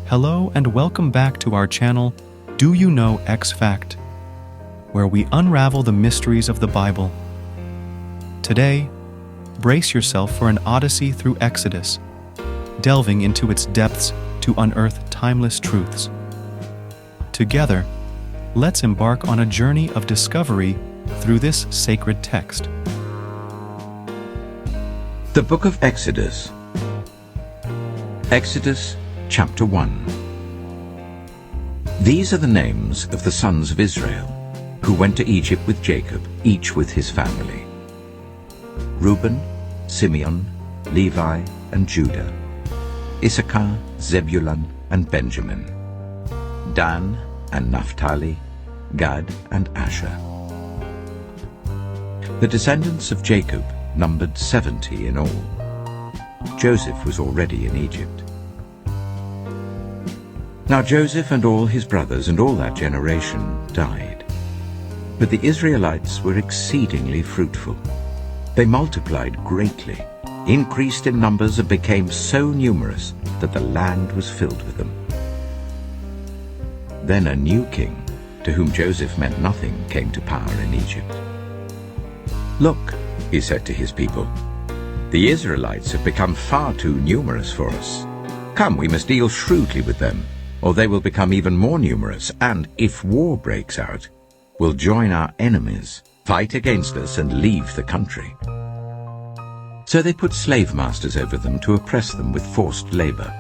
Hello and welcome back to our channel, Do You Know X Fact, where we unravel the mysteries of the Bible. Today, brace yourself for an odyssey through Exodus, delving into its depths to unearth timeless truths. Together, let's embark on a journey of discovery through this sacred text. The Book of Exodus. Exodus chapter 1. These are the names of the sons of Israel, who went to Egypt with Jacob, each with his family: Reuben, Simeon, Levi, and Judah; Issachar, Zebulun, and Benjamin; Dan and Naphtali, Gad and Asher. The descendants of Jacob numbered 70 in all. Joseph was already in Egypt. Now Joseph and all his brothers and all that generation died. But the Israelites were exceedingly fruitful. They multiplied greatly, increased in numbers, and became so numerous that the land was filled with them. Then a new king, to whom Joseph meant nothing, came to power in Egypt. "Look," he said to his people, "the Israelites have become far too numerous for us. Come, we must deal shrewdly with them, or they will become even more numerous, and if war breaks out, will join our enemies, fight against us, and leave the country." So they put slave masters over them to oppress them with forced labor,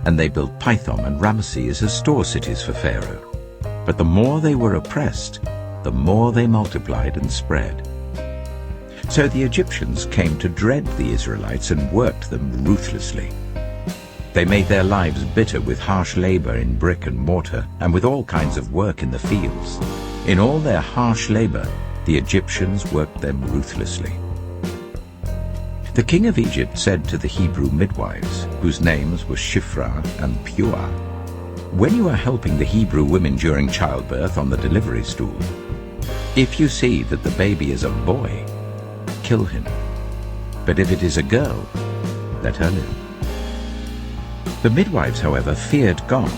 and they built Pithom and Ramesses as store cities for Pharaoh. But the more they were oppressed, the more they multiplied and spread. So the Egyptians came to dread the Israelites and worked them ruthlessly. They made their lives bitter with harsh labor in brick and mortar and with all kinds of work in the fields. In all their harsh labor, the Egyptians worked them ruthlessly. The king of Egypt said to the Hebrew midwives, whose names were Shiphrah and Puah, "When you are helping the Hebrew women during childbirth on the delivery stool, if you see that the baby is a boy, kill him. But if it is a girl, let her live." The midwives, however, feared God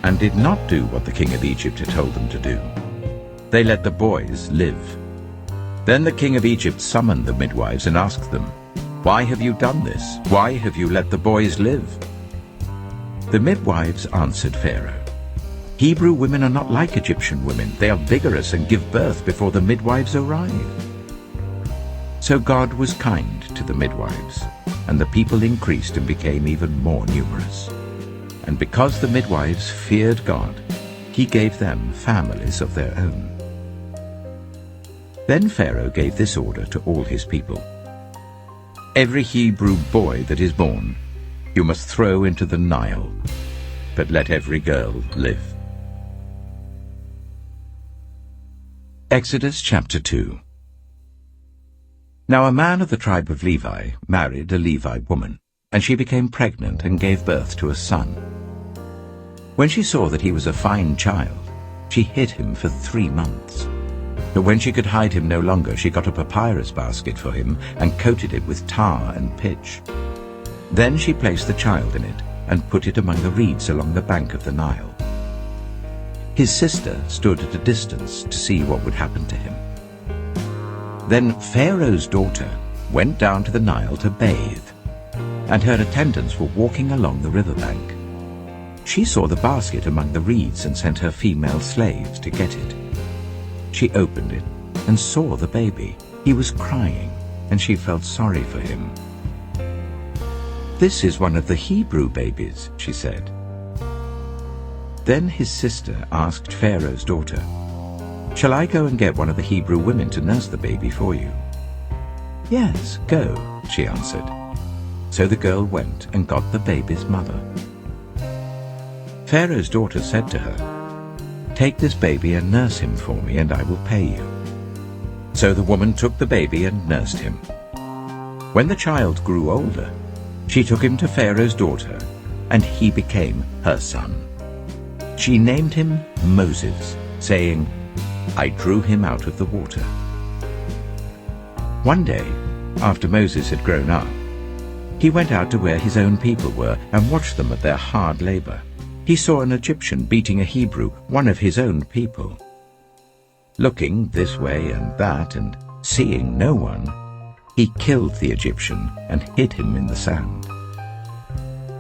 and did not do what the king of Egypt had told them to do. They let the boys live. Then the king of Egypt summoned the midwives and asked them, "Why have you done this? Why have you let the boys live?" The midwives answered Pharaoh, "Hebrew women are not like Egyptian women. They are vigorous and give birth before the midwives arrive." So God was kind to the midwives, and the people increased and became even more numerous. And because the midwives feared God, he gave them families of their own. Then Pharaoh gave this order to all his people: "Every Hebrew boy that is born you must throw into the Nile, but let every girl live." Exodus chapter 2. Now a man of the tribe of Levi married a Levite woman, and she became pregnant and gave birth to a son. When she saw that he was a fine child, she hid him for 3 months. But when she could hide him no longer, she got a papyrus basket for him and coated it with tar and pitch. Then she placed the child in it and put it among the reeds along the bank of the Nile. His sister stood at a distance to see what would happen to him. Then Pharaoh's daughter went down to the Nile to bathe, and her attendants were walking along the riverbank. She saw the basket among the reeds and sent her female slaves to get it. She opened it and saw the baby. He was crying, and she felt sorry for him. "This is one of the Hebrew babies," she said. Then his sister asked Pharaoh's daughter, "Shall I go and get one of the Hebrew women to nurse the baby for you?" "Yes, go," she answered. So the girl went and got the baby's mother. Pharaoh's daughter said to her, "Take this baby and nurse him for me, and I will pay you." So the woman took the baby and nursed him. When the child grew older, she took him to Pharaoh's daughter, and he became her son. She named him Moses, saying, "I drew him out of the water." One day, after Moses had grown up, he went out to where his own people were and watched them at their hard labor. he saw an Egyptian beating a Hebrew, one of his own people. Looking this way and that and seeing no one, he killed the Egyptian and hid him in the sand.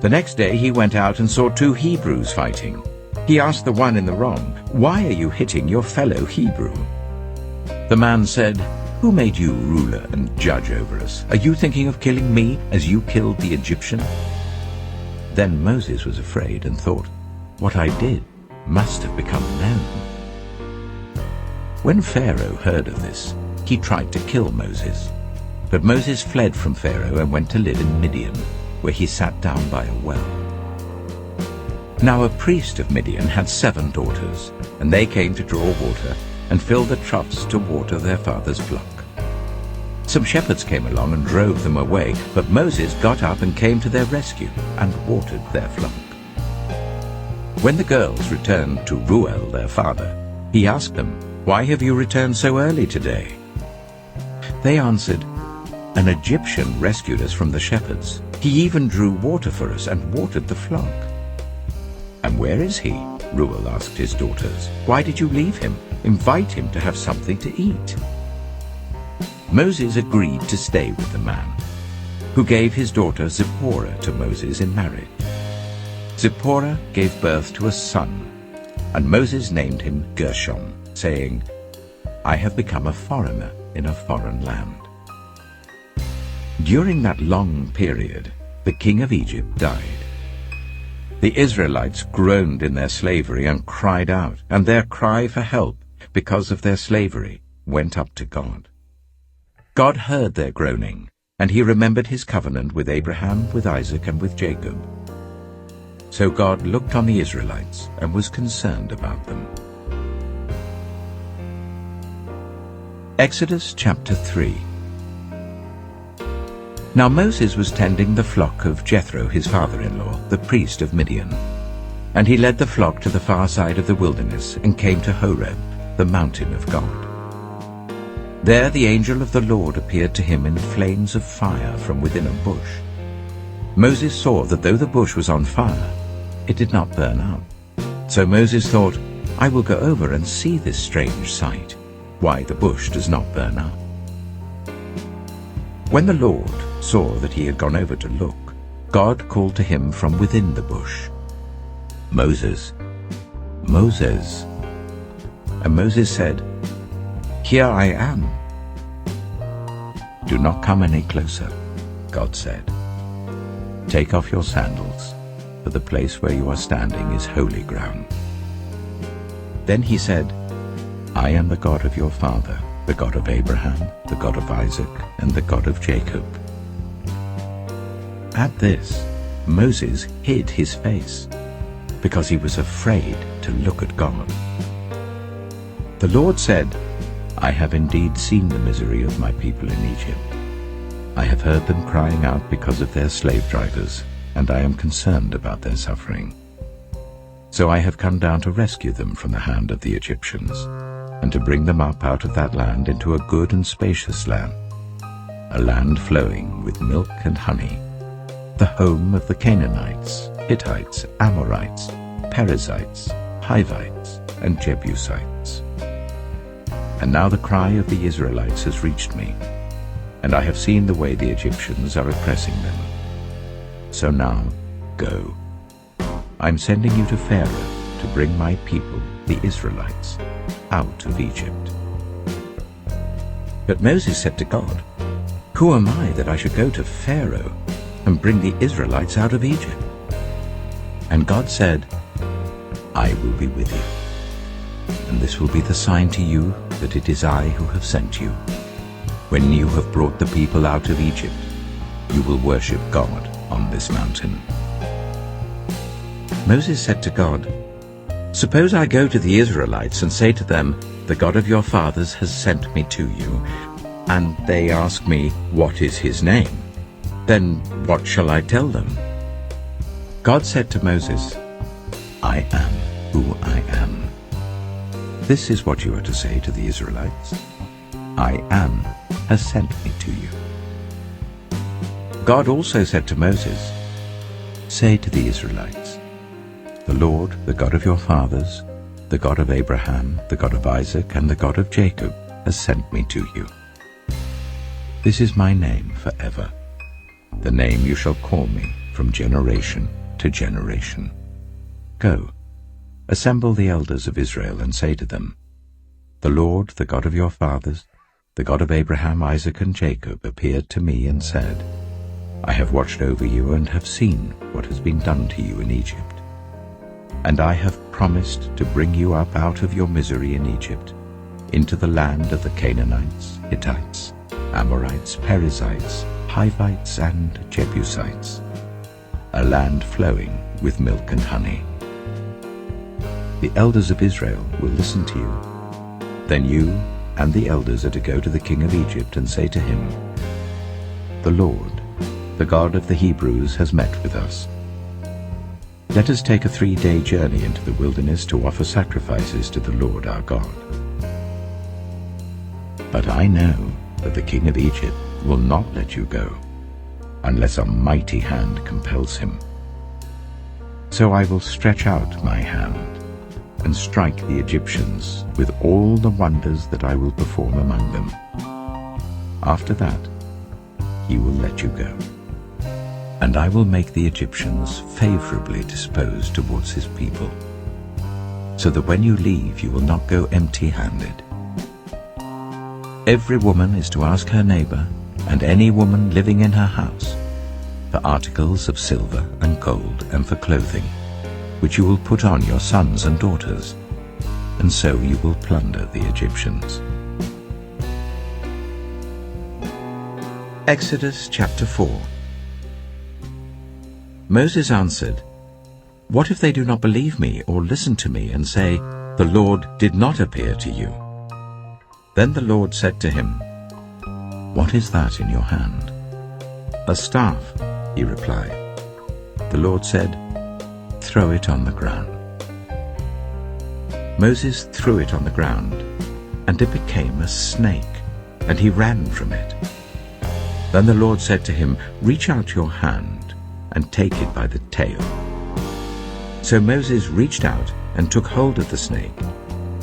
The next day he went out and saw two Hebrews fighting. He asked the one in the wrong, "Why are you hitting your fellow Hebrew?" The man said, "Who made you ruler and judge over us? Are you thinking of killing me as you killed the Egyptian?" Then Moses was afraid and thought, "What I did must have become known." When Pharaoh heard of this, he tried to kill Moses. But Moses fled from Pharaoh and went to live in Midian, where he sat down by a well. Now a priest of Midian had 7 daughters, and they came to draw water and fill the troughs to water their father's flock. Some shepherds came along and drove them away, but Moses got up and came to their rescue and watered their flock. When the girls returned to Reuel their father, he asked them, "Why have you returned so early today?" They answered, "An Egyptian rescued us from the shepherds. He even drew water for us and watered the flock." "And where is he?" Reuel asked his daughters. "Why did you leave him? Invite him to have something to eat." Moses agreed to stay with the man, who gave his daughter Zipporah to Moses in marriage. Zipporah gave birth to a son, and Moses named him Gershom, saying, "I have become a foreigner in a foreign land." During that long period, the king of Egypt died. The Israelites groaned in their slavery and cried out, and their cry for help because of their slavery went up to God. God heard their groaning, and he remembered his covenant with Abraham, with Isaac, and with Jacob. So God looked on the Israelites and was concerned about them. Exodus chapter 3. Now Moses was tending the flock of Jethro his father-in-law, the priest of Midian. And he led the flock to the far side of the wilderness and came to Horeb, the mountain of God. There the angel of the Lord appeared to him in flames of fire from within a bush. Moses saw that though the bush was on fire, it did not burn up. So Moses thought, "I will go over and see this strange sight, why the bush does not burn up." When the Lord saw that he had gone over to look, God called to him from within the bush, "Moses, Moses." And Moses said, "Here I am." "Do not come any closer," God said. "Take off your sandals, for the place where you are standing is holy ground." Then he said, "I am the God of your father, the God of Abraham, the God of Isaac, and the God of Jacob." At this, Moses hid his face, because he was afraid to look at God. The Lord said, "I have indeed seen the misery of my people in Egypt. I have heard them crying out because of their slave drivers, and I am concerned about their suffering. So I have come down to rescue them from the hand of the Egyptians, and to bring them up out of that land into a good and spacious land, a land flowing with milk and honey, the home of the Canaanites, Hittites, Amorites, Perizzites, Hivites, and Jebusites. And now the cry of the Israelites has reached me, and I have seen the way the Egyptians are oppressing them. So now, go. I'm sending you to Pharaoh to bring my people, the Israelites, out of Egypt." But Moses said to God, "Who am I that I should go to Pharaoh and bring the Israelites out of Egypt?" And God said, "I will be with you, and this will be the sign to you that it is I who have sent you. When you have brought the people out of Egypt, you will worship God on this mountain." Moses said to God, "Suppose I go to the Israelites and say to them, 'The God of your fathers has sent me to you,' and they ask me, 'What is his name?' Then what shall I tell them?" God said to Moses, "I am who I am. This is what you are to say to the Israelites. 'I am has sent me to you.'" God also said to Moses, "Say to the Israelites, The Lord, the God of your fathers, the God of Abraham, the God of Isaac, and the God of Jacob, has sent me to you. This is my name forever, the name you shall call me from generation to generation. Go, assemble the elders of Israel, and say to them, The Lord, the God of your fathers, the God of Abraham, Isaac, and Jacob, appeared to me and said, I have watched over you and have seen what has been done to you in Egypt. And I have promised to bring you up out of your misery in Egypt, into the land of the Canaanites, Hittites, Amorites, Perizzites, Hivites, and Jebusites, a land flowing with milk and honey. The elders of Israel will listen to you. Then you and the elders are to go to the king of Egypt and say to him, The Lord, the God of the Hebrews, has met with us. Let us take a 3-day journey into the wilderness to offer sacrifices to the Lord our God. But I know that the king of Egypt will not let you go, unless a mighty hand compels him. So I will stretch out my hand and strike the Egyptians with all the wonders that I will perform among them. After that, he will let you go. And I will make the Egyptians favorably disposed towards his people, so that when you leave you will not go empty-handed. Every woman is to ask her neighbor, and any woman living in her house, for articles of silver and gold and for clothing, which you will put on your sons and daughters, and so you will plunder the Egyptians. Exodus chapter 4. Moses answered, What if they do not believe me or listen to me and say, The Lord did not appear to you? Then the Lord said to him, What is that in your hand? A staff, he replied. The Lord said, Throw it on the ground. Moses threw it on the ground, and it became a snake, and he ran from it. Then the Lord said to him, Reach out your hand and take it by the tail. So Moses reached out and took hold of the snake,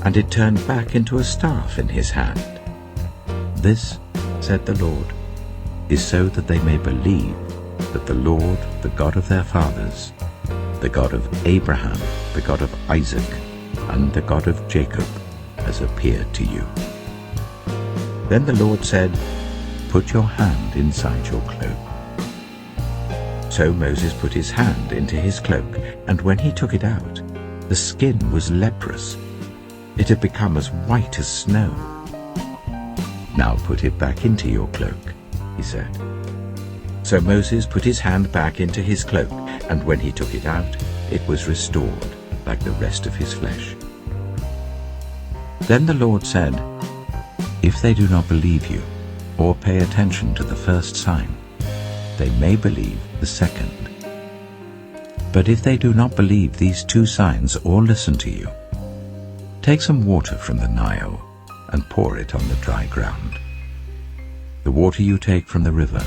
and it turned back into a staff in his hand. This, said the Lord, is so that they may believe that the Lord, the God of their fathers, the God of Abraham, the God of Isaac, and the God of Jacob, has appeared to you. Then the Lord said, Put your hand inside your cloak. So Moses put his hand into his cloak, and when he took it out, the skin was leprous. It had become as white as snow. Now put it back into your cloak, he said. So Moses put his hand back into his cloak, and when he took it out, it was restored like the rest of his flesh. Then the Lord said, If they do not believe you, or pay attention to the first sign, they may believe the second. But if they do not believe these 2 signs or listen to you, take some water from the Nile and pour it on the dry ground. The water you take from the river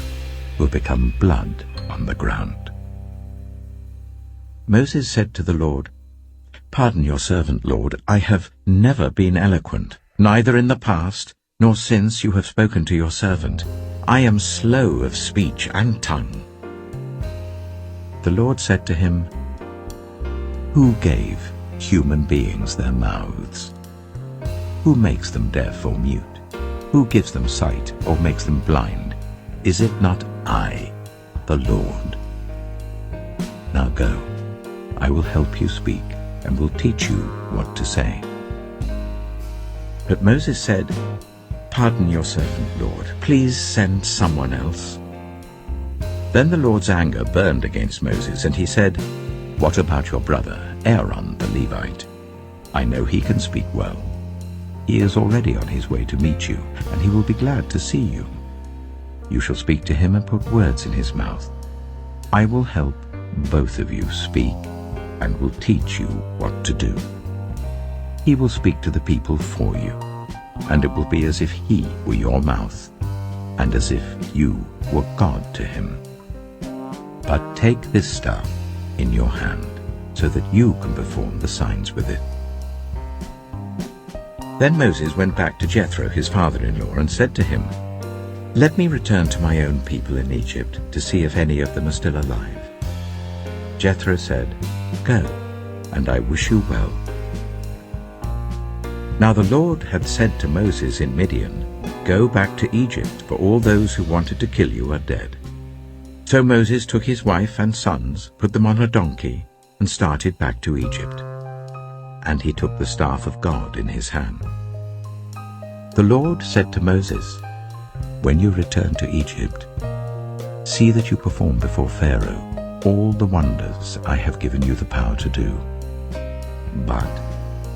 will become blood on the ground. Moses said to the Lord, Pardon your servant, Lord, I have never been eloquent, neither in the past nor since you have spoken to your servant. I am slow of speech and tongue. The Lord said to him, Who gave human beings their mouths? Who makes them deaf or mute? Who gives them sight or makes them blind? Is it not I, the Lord? Now go, I will help you speak and will teach you what to say. But Moses said, Pardon your servant, Lord. Please send someone else. Then the Lord's anger burned against Moses, and he said, What about your brother, Aaron the Levite? I know he can speak well. He is already on his way to meet you, and he will be glad to see you. You shall speak to him and put words in his mouth. I will help both of you speak, and will teach you what to do. He will speak to the people for you, and it will be as if he were your mouth, and as if you were God to him. But take this staff in your hand, so that you can perform the signs with it." Then Moses went back to Jethro, his father-in-law, and said to him, "Let me return to my own people in Egypt to see if any of them are still alive." Jethro said, "Go, and I wish you well." Now the Lord had said to Moses in Midian, "Go back to Egypt, for all those who wanted to kill you are dead." So Moses took his wife and sons, put them on a donkey, and started back to Egypt. And he took the staff of God in his hand. The Lord said to Moses, "When you return to Egypt, see that you perform before Pharaoh all the wonders I have given you the power to do. But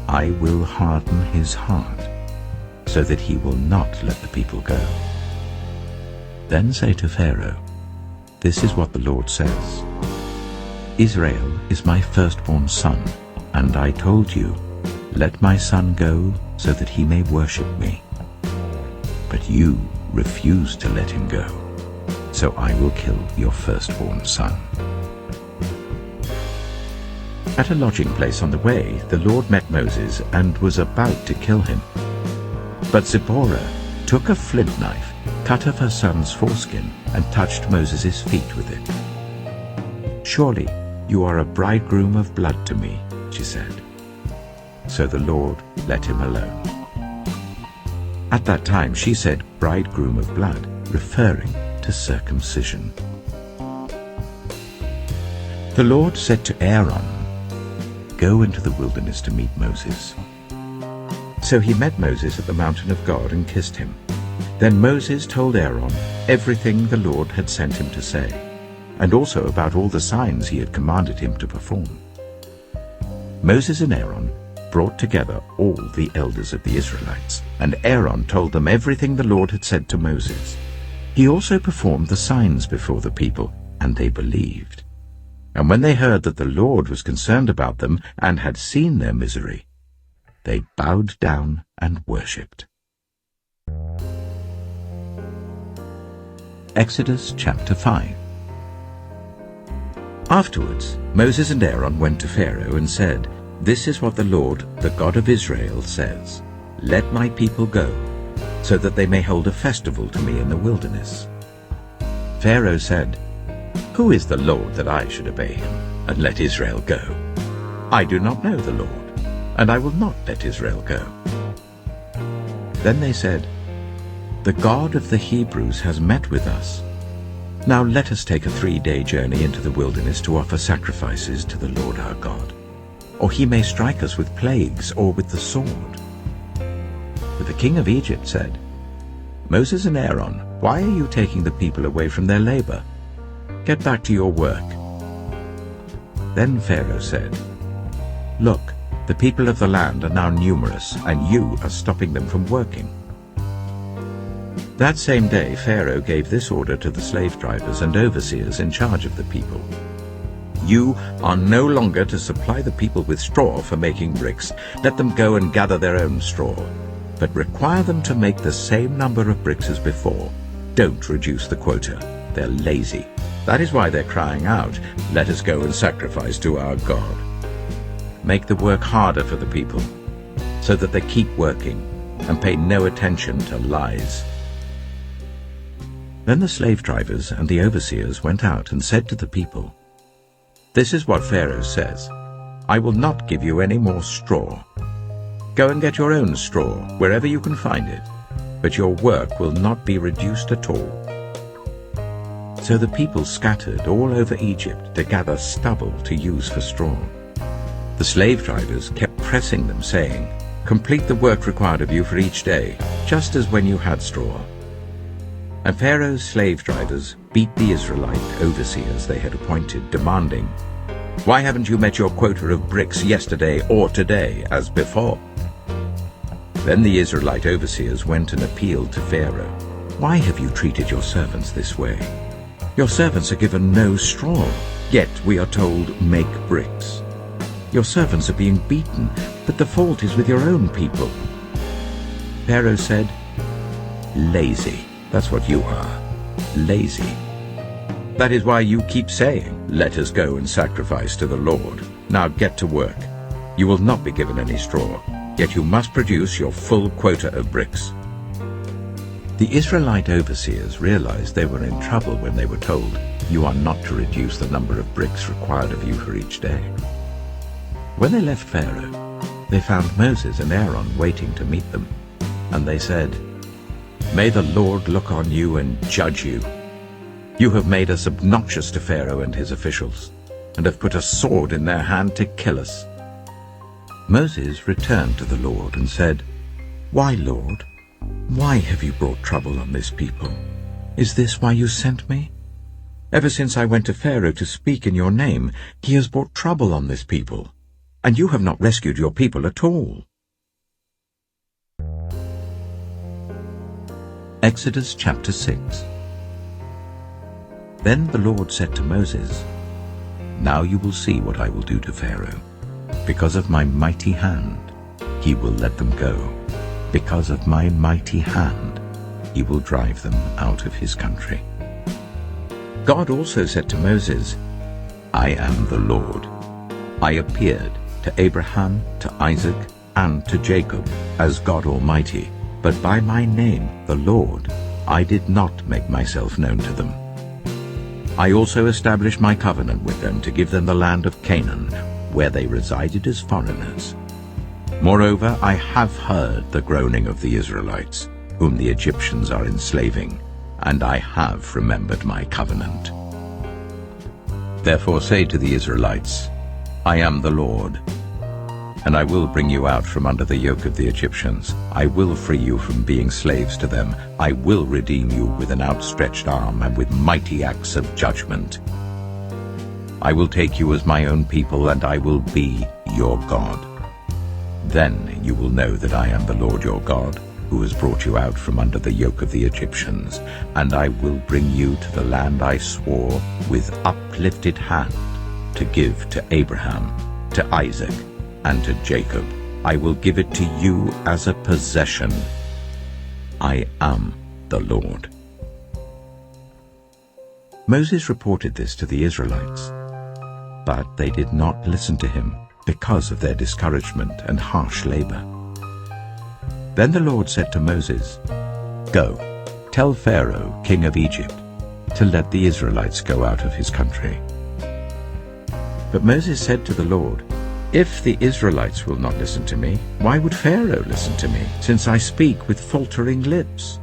I will harden his heart, so that he will not let the people go. Then say to Pharaoh, 'This is what the Lord says. Israel is my firstborn son, and I told you, let my son go so that he may worship me. But you refused to let him go, so I will kill your firstborn son.'" At a lodging place on the way, the Lord met Moses and was about to kill him. But Zipporah took a flint knife, cut off her son's foreskin, and touched Moses' feet with it. "Surely you are a bridegroom of blood to me," she said. So the Lord let him alone. At that time she said bridegroom of blood, referring to circumcision. The Lord said to Aaron, "Go into the wilderness to meet Moses." So he met Moses at the mountain of God and kissed him. Then Moses told Aaron everything the Lord had sent him to say, and also about all the signs he had commanded him to perform. Moses and Aaron brought together all the elders of the Israelites, and Aaron told them everything the Lord had said to Moses. He also performed the signs before the people, and they believed. And when they heard that the Lord was concerned about them and had seen their misery, they bowed down and worshipped. Exodus chapter 5. Afterwards, Moses and Aaron went to Pharaoh and said, "This is what the Lord, the God of Israel, says, 'Let my people go, so that they may hold a festival to me in the wilderness.'" Pharaoh said, "Who is the Lord that I should obey him and let Israel go? I do not know the Lord, and I will not let Israel go." Then they said, "The God of the Hebrews has met with us. Now let us take a 3-day journey into the wilderness to offer sacrifices to the Lord our God, or he may strike us with plagues or with the sword." But the king of Egypt said, "Moses and Aaron, why are you taking the people away from their labor? Get back to your work." Then Pharaoh said, "Look, the people of the land are now numerous, and you are stopping them from working." That same day Pharaoh gave this order to the slave drivers and overseers in charge of the people: "You are no longer to supply the people with straw for making bricks. Let them go and gather their own straw, but require them to make the same number of bricks as before. Don't reduce the quota. They're lazy. That is why they're crying out, 'Let us go and sacrifice to our God.' Make the work harder for the people, so that they keep working and pay no attention to lies." Then the slave drivers and the overseers went out and said to the people, "This is what Pharaoh says, 'I will not give you any more straw. Go and get your own straw wherever you can find it, but your work will not be reduced at all.'" So the people scattered all over Egypt to gather stubble to use for straw. The slave drivers kept pressing them, saying, "Complete the work required of you for each day, just as when you had straw." And Pharaoh's slave drivers beat the Israelite overseers they had appointed, demanding, "Why haven't you met your quota of bricks yesterday or today as before?" Then the Israelite overseers went and appealed to Pharaoh, "Why have you treated your servants this way? Your servants are given no straw, yet we are told, 'Make bricks.' Your servants are being beaten, but the fault is with your own people." Pharaoh said, "Lazy. That's what you are, lazy. That is why you keep saying, 'Let us go and sacrifice to the Lord.' Now get to work. You will not be given any straw, yet you must produce your full quota of bricks." The Israelite overseers realized they were in trouble when they were told, "You are not to reduce the number of bricks required of you for each day." When they left Pharaoh, they found Moses and Aaron waiting to meet them, and they said, "May the Lord look on you and judge you. You have made us obnoxious to Pharaoh and his officials, and have put a sword in their hand to kill us." Moses returned to the Lord and said, "Why, Lord? Why have you brought trouble on this people? Is this why you sent me? Ever since I went to Pharaoh to speak in your name, he has brought trouble on this people, and you have not rescued your people at all." Exodus chapter 6. Then the Lord said to Moses, "Now you will see what I will do to Pharaoh. Because of my mighty hand, he will let them go. Because of my mighty hand, he will drive them out of his country." God also said to Moses, "I am the Lord. I appeared to Abraham, to Isaac, and to Jacob as God Almighty, but by my name, the Lord, I did not make myself known to them. I also established my covenant with them to give them the land of Canaan, where they resided as foreigners. Moreover, I have heard the groaning of the Israelites, whom the Egyptians are enslaving, and I have remembered my covenant. Therefore say to the Israelites, I am the Lord, and I will bring you out from under the yoke of the Egyptians. I will free you from being slaves to them. I will redeem you with an outstretched arm and with mighty acts of judgment. I will take you as my own people, and I will be your God. Then you will know that I am the Lord your God, who has brought you out from under the yoke of the Egyptians, and I will bring you to the land I swore with uplifted hand to give to Abraham, to Isaac, and to Jacob. I will give it to you as a possession. I am the Lord." Moses reported this to the Israelites, but they did not listen to him because of their discouragement and harsh labor. Then the Lord said to Moses, "Go, tell Pharaoh, king of Egypt, to let the Israelites go out of his country." But Moses said to the Lord, "If the Israelites will not listen to me, why would Pharaoh listen to me, since I speak with faltering lips?"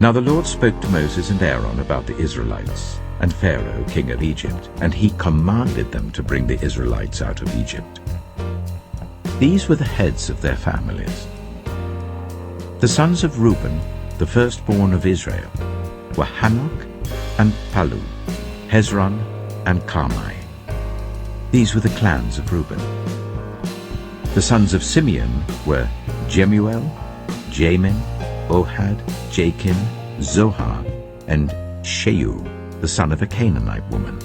Now the Lord spoke to Moses and Aaron about the Israelites and Pharaoh, king of Egypt, and he commanded them to bring the Israelites out of Egypt. These were the heads of their families. The sons of Reuben, the firstborn of Israel, were Hanok and Palu, Hezron and Carmi. These were the clans of Reuben. The sons of Simeon were Jemuel, Jamin, Ohad, Jachin, Zohar, and Sheu, the son of a Canaanite woman.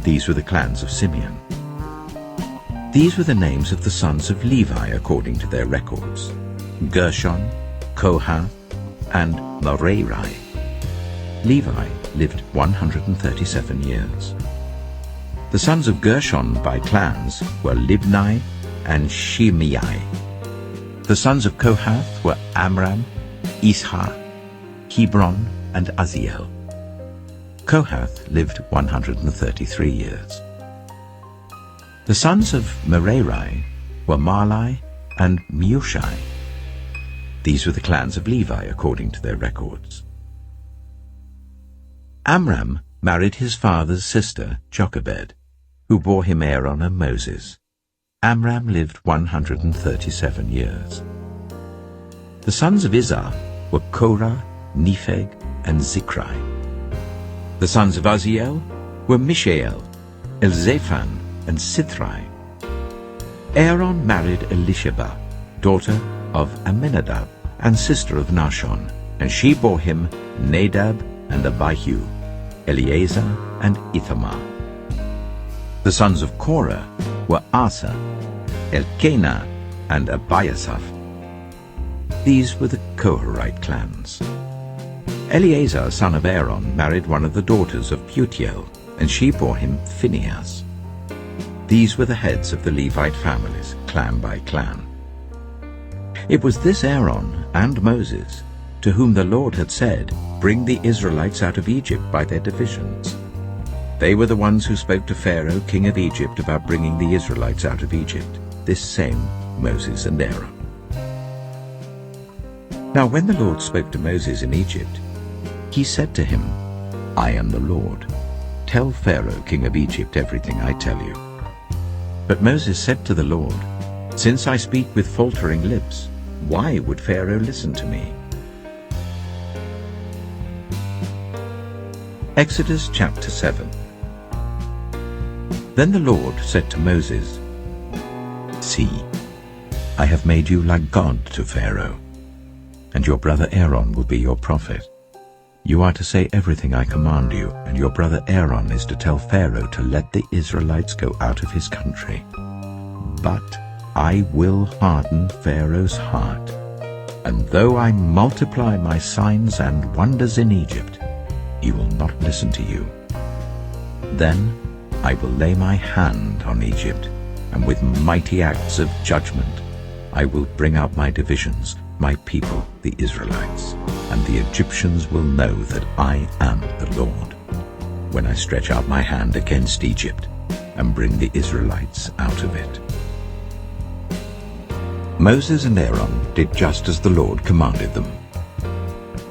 These were the clans of Simeon. These were the names of the sons of Levi according to their records: Gershon, Kohath, and Merari. Levi lived 137 years. The sons of Gershon by clans were Libni and Shimei. The sons of Kohath were Amram, Ishar, Hebron, and Aziel. Kohath lived 133 years. The sons of Merari were Mahli and Mushai. These were the clans of Levi according to their records. Amram married his father's sister, Jochebed, who bore him Aaron and Moses. Amram lived 137 years. The sons of Izhar were Korah, Nepheg, and Zikri. The sons of Uzziel were Mishael, Elzaphan, and Sithri. Aaron married Elisheba, daughter of Amminadab and sister of Nahshon, and she bore him Nadab and Abihu, Eleazar and Ithamar. The sons of Korah were Asa, Elkanah, and Abiasaph. These were the Koharite clans. Eleazar, son of Aaron, married one of the daughters of Putiel, and she bore him Phinehas. These were the heads of the Levite families, clan by clan. It was this Aaron and Moses to whom the Lord had said, "Bring the Israelites out of Egypt by their divisions." They were the ones who spoke to Pharaoh, king of Egypt, about bringing the Israelites out of Egypt, this same Moses and Aaron. Now when the Lord spoke to Moses in Egypt, he said to him, "I am the Lord. Tell Pharaoh, king of Egypt, everything I tell you." But Moses said to the Lord, "Since I speak with faltering lips, why would Pharaoh listen to me?" Exodus chapter 7. Then the Lord said to Moses, "See, I have made you like God to Pharaoh, and your brother Aaron will be your prophet. You are to say everything I command you, and your brother Aaron is to tell Pharaoh to let the Israelites go out of his country. But I will harden Pharaoh's heart, and though I multiply my signs and wonders in Egypt, he will not listen to you. Then I will lay my hand on Egypt, and with mighty acts of judgment I will bring out my divisions, my people, the Israelites, and the Egyptians will know that I am the Lord, when I stretch out my hand against Egypt and bring the Israelites out of it." Moses and Aaron did just as the Lord commanded them.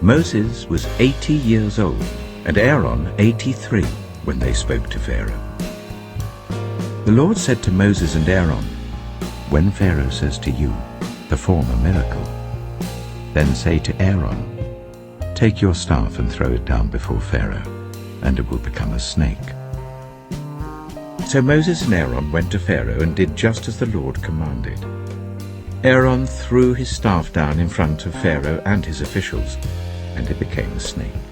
Moses was 80 years old, and Aaron 83 when they spoke to Pharaoh. The Lord said to Moses and Aaron, "When Pharaoh says to you, 'Perform a miracle,' then say to Aaron, 'Take your staff and throw it down before Pharaoh, and it will become a snake.'" So Moses and Aaron went to Pharaoh and did just as the Lord commanded. Aaron threw his staff down in front of Pharaoh and his officials, and it became a snake.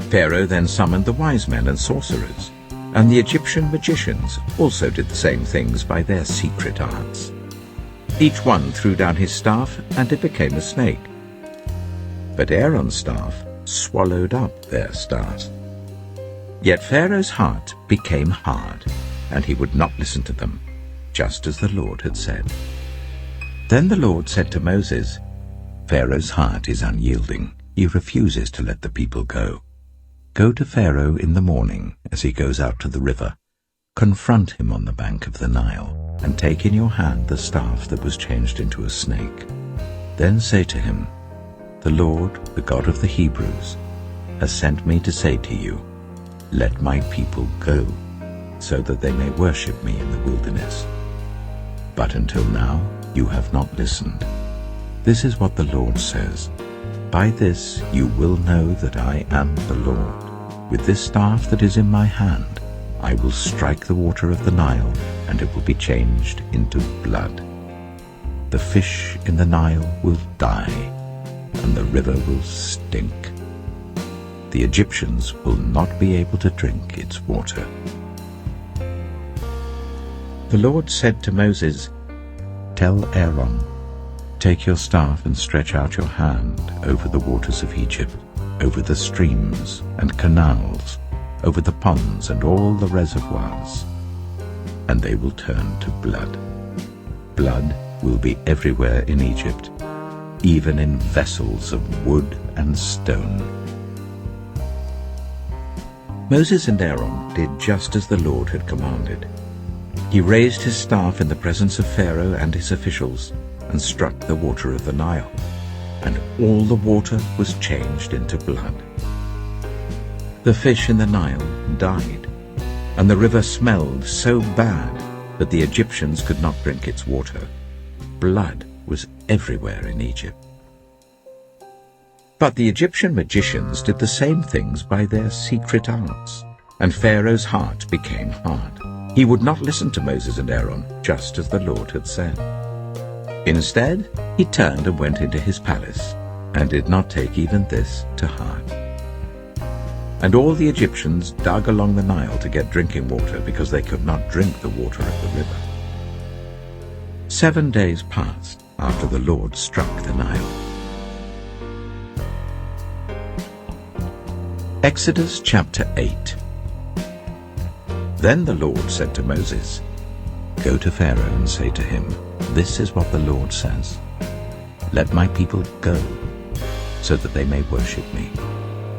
Pharaoh then summoned the wise men and sorcerers, and the Egyptian magicians also did the same things by their secret arts. Each one threw down his staff, and it became a snake. But Aaron's staff swallowed up their stars. Yet Pharaoh's heart became hard, and he would not listen to them, just as the Lord had said. Then the Lord said to Moses, "Pharaoh's heart is unyielding. He refuses to let the people go. Go to Pharaoh in the morning as he goes out to the river. Confront him on the bank of the Nile, and take in your hand the staff that was changed into a snake. Then say to him, 'The Lord, the God of the Hebrews, has sent me to say to you, let my people go, so that they may worship me in the wilderness. But until now you have not listened. This is what the Lord says. By this you will know that I am the Lord. With this staff that is in my hand, I will strike the water of the Nile, and it will be changed into blood. The fish in the Nile will die, and the river will stink. The Egyptians will not be able to drink its water." The Lord said to Moses, "Tell Aaron, take your staff and stretch out your hand over the waters of Egypt, over the streams and canals, over the ponds and all the reservoirs, and they will turn to blood. Blood will be everywhere in Egypt, even in vessels of wood and stone." Moses and Aaron did just as the Lord had commanded. He raised his staff in the presence of Pharaoh and his officials and struck the water of the Nile, and all the water was changed into blood. The fish in the Nile died, and the river smelled so bad that the Egyptians could not drink its water. Blood was everywhere in Egypt. But the Egyptian magicians did the same things by their secret arts, and Pharaoh's heart became hard. He would not listen to Moses and Aaron, just as the Lord had said. Instead, he turned and went into his palace, and did not take even this to heart. And all the Egyptians dug along the Nile to get drinking water, because they could not drink the water of the river. 7 days passed after the Lord struck the Nile. Exodus chapter 8. Then the Lord said to Moses, Go to Pharaoh and say to him, This is what the Lord says. Let my people go, so that they may worship me.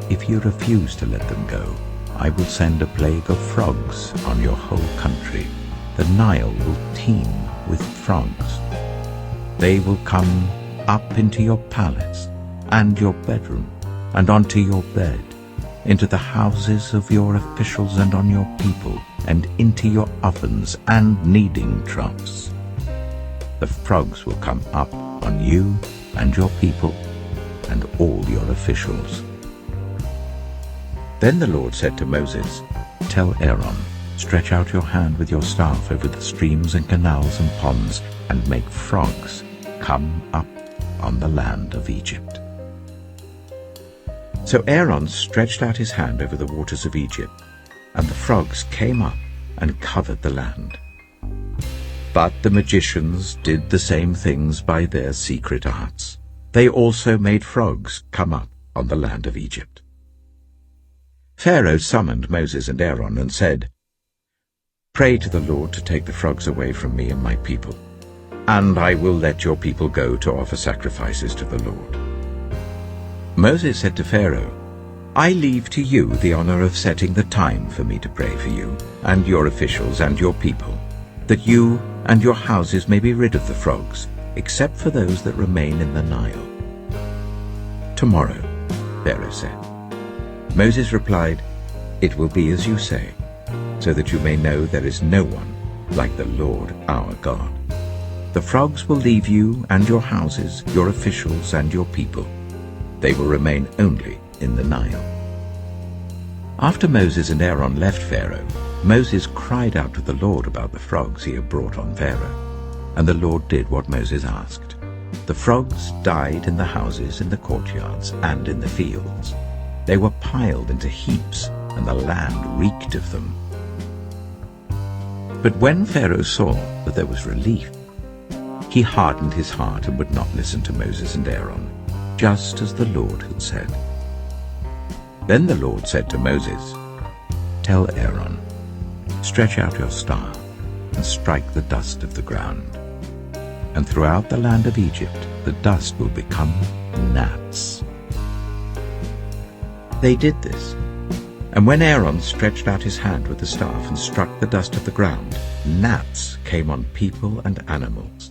If you refuse to let them go, I will send a plague of frogs on your whole country. The Nile will teem with frogs. They will come up into your palace and your bedroom and onto your bed, into the houses of your officials and on your people, and into your ovens and kneading troughs. The frogs will come up on you and your people and all your officials. Then the Lord said to Moses, Tell Aaron, stretch out your hand with your staff over the streams and canals and ponds, and make frogs come up on the land of Egypt. So Aaron stretched out his hand over the waters of Egypt, and the frogs came up and covered the land. But the magicians did the same things by their secret arts. They also made frogs come up on the land of Egypt. Pharaoh summoned Moses and Aaron and said, Pray to the Lord to take the frogs away from me and my people, and I will let your people go to offer sacrifices to the Lord. Moses said to Pharaoh, I leave to you the honor of setting the time for me to pray for you and your officials and your people, that you and your houses may be rid of the frogs, except for those that remain in the Nile. Tomorrow, Pharaoh said. Moses replied, It will be as you say, so that you may know there is no one like the Lord our God. The frogs will leave you and your houses, your officials and your people. They will remain only in the Nile. After Moses and Aaron left Pharaoh, Moses cried out to the Lord about the frogs he had brought on Pharaoh, and the Lord did what Moses asked. The frogs died in the houses, in the courtyards, and in the fields. They were piled into heaps, and the land reeked of them. But when Pharaoh saw that there was relief, he hardened his heart and would not listen to Moses and Aaron, just as the Lord had said. Then the Lord said to Moses, Tell Aaron, stretch out your staff and strike the dust of the ground, and throughout the land of Egypt the dust will become gnats. They did this, and when Aaron stretched out his hand with the staff and struck the dust of the ground, gnats came on people and animals.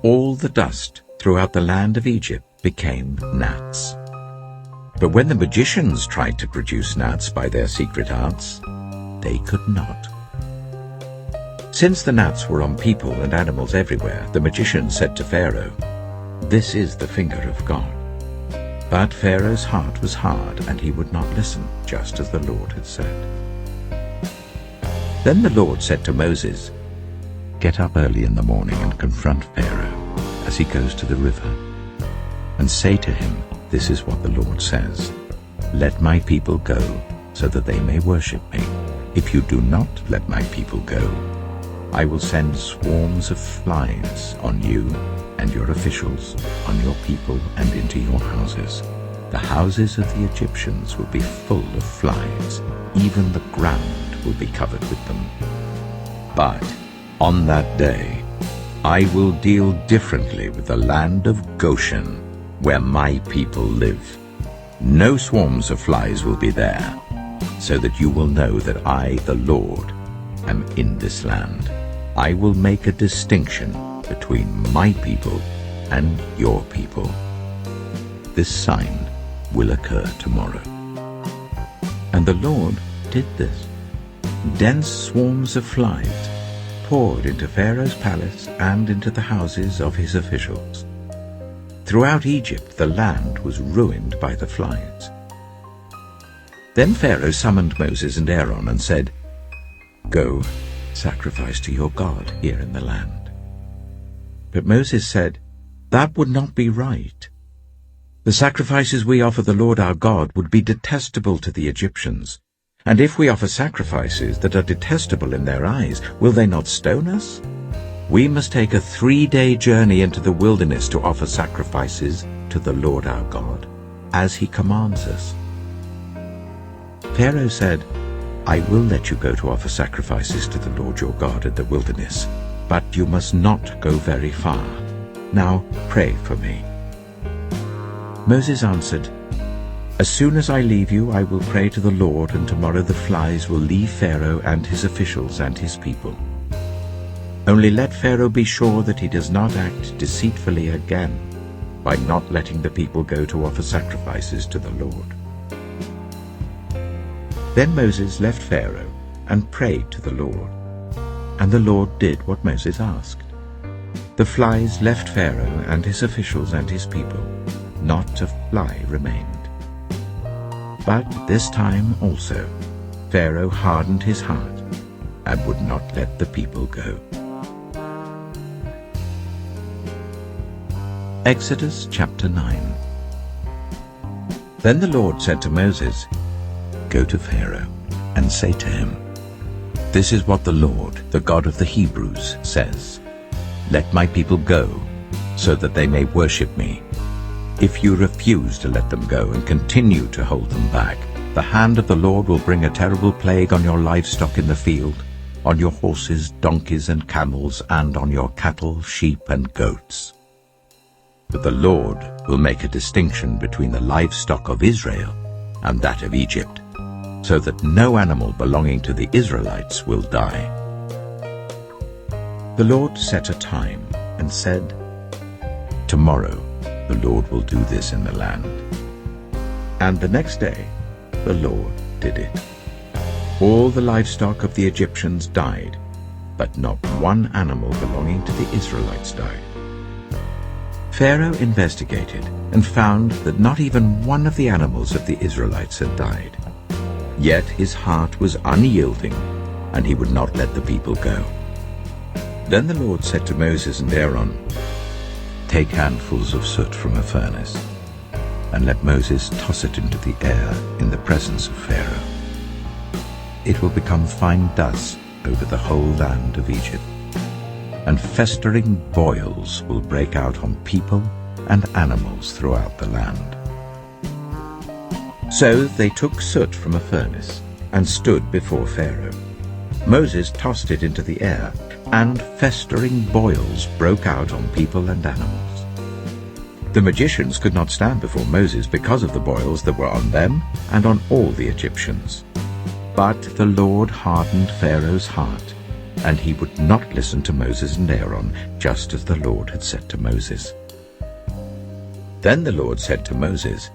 All the dust throughout the land of Egypt became gnats. But when the magicians tried to produce gnats by their secret arts, they could not. Since the gnats were on people and animals everywhere, the magicians said to Pharaoh, This is the finger of God. But Pharaoh's heart was hard, and he would not listen, just as the Lord had said. Then the Lord said to Moses, Get up early in the morning and confront Pharaoh as he goes to the river, and say to him, This is what the Lord says, Let my people go, so that they may worship me. If you do not let my people go, I will send swarms of flies on you and your officials, on your people and into your houses. The houses of the Egyptians will be full of flies, even the ground will be covered with them. But on that day I will deal differently with the land of Goshen, where my people live. No swarms of flies will be there, so that you will know that I, the Lord, am in this land. I will make a distinction between my people and your people. This sign will occur tomorrow. And the Lord did this. Dense swarms of flies poured into Pharaoh's palace and into the houses of his officials. Throughout Egypt the land was ruined by the flies. Then Pharaoh summoned Moses and Aaron and said, Go, sacrifice to your God here in the land. But Moses said, That would not be right. The sacrifices we offer the Lord our God would be detestable to the Egyptians. And if we offer sacrifices that are detestable in their eyes, will they not stone us? We must take a 3-day journey into the wilderness to offer sacrifices to the Lord our God, as he commands us. Pharaoh said, I will let you go to offer sacrifices to the Lord your God in the wilderness, but you must not go very far. Now pray for me." Moses answered, "As soon as I leave you, I will pray to the Lord, and tomorrow the flies will leave Pharaoh and his officials and his people. Only let Pharaoh be sure that he does not act deceitfully again by not letting the people go to offer sacrifices to the Lord." Then Moses left Pharaoh and prayed to the Lord, and the Lord did what Moses asked. The flies left Pharaoh and his officials and his people. Not a fly remained. But this time also Pharaoh hardened his heart and would not let the people go. Exodus chapter 9. Then the Lord said to Moses, "Go to Pharaoh and say to him, 'This is what the Lord, the God of the Hebrews, says. Let my people go, so that they may worship me. If you refuse to let them go and continue to hold them back, the hand of the Lord will bring a terrible plague on your livestock in the field, on your horses, donkeys, and camels, and on your cattle, sheep, and goats. But the Lord will make a distinction between the livestock of Israel and that of Egypt, so that no animal belonging to the Israelites will die.'" The Lord set a time and said, "Tomorrow the Lord will do this in the land." And the next day the Lord did it. All the livestock of the Egyptians died, but not one animal belonging to the Israelites died. Pharaoh investigated and found that not even one of the animals of the Israelites had died. Yet his heart was unyielding, and he would not let the people go. Then the Lord said to Moses and Aaron, "Take handfuls of soot from a furnace, and let Moses toss it into the air in the presence of Pharaoh. It will become fine dust over the whole land of Egypt, and festering boils will break out on people and animals throughout the land." So they took soot from a furnace and stood before Pharaoh. Moses tossed it into the air, and festering boils broke out on people and animals. The magicians could not stand before Moses because of the boils that were on them and on all the Egyptians. But the Lord hardened Pharaoh's heart, and he would not listen to Moses and Aaron, just as the Lord had said to Moses. Then the Lord said to Moses,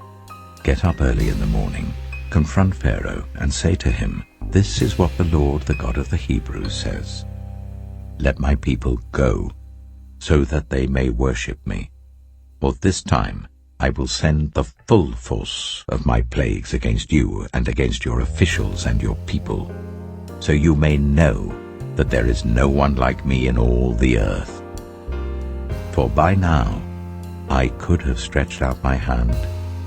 "Get up early in the morning, confront Pharaoh, and say to him, 'This is what the Lord, the God of the Hebrews, says. Let my people go, so that they may worship me. For this time I will send the full force of my plagues against you and against your officials and your people, so you may know that there is no one like me in all the earth. For by now I could have stretched out my hand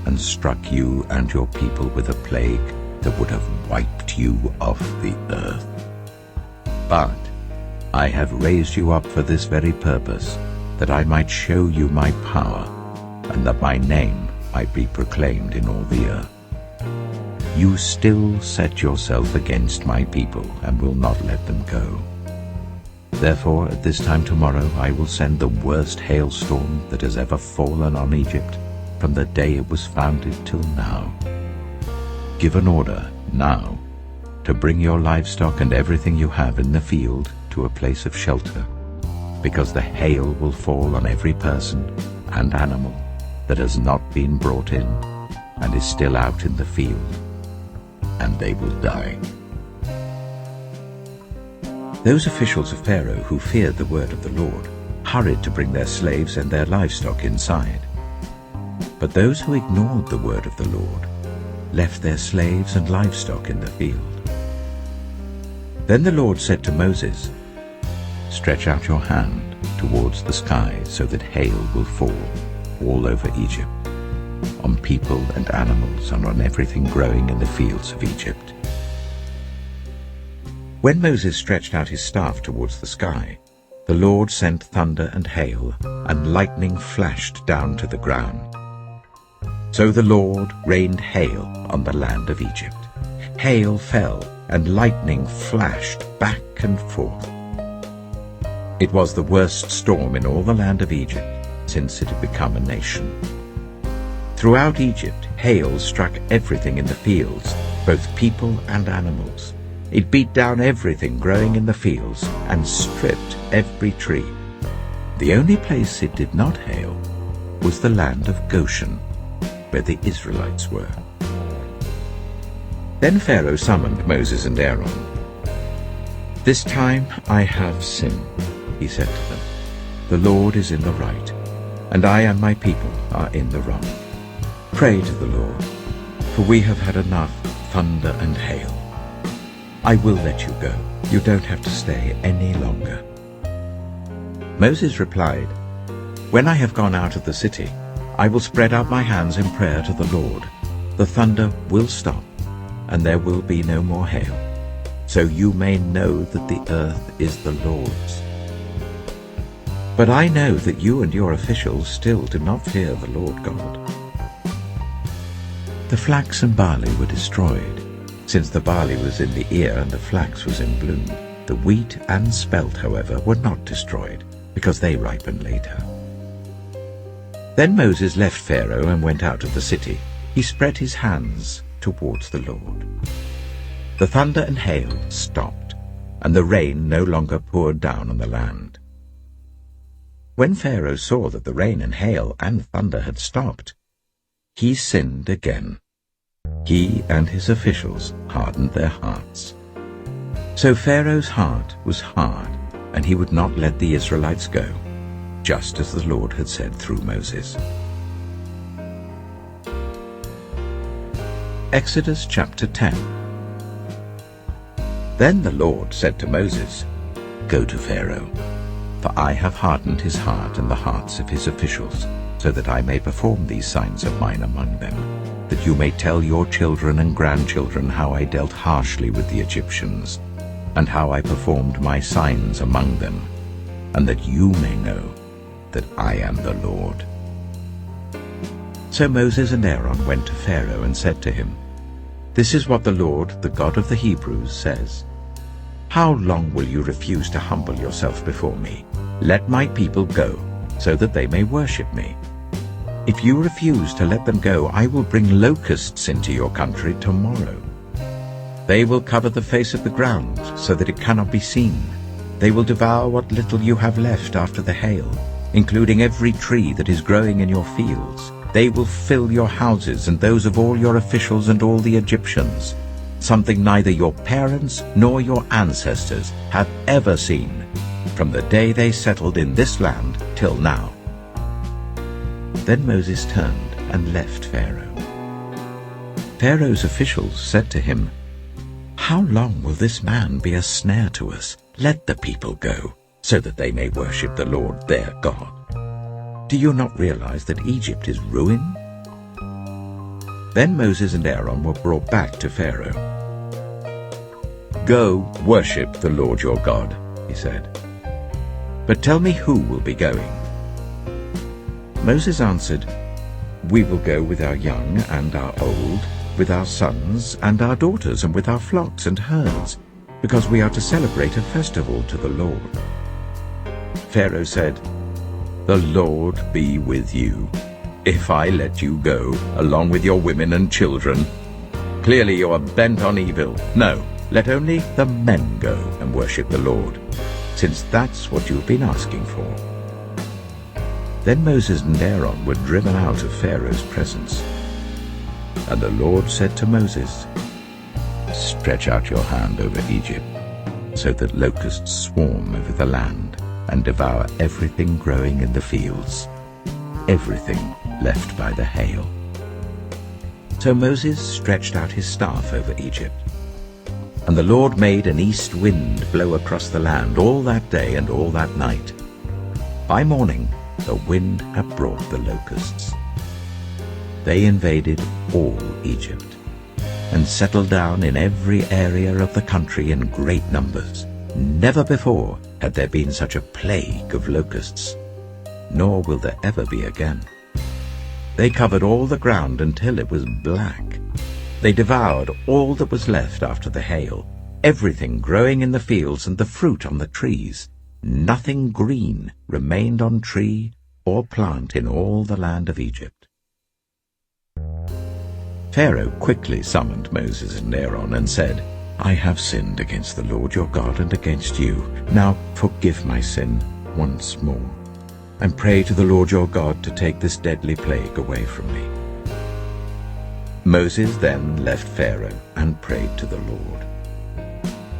and struck you and your people with a plague that would have wiped you off the earth. But I have raised you up for this very purpose, that I might show you my power, and that my name might be proclaimed in all the earth. You still set yourself against my people and will not let them go. Therefore at this time tomorrow I will send the worst hailstorm that has ever fallen on Egypt from the day it was founded till now. Give an order now to bring your livestock and everything you have in the field to a place of shelter, because the hail will fall on every person and animal that has not been brought in and is still out in the field, and they will die." Those officials of Pharaoh who feared the word of the Lord hurried to bring their slaves and their livestock inside. But those who ignored the word of the Lord left their slaves and livestock in the field. Then the Lord said to Moses, "Stretch out your hand towards the sky so that hail will fall all over Egypt, on people and animals and on everything growing in the fields of Egypt." When Moses stretched out his staff towards the sky, the Lord sent thunder and hail, and lightning flashed down to the ground. So the Lord rained hail on the land of Egypt. Hail fell and lightning flashed back and forth. It was the worst storm in all the land of Egypt since it had become a nation. Throughout Egypt, hail struck everything in the fields, both people and animals. It beat down everything growing in the fields and stripped every tree. The only place it did not hail was the land of Goshen, where the Israelites were. Then Pharaoh summoned Moses and Aaron. "This time I have sinned," he said to them. "The Lord is in the right, and I and my people are in the wrong. Pray to the Lord, for we have had enough thunder and hail. I will let you go. You don't have to stay any longer." Moses replied, "When I have gone out of the city, I will spread out my hands in prayer to the Lord. The thunder will stop, and there will be no more hail, so you may know that the earth is the Lord's. But I know that you and your officials still do not fear the Lord God." The flax and barley were destroyed, since the barley was in the ear and the flax was in bloom. The wheat and spelt, however, were not destroyed, because they ripen later. Then Moses left Pharaoh and went out of the city. He spread his hands towards the Lord. The thunder and hail stopped, and the rain no longer poured down on the land. When Pharaoh saw that the rain and hail and thunder had stopped, he sinned again. He and his officials hardened their hearts. So Pharaoh's heart was hard, and he would not let the Israelites go, just as the Lord had said through Moses. Exodus chapter 10. Then the Lord said to Moses, "Go to Pharaoh, for I have hardened his heart and the hearts of his officials, so that I may perform these signs of mine among them, that you may tell your children and grandchildren how I dealt harshly with the Egyptians, and how I performed my signs among them, and that you may know that I am the Lord." So Moses and Aaron went to Pharaoh and said to him, "This is what the Lord, the God of the Hebrews, says. How long will you refuse to humble yourself before me? Let my people go, so that they may worship me. If you refuse to let them go, I will bring locusts into your country tomorrow. They will cover the face of the ground so that it cannot be seen. They will devour what little you have left after the hail, including every tree that is growing in your fields. They will fill your houses and those of all your officials and all the Egyptians, something neither your parents nor your ancestors have ever seen, from the day they settled in this land till now." Then Moses turned and left Pharaoh. Pharaoh's officials said to him, "How long will this man be a snare to us? Let the people go, so that they may worship the Lord their God. Do you not realize that Egypt is ruined?" Then Moses and Aaron were brought back to Pharaoh. "Go, worship the Lord your God," he said. "But tell me who will be going." Moses answered, "We will go with our young and our old, with our sons and our daughters, and with our flocks and herds, because we are to celebrate a festival to the Lord." Pharaoh said, "The Lord be with you, if I let you go, along with your women and children. Clearly you are bent on evil. No, let only the men go and worship the Lord, since that's what you've been asking for." Then Moses and Aaron were driven out of Pharaoh's presence. And the Lord said to Moses, "Stretch out your hand over Egypt, so that locusts swarm over the land and devour everything growing in the fields, everything left by the hail." So Moses stretched out his staff over Egypt, and the Lord made an east wind blow across the land all that day and all that night. By morning the wind had brought the locusts. They invaded all Egypt, and settled down in every area of the country in great numbers. Never before had there been such a plague of locusts, nor will there ever be again. They covered all the ground until it was black. They devoured all that was left after the hail, everything growing in the fields and the fruit on the trees. Nothing green remained on tree or plant in all the land of Egypt. Pharaoh quickly summoned Moses and Aaron and said, "I have sinned against the Lord your God and against you. Now forgive my sin once more, and pray to the Lord your God to take this deadly plague away from me." Moses then left Pharaoh and prayed to the Lord.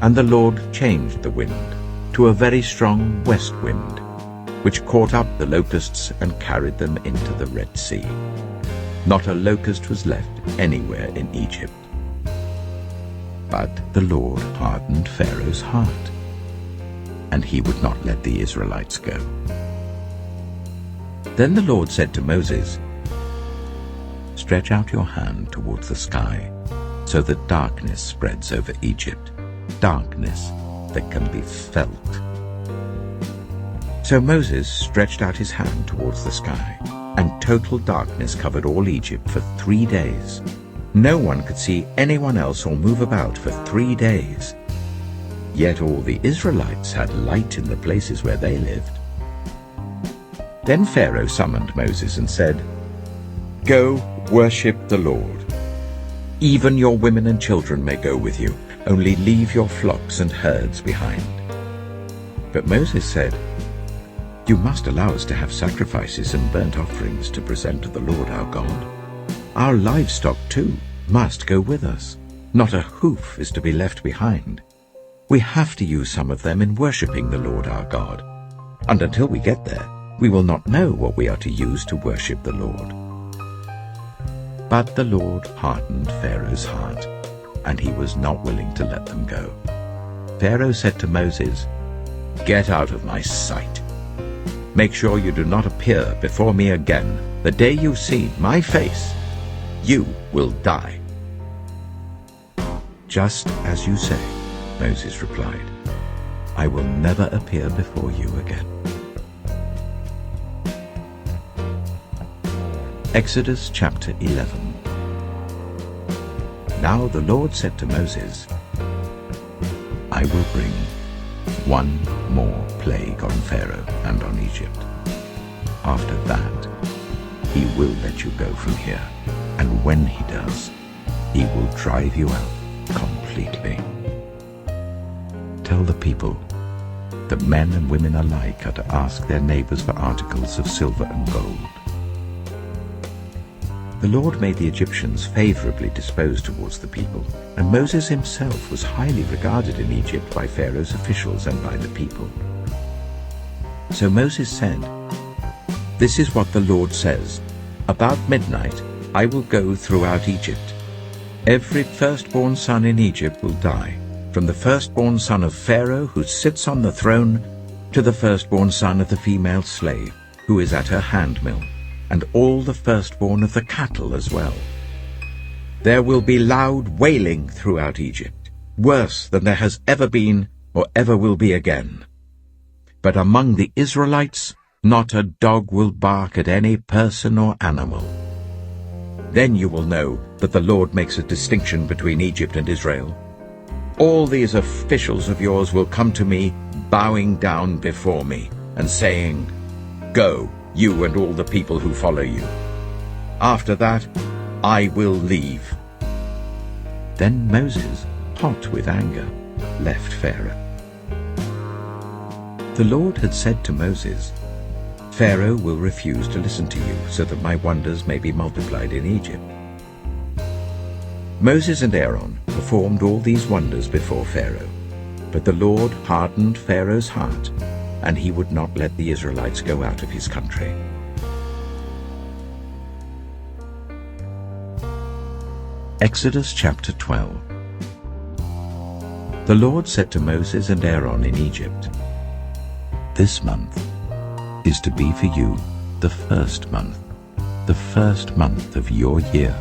And the Lord changed the wind to a very strong west wind, which caught up the locusts and carried them into the Red Sea. Not a locust was left anywhere in Egypt. But the Lord hardened Pharaoh's heart, and he would not let the Israelites go. Then the Lord said to Moses, "Stretch out your hand towards the sky, so that darkness spreads over Egypt, darkness that can be felt." So Moses stretched out his hand towards the sky, and total darkness covered all Egypt for 3 days. No one could see anyone else or move about for 3 days. Yet all the Israelites had light in the places where they lived. Then Pharaoh summoned Moses and said, "Go, worship the Lord. Even your women and children may go with you, only leave your flocks and herds behind." But Moses said, "You must allow us to have sacrifices and burnt offerings to present to the Lord our God. Our livestock, too, must go with us. Not a hoof is to be left behind. We have to use some of them in worshipping the Lord our God. And until we get there, we will not know what we are to use to worship the Lord." But the Lord hardened Pharaoh's heart, and he was not willing to let them go. Pharaoh said to Moses, "Get out of my sight. Make sure you do not appear before me again. The day you see my face, you will die." "Just as you say," Moses replied. "I will never appear before you again." Exodus chapter 11. Now the Lord said to Moses, "I will bring one more plague on Pharaoh and on Egypt. After that, he will let you go from here, and when he does, he will drive you out completely. Tell the people that men and women alike are to ask their neighbors for articles of silver and gold." The Lord made the Egyptians favorably disposed towards the people, and Moses himself was highly regarded in Egypt by Pharaoh's officials and by the people. So Moses said, "This is what the Lord says, about midnight I will go throughout Egypt. Every firstborn son in Egypt will die, from the firstborn son of Pharaoh who sits on the throne to the firstborn son of the female slave who is at her handmill, and all the firstborn of the cattle as well. There will be loud wailing throughout Egypt, worse than there has ever been or ever will be again. But among the Israelites, not a dog will bark at any person or animal. Then you will know that the Lord makes a distinction between Egypt and Israel. All these officials of yours will come to me, bowing down before me, and saying, 'Go, you and all the people who follow you.' After that, I will leave." Then Moses, hot with anger, left Pharaoh. The Lord had said to Moses, "Pharaoh will refuse to listen to you, so that my wonders may be multiplied in Egypt." Moses and Aaron performed all these wonders before Pharaoh, but the Lord hardened Pharaoh's heart, and he would not let the Israelites go out of his country. Exodus chapter 12. The Lord said to Moses and Aaron in Egypt, "This month is to be for you the first month of your year.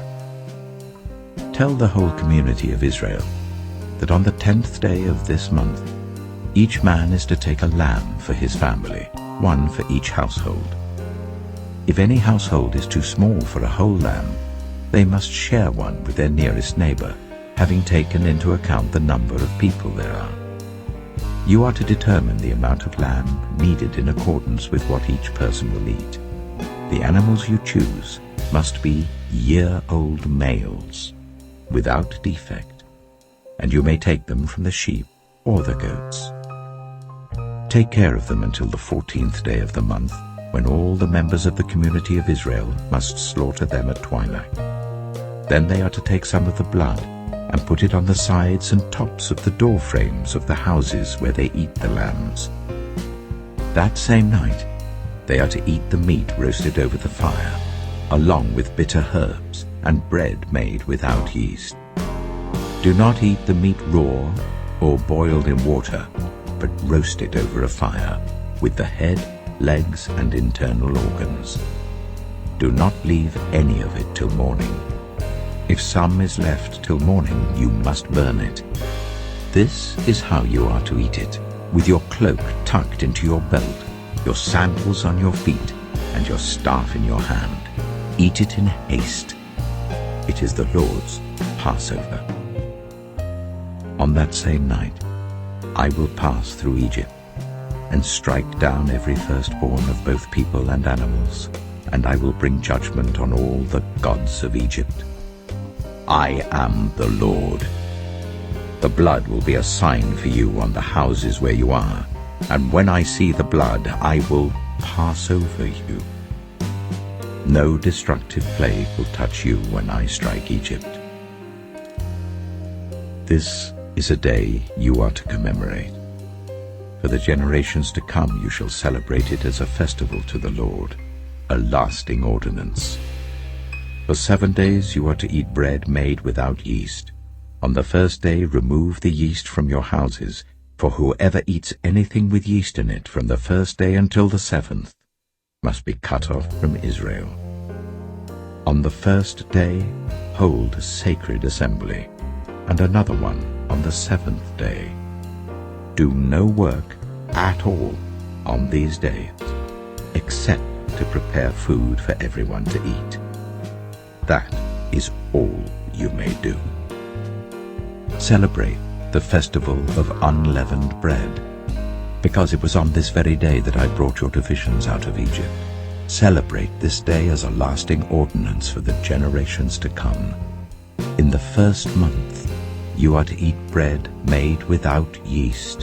Tell the whole community of Israel that on the 10th day of this month, each man is to take a lamb for his family, one for each household. If any household is too small for a whole lamb, they must share one with their nearest neighbor, having taken into account the number of people there are. You are to determine the amount of lamb needed in accordance with what each person will eat. The animals you choose must be year-old males, without defect, and you may take them from the sheep or the goats. Take care of them until the 14th day of the month, when all the members of the community of Israel must slaughter them at twilight. Then they are to take some of the blood and put it on the sides and tops of the door frames of the houses where they eat the lambs. That same night they are to eat the meat roasted over the fire, along with bitter herbs and bread made without yeast. Do not eat the meat raw or boiled in water, but roast it over a fire, with the head, legs, and internal organs. Do not leave any of it till morning. If some is left till morning, you must burn it. This is how you are to eat it, with your cloak tucked into your belt, your sandals on your feet, and your staff in your hand. Eat it in haste. It is the Lord's Passover. On that same night, I will pass through Egypt, and strike down every firstborn of both people and animals, and I will bring judgment on all the gods of Egypt. I am the Lord. The blood will be a sign for you on the houses where you are, and when I see the blood, I will pass over you. No destructive plague will touch you when I strike Egypt. This is a day you are to commemorate. For the generations to come you shall celebrate it as a festival to the Lord, a lasting ordinance. For 7 days you are to eat bread made without yeast. On the first day remove the yeast from your houses, for whoever eats anything with yeast in it from the first day until the 7th must be cut off from Israel. On the first day hold a sacred assembly, and another one on the 7th day. Do no work at all on these days, except to prepare food for everyone to eat. That is all you may do. Celebrate the festival of unleavened bread, because it was on this very day that I brought your divisions out of Egypt. Celebrate this day as a lasting ordinance for the generations to come. In the first month you are to eat bread made without yeast,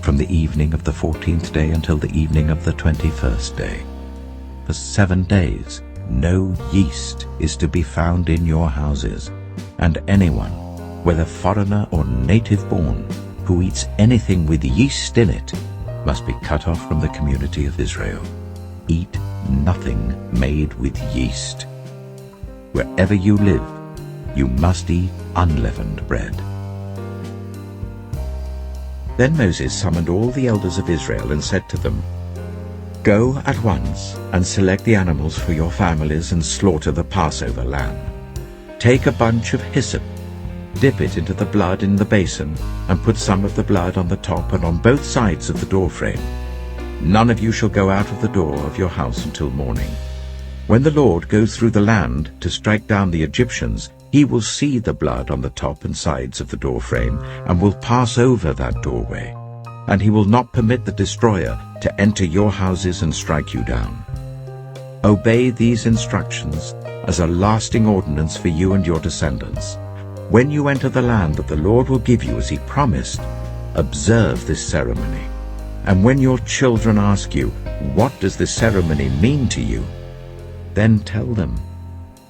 from the evening of the 14th day until the evening of the 21st day. For 7 days no yeast is to be found in your houses, and anyone, whether foreigner or native born, who eats anything with yeast in it must be cut off from the community of Israel. Eat nothing made with yeast. Wherever you live, you must eat unleavened bread. Then Moses summoned all the elders of Israel and said to them, Go at once and select the animals for your families and slaughter the Passover lamb. Take a bunch of hyssop, dip it into the blood in the basin, and put some of the blood on the top and on both sides of the doorframe. None of you shall go out of the door of your house until morning. When the Lord goes through the land to strike down the Egyptians, he will see the blood on the top and sides of the doorframe and will pass over that doorway, and he will not permit the destroyer to enter your houses and strike you down. Obey these instructions as a lasting ordinance for you and your descendants. When you enter the land that the Lord will give you as he promised, observe this ceremony. And when your children ask you, What does this ceremony mean to you? Then tell them,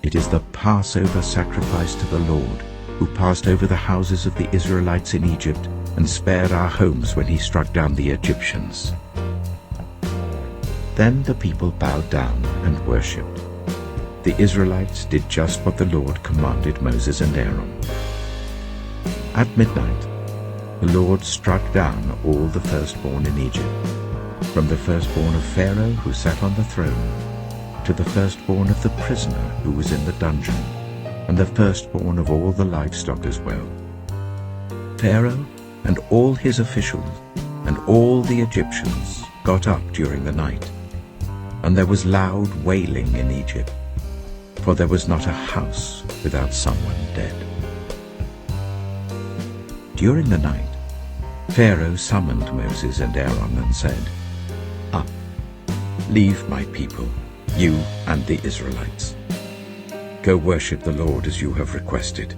It is the Passover sacrifice to the Lord, who passed over the houses of the Israelites in Egypt and spared our homes when he struck down the Egyptians. Then the people bowed down and worshipped. The Israelites did just what the Lord commanded Moses and Aaron. At midnight, the Lord struck down all the firstborn in Egypt, from the firstborn of Pharaoh who sat on the throne, to the firstborn of the prisoner who was in the dungeon, and the firstborn of all the livestock as well. Pharaoh and all his officials and all the Egyptians got up during the night, and there was loud wailing in Egypt, for there was not a house without someone dead. during the night, Pharaoh summoned Moses and Aaron and said, "Up, leave my people, you and the Israelites. Go worship the Lord as you have requested.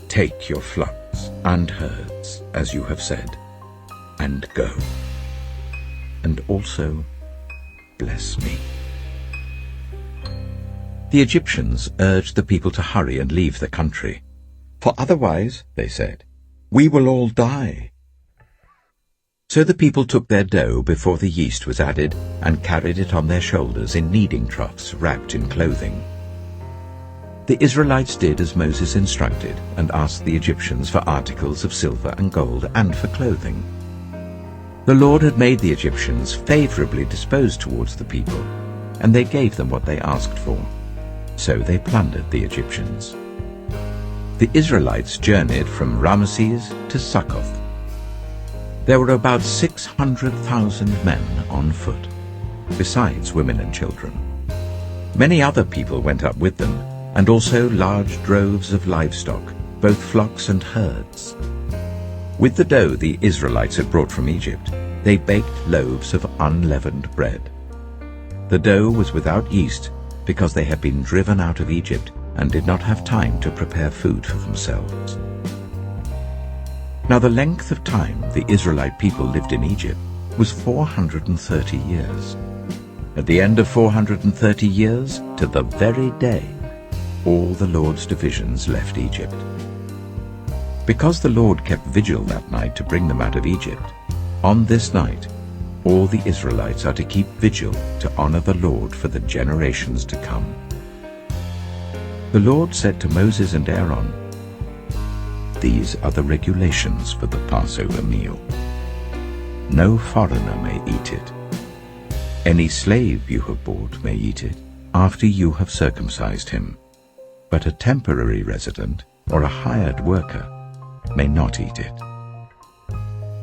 Take your flocks and herds as you have said, and go. And also bless me." The Egyptians urged the people to hurry and leave the country. "For otherwise," they said, "we will all die." So the people took their dough before the yeast was added and carried it on their shoulders in kneading troughs wrapped in clothing. The Israelites did as Moses instructed and asked the Egyptians for articles of silver and gold and for clothing. The Lord had made the Egyptians favorably disposed towards the people, and they gave them what they asked for. So they plundered the Egyptians. The Israelites journeyed from Ramesses to Succoth. There were about 600,000 men on foot, besides women and children. Many other people went up with them, and also large droves of livestock, both flocks and herds. With the dough the Israelites had brought from Egypt, they baked loaves of unleavened bread. The dough was without yeast because they had been driven out of Egypt and did not have time to prepare food for themselves. Now the length of time the Israelite people lived in Egypt was 430 years. At the end of 430 years, to the very day, all the Lord's divisions left Egypt. Because the Lord kept vigil that night to bring them out of Egypt, on this night all the Israelites are to keep vigil to honor the Lord for the generations to come. The Lord said to Moses and Aaron, "These are the regulations for the Passover meal. No foreigner may eat it. Any slave you have bought may eat it after you have circumcised him, but a temporary resident or a hired worker may not eat it.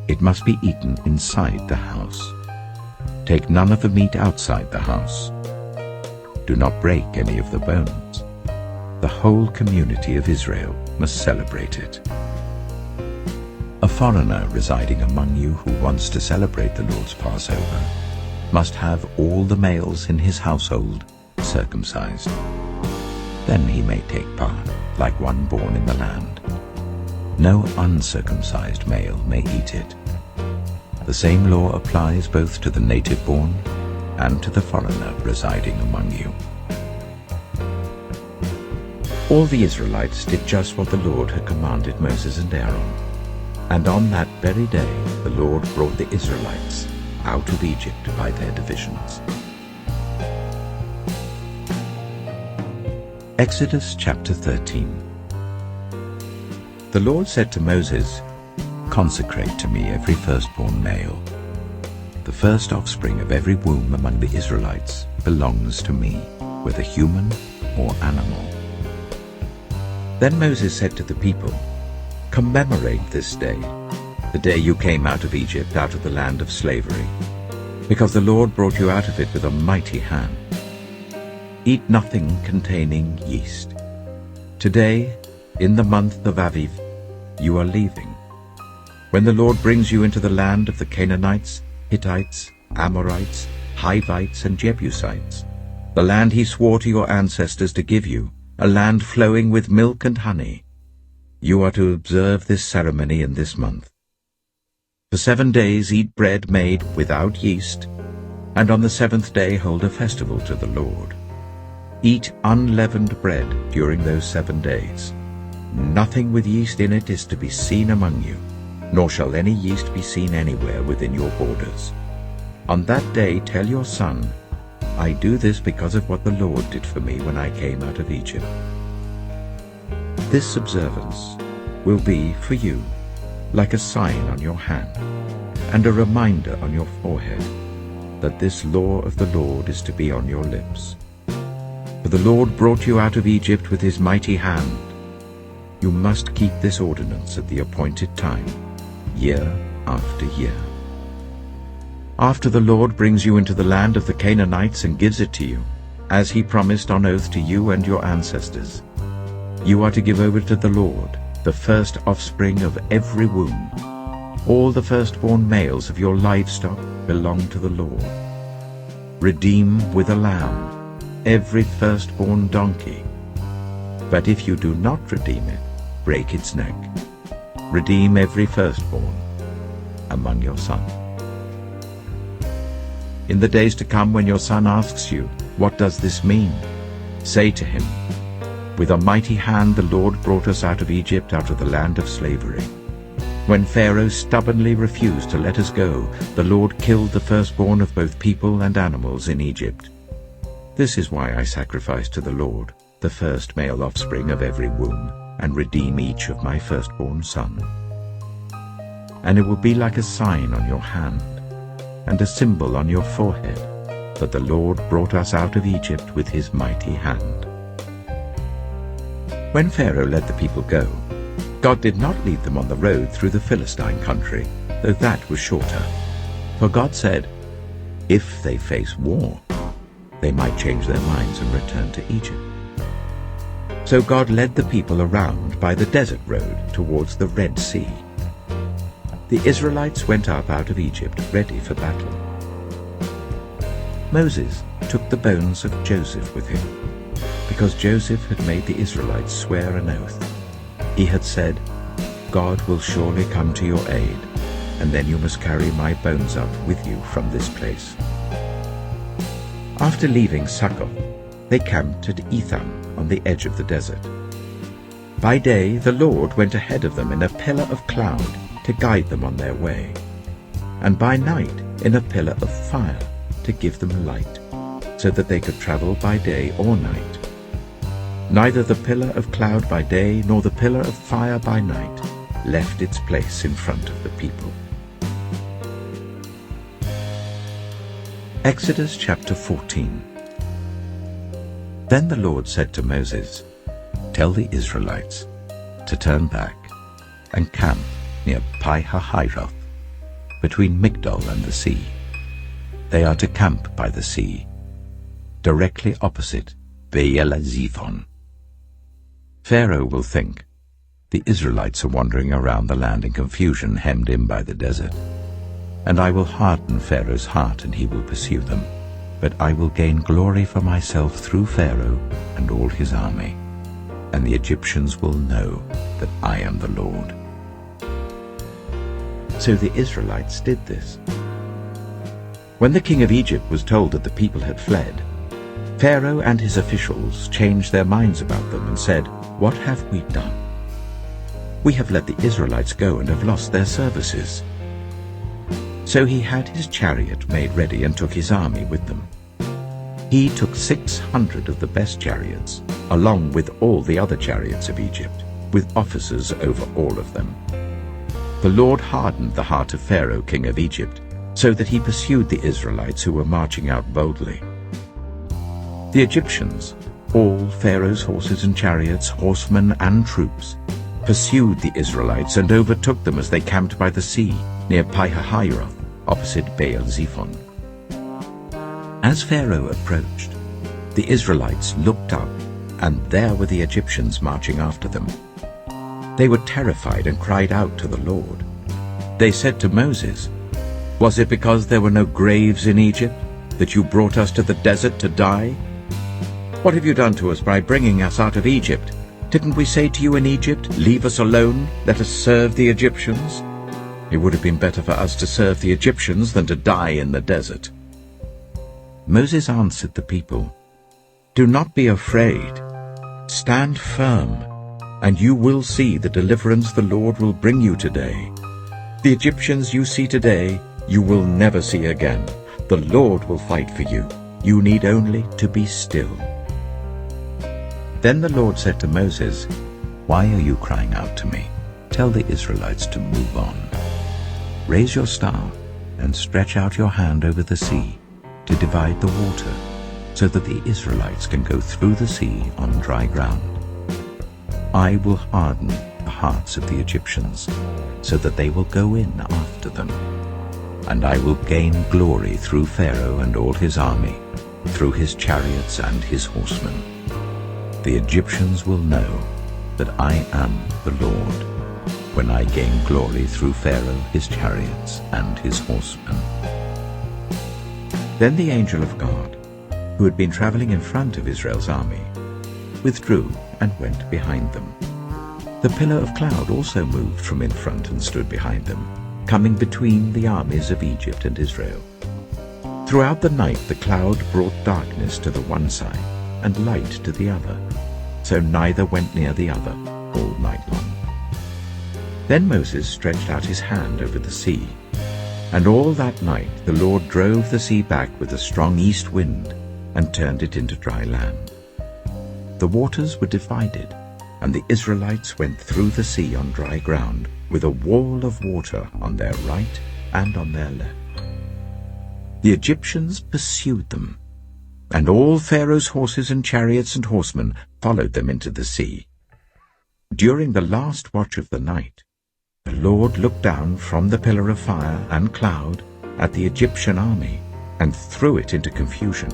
It must be eaten inside the house. Take none of the meat outside the house. Do not break any of the bones. The whole community of Israel must celebrate it. A foreigner residing among you who wants to celebrate the Lord's Passover must have all the males in his household circumcised. Then he may take part, like one born in the land. No uncircumcised male may eat it. The same law applies both to the native-born and to the foreigner residing among you." All the Israelites did just what the Lord had commanded Moses and Aaron. And on that very day the Lord brought the Israelites out of Egypt by their divisions. Exodus chapter 13. The Lord said to Moses, "Consecrate to me every firstborn male. The first offspring of every womb among the Israelites belongs to me, whether human or animal." Then Moses said to the people, "Commemorate this day, the day you came out of Egypt, out of the land of slavery, because the Lord brought you out of it with a mighty hand. Eat nothing containing yeast. Today, in the month of Aviv, you are leaving. When the Lord brings you into the land of the Canaanites, Hittites, Amorites, Hivites, and Jebusites, the land he swore to your ancestors to give you, a land flowing with milk and honey, you are to observe this ceremony in this month. For 7 days eat bread made without yeast, and on the 7th day hold a festival to the Lord. Eat unleavened bread during those 7 days. Nothing with yeast in it is to be seen among you, nor shall any yeast be seen anywhere within your borders. On that day tell your son, I do this because of what the Lord did for me when I came out of Egypt. This observance will be for you like a sign on your hand and a reminder on your forehead that this law of the Lord is to be on your lips. For the Lord brought you out of Egypt with his mighty hand. You must keep this ordinance at the appointed time, year after year. After the Lord brings you into the land of the Canaanites and gives it to you, as he promised on oath to you and your ancestors, you are to give over to the Lord the first offspring of every womb. All the firstborn males of your livestock belong to the Lord. Redeem with a lamb every firstborn donkey. But if you do not redeem it, break its neck. Redeem every firstborn among your sons. In the days to come, when your son asks you, "What does this mean?" say to him, "With a mighty hand the Lord brought us out of Egypt, out of the land of slavery. When Pharaoh stubbornly refused to let us go, the Lord killed the firstborn of both people and animals in Egypt. This is why I sacrifice to the Lord the first male offspring of every womb, and redeem each of my firstborn son. And it will be like a sign on your hand, and a symbol on your forehead, that the Lord brought us out of Egypt with his mighty hand." When Pharaoh let the people go, God did not lead them on the road through the Philistine country, though that was shorter. For God said, if they face war, they might change their minds and return to Egypt. So God led the people around by the desert road towards the Red Sea. The Israelites went up out of Egypt ready for battle. Moses took the bones of Joseph with him, because Joseph had made the Israelites swear an oath. He had said, "God will surely come to your aid, and then you must carry my bones up with you from this place." After leaving Succoth, they camped at Etham on the edge of the desert. By day the Lord went ahead of them in a pillar of cloud to guide them on their way, and by night in a pillar of fire to give them light, so that they could travel by day or night. Neither the pillar of cloud by day nor the pillar of fire by night left its place in front of the people. Exodus chapter 14. Then the Lord said to Moses, "Tell the Israelites to turn back and camp near Pi-hahiroth, between Migdol and the sea. They are to camp by the sea, directly opposite Baal-zephon. Pharaoh will think, the Israelites are wandering around the land in confusion, hemmed in by the desert. And I will harden Pharaoh's heart, and he will pursue them. But I will gain glory for myself through Pharaoh and all his army, and the Egyptians will know that I am the Lord." So the Israelites did this. When the king of Egypt was told that the people had fled, Pharaoh and his officials changed their minds about them and said, "What have we done? We have let the Israelites go and have lost their services." So he had his chariot made ready and took his army with them. He took 600 of the best chariots, along with all the other chariots of Egypt, with officers over all of them. The Lord hardened the heart of Pharaoh, king of Egypt, so that he pursued the Israelites who were marching out boldly. The Egyptians, all Pharaoh's horses and chariots, horsemen and troops, pursued the Israelites and overtook them as they camped by the sea near Pi-hahiroth, opposite Baal-zephon. As Pharaoh approached, the Israelites looked up, and there were the Egyptians marching after them. They were terrified and cried out to the Lord. They said to Moses, "Was it because there were no graves in Egypt that you brought us to the desert to die? What have you done to us by bringing us out of Egypt? Didn't we say to you in Egypt, 'Leave us alone, let us serve the Egyptians'? It would have been better for us to serve the Egyptians than to die in the desert." Moses answered the people, "Do not be afraid. Stand firm, and you will see the deliverance the Lord will bring you today. The Egyptians you see today, you will never see again. The Lord will fight for you. You need only to be still." Then the Lord said to Moses, "Why are you crying out to me? Tell the Israelites to move on. Raise your staff and stretch out your hand over the sea to divide the water, so that the Israelites can go through the sea on dry ground. I will harden the hearts of the Egyptians, so that they will go in after them. And I will gain glory through Pharaoh and all his army, through his chariots and his horsemen. The Egyptians will know that I am the Lord, when I gain glory through Pharaoh, his chariots, and his horsemen." Then the angel of God, who had been traveling in front of Israel's army, withdrew and went behind them. The pillar of cloud also moved from in front and stood behind them, coming between the armies of Egypt and Israel. Throughout the night the cloud brought darkness to the one side and light to the other, so neither went near the other all night long. Then Moses stretched out his hand over the sea, and all that night the Lord drove the sea back with a strong east wind and turned it into dry land. The waters were divided, and the Israelites went through the sea on dry ground, with a wall of water on their right and on their left. The Egyptians pursued them, and all Pharaoh's horses and chariots and horsemen followed them into the sea. During the last watch of the night, the Lord looked down from the pillar of fire and cloud at the Egyptian army and threw it into confusion.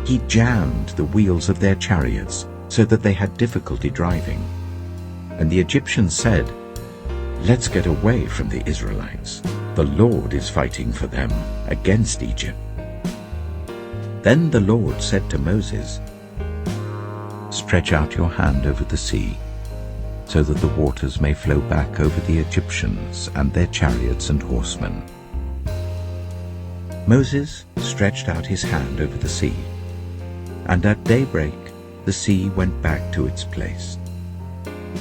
He jammed the wheels of their chariots so that they had difficulty driving. And the Egyptians said, "Let's get away from the Israelites. The Lord is fighting for them against Egypt." Then the Lord said to Moses, "Stretch out your hand over the sea, so that the waters may flow back over the Egyptians and their chariots and horsemen." Moses stretched out his hand over the sea, and at daybreak the sea went back to its place.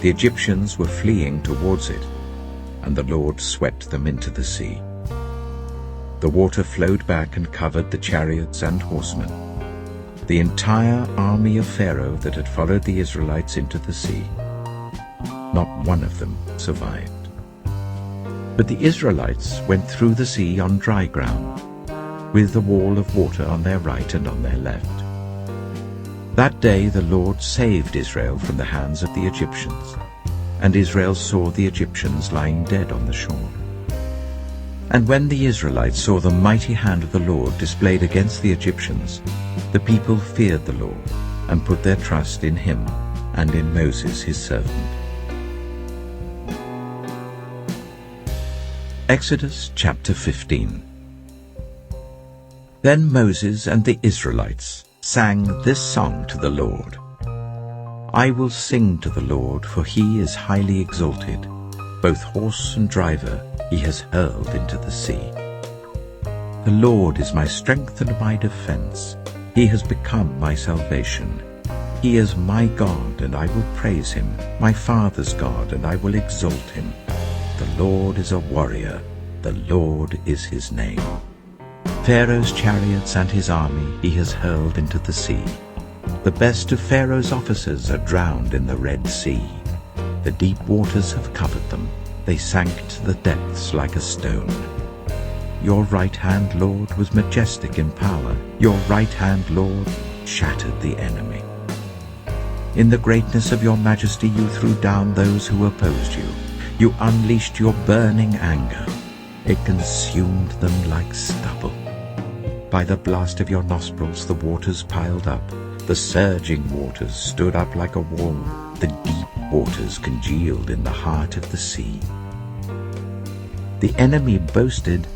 The Egyptians were fleeing towards it, and the Lord swept them into the sea. The water flowed back and covered the chariots and horsemen, the entire army of Pharaoh that had followed the Israelites into the sea. Not one of them survived. But the Israelites went through the sea on dry ground, with a wall of water on their right and on their left. That day the Lord saved Israel from the hands of the Egyptians, and Israel saw the Egyptians lying dead on the shore. And when the Israelites saw the mighty hand of the Lord displayed against the Egyptians, the people feared the Lord and put their trust in him and in Moses his servant. Exodus chapter 15. Then Moses and the Israelites sang this song to the Lord. "I will sing to the Lord, for he is highly exalted. Both horse and driver he has hurled into the sea. The Lord is my strength and my defense. He has become my salvation. He is my God, and I will praise him, my father's God, and I will exalt him. The Lord is a warrior. The Lord is his name. Pharaoh's chariots and his army he has hurled into the sea. The best of Pharaoh's officers are drowned in the Red Sea. The deep waters have covered them. They sank to the depths like a stone. Your right hand, Lord, was majestic in power. Your right hand, Lord, shattered the enemy. In the greatness of your majesty you threw down those who opposed you. You unleashed your burning anger. It consumed them like stubble. By the blast of your nostrils the waters piled up. The surging waters stood up like a wall. The deep waters congealed in the heart of the sea. The enemy boasted,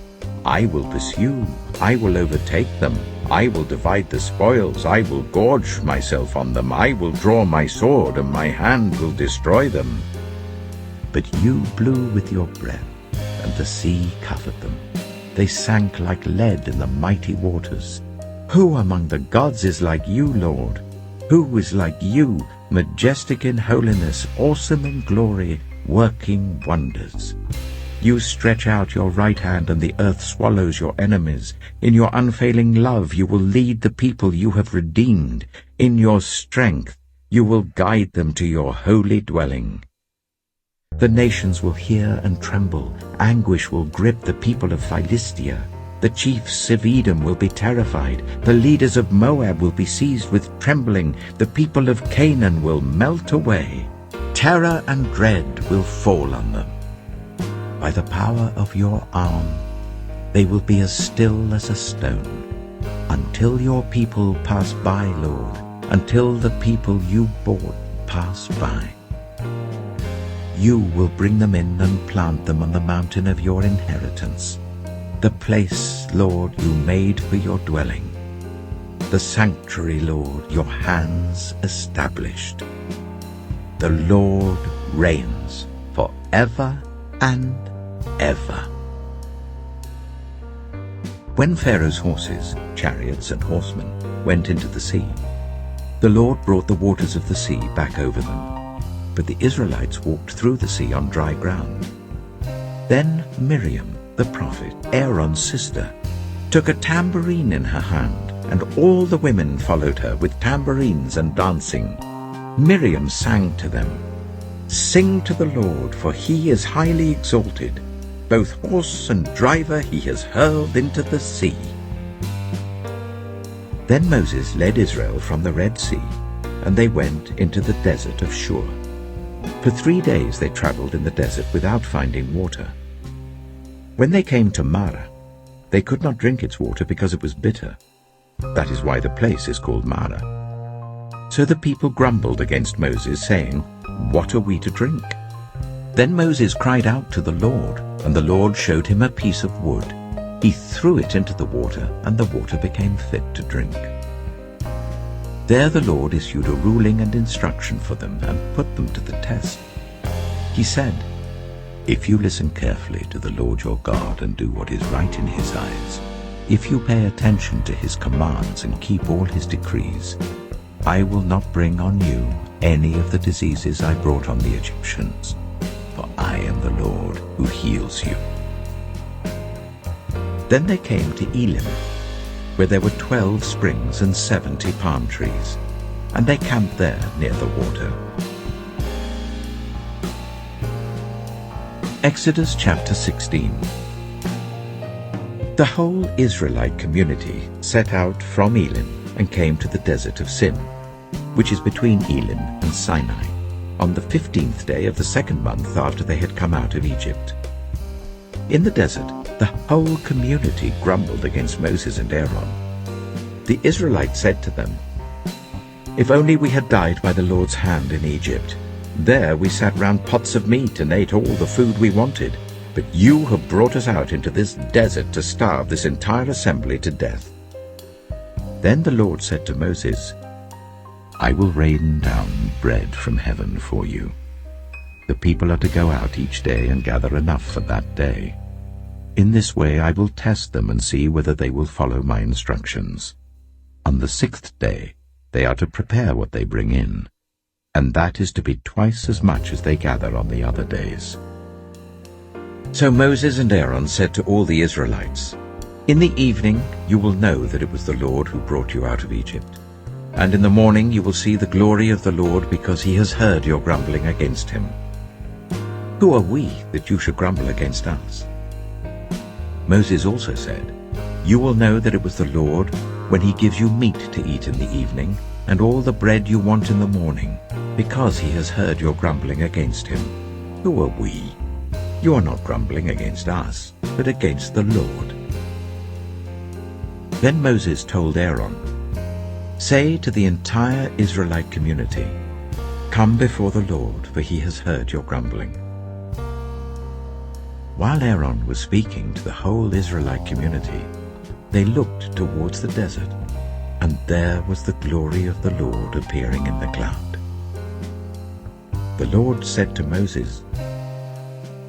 "I will pursue, I will overtake them, I will divide the spoils, I will gorge myself on them, I will draw my sword, and my hand will destroy them." But you blew with your breath, and the sea covered them. They sank like lead in the mighty waters. Who among the gods is like you, Lord? Who is like you, majestic in holiness, awesome in glory, working wonders? You stretch out your right hand, and the earth swallows your enemies. In your unfailing love you will lead the people you have redeemed. In your strength you will guide them to your holy dwelling. The nations will hear and tremble. Anguish will grip the people of Philistia. The chiefs of Edom will be terrified. The leaders of Moab will be seized with trembling. The people of Canaan will melt away. Terror and dread will fall on them. By the power of your arm, they will be as still as a stone, until your people pass by, Lord, until the people you bought pass by. you will bring them in and plant them on the mountain of your inheritance, the place, Lord, you made for your dwelling, the sanctuary, Lord, your hands established. The Lord reigns forever and ever. When Pharaoh's horses, chariots, and horsemen went into the sea, the Lord brought the waters of the sea back over them, but the Israelites walked through the sea on dry ground. Then Miriam, the prophet, Aaron's sister, took a tambourine in her hand, and all the women followed her with tambourines and dancing. Miriam sang to them, "Sing to the Lord, for he is highly exalted. Both horse and driver he has hurled into the sea." Then Moses led Israel from the Red Sea, and they went into the desert of Shur. For 3 days they traveled in the desert without finding water. When they came to Marah, they could not drink its water because it was bitter. That is why the place is called Marah. So the people grumbled against Moses, saying, "What are we to drink?" Then Moses cried out to the Lord, and the Lord showed him a piece of wood. He threw it into the water, and the water became fit to drink. There the Lord issued a ruling and instruction for them and put them to the test. He said, "If you listen carefully to the Lord your God and do what is right in his eyes, if you pay attention to his commands and keep all his decrees, I will not bring on you any of the diseases I brought on the Egyptians, for I am the Lord who heals you." Then they came to Elim, where there were 12 springs and 70 palm trees, and they camped there near the water. Exodus chapter 16. The whole Israelite community set out from Elim and came to the desert of Sin, which is between Elim and Sinai, on the 15th day of the 2nd month after they had come out of Egypt. In the desert, the whole community grumbled against Moses and Aaron. The Israelites said to them, "If only we had died by the Lord's hand in Egypt. There we sat round pots of meat and ate all the food we wanted. But you have brought us out into this desert to starve this entire assembly to death." Then the Lord said to Moses, "I will rain down bread from heaven for you. The people are to go out each day and gather enough for that day. In this way I will test them and see whether they will follow my instructions. On the 6th day they are to prepare what they bring in, and that is to be twice as much as they gather on the other days." So Moses and Aaron said to all the Israelites, "In the evening you will know that it was the Lord who brought you out of Egypt. And in the morning you will see the glory of the Lord, because he has heard your grumbling against him. Who are we that you should grumble against us?" Moses also said, "You will know that it was the Lord when he gives you meat to eat in the evening and all the bread you want in the morning, because he has heard your grumbling against him. Who are we? You are not grumbling against us, but against the Lord." Then Moses told Aaron, "Say to the entire Israelite community, 'Come before the Lord, for he has heard your grumbling.'" While Aaron was speaking to the whole Israelite community, they looked towards the desert, and there was the glory of the Lord appearing in the cloud. The Lord said to Moses,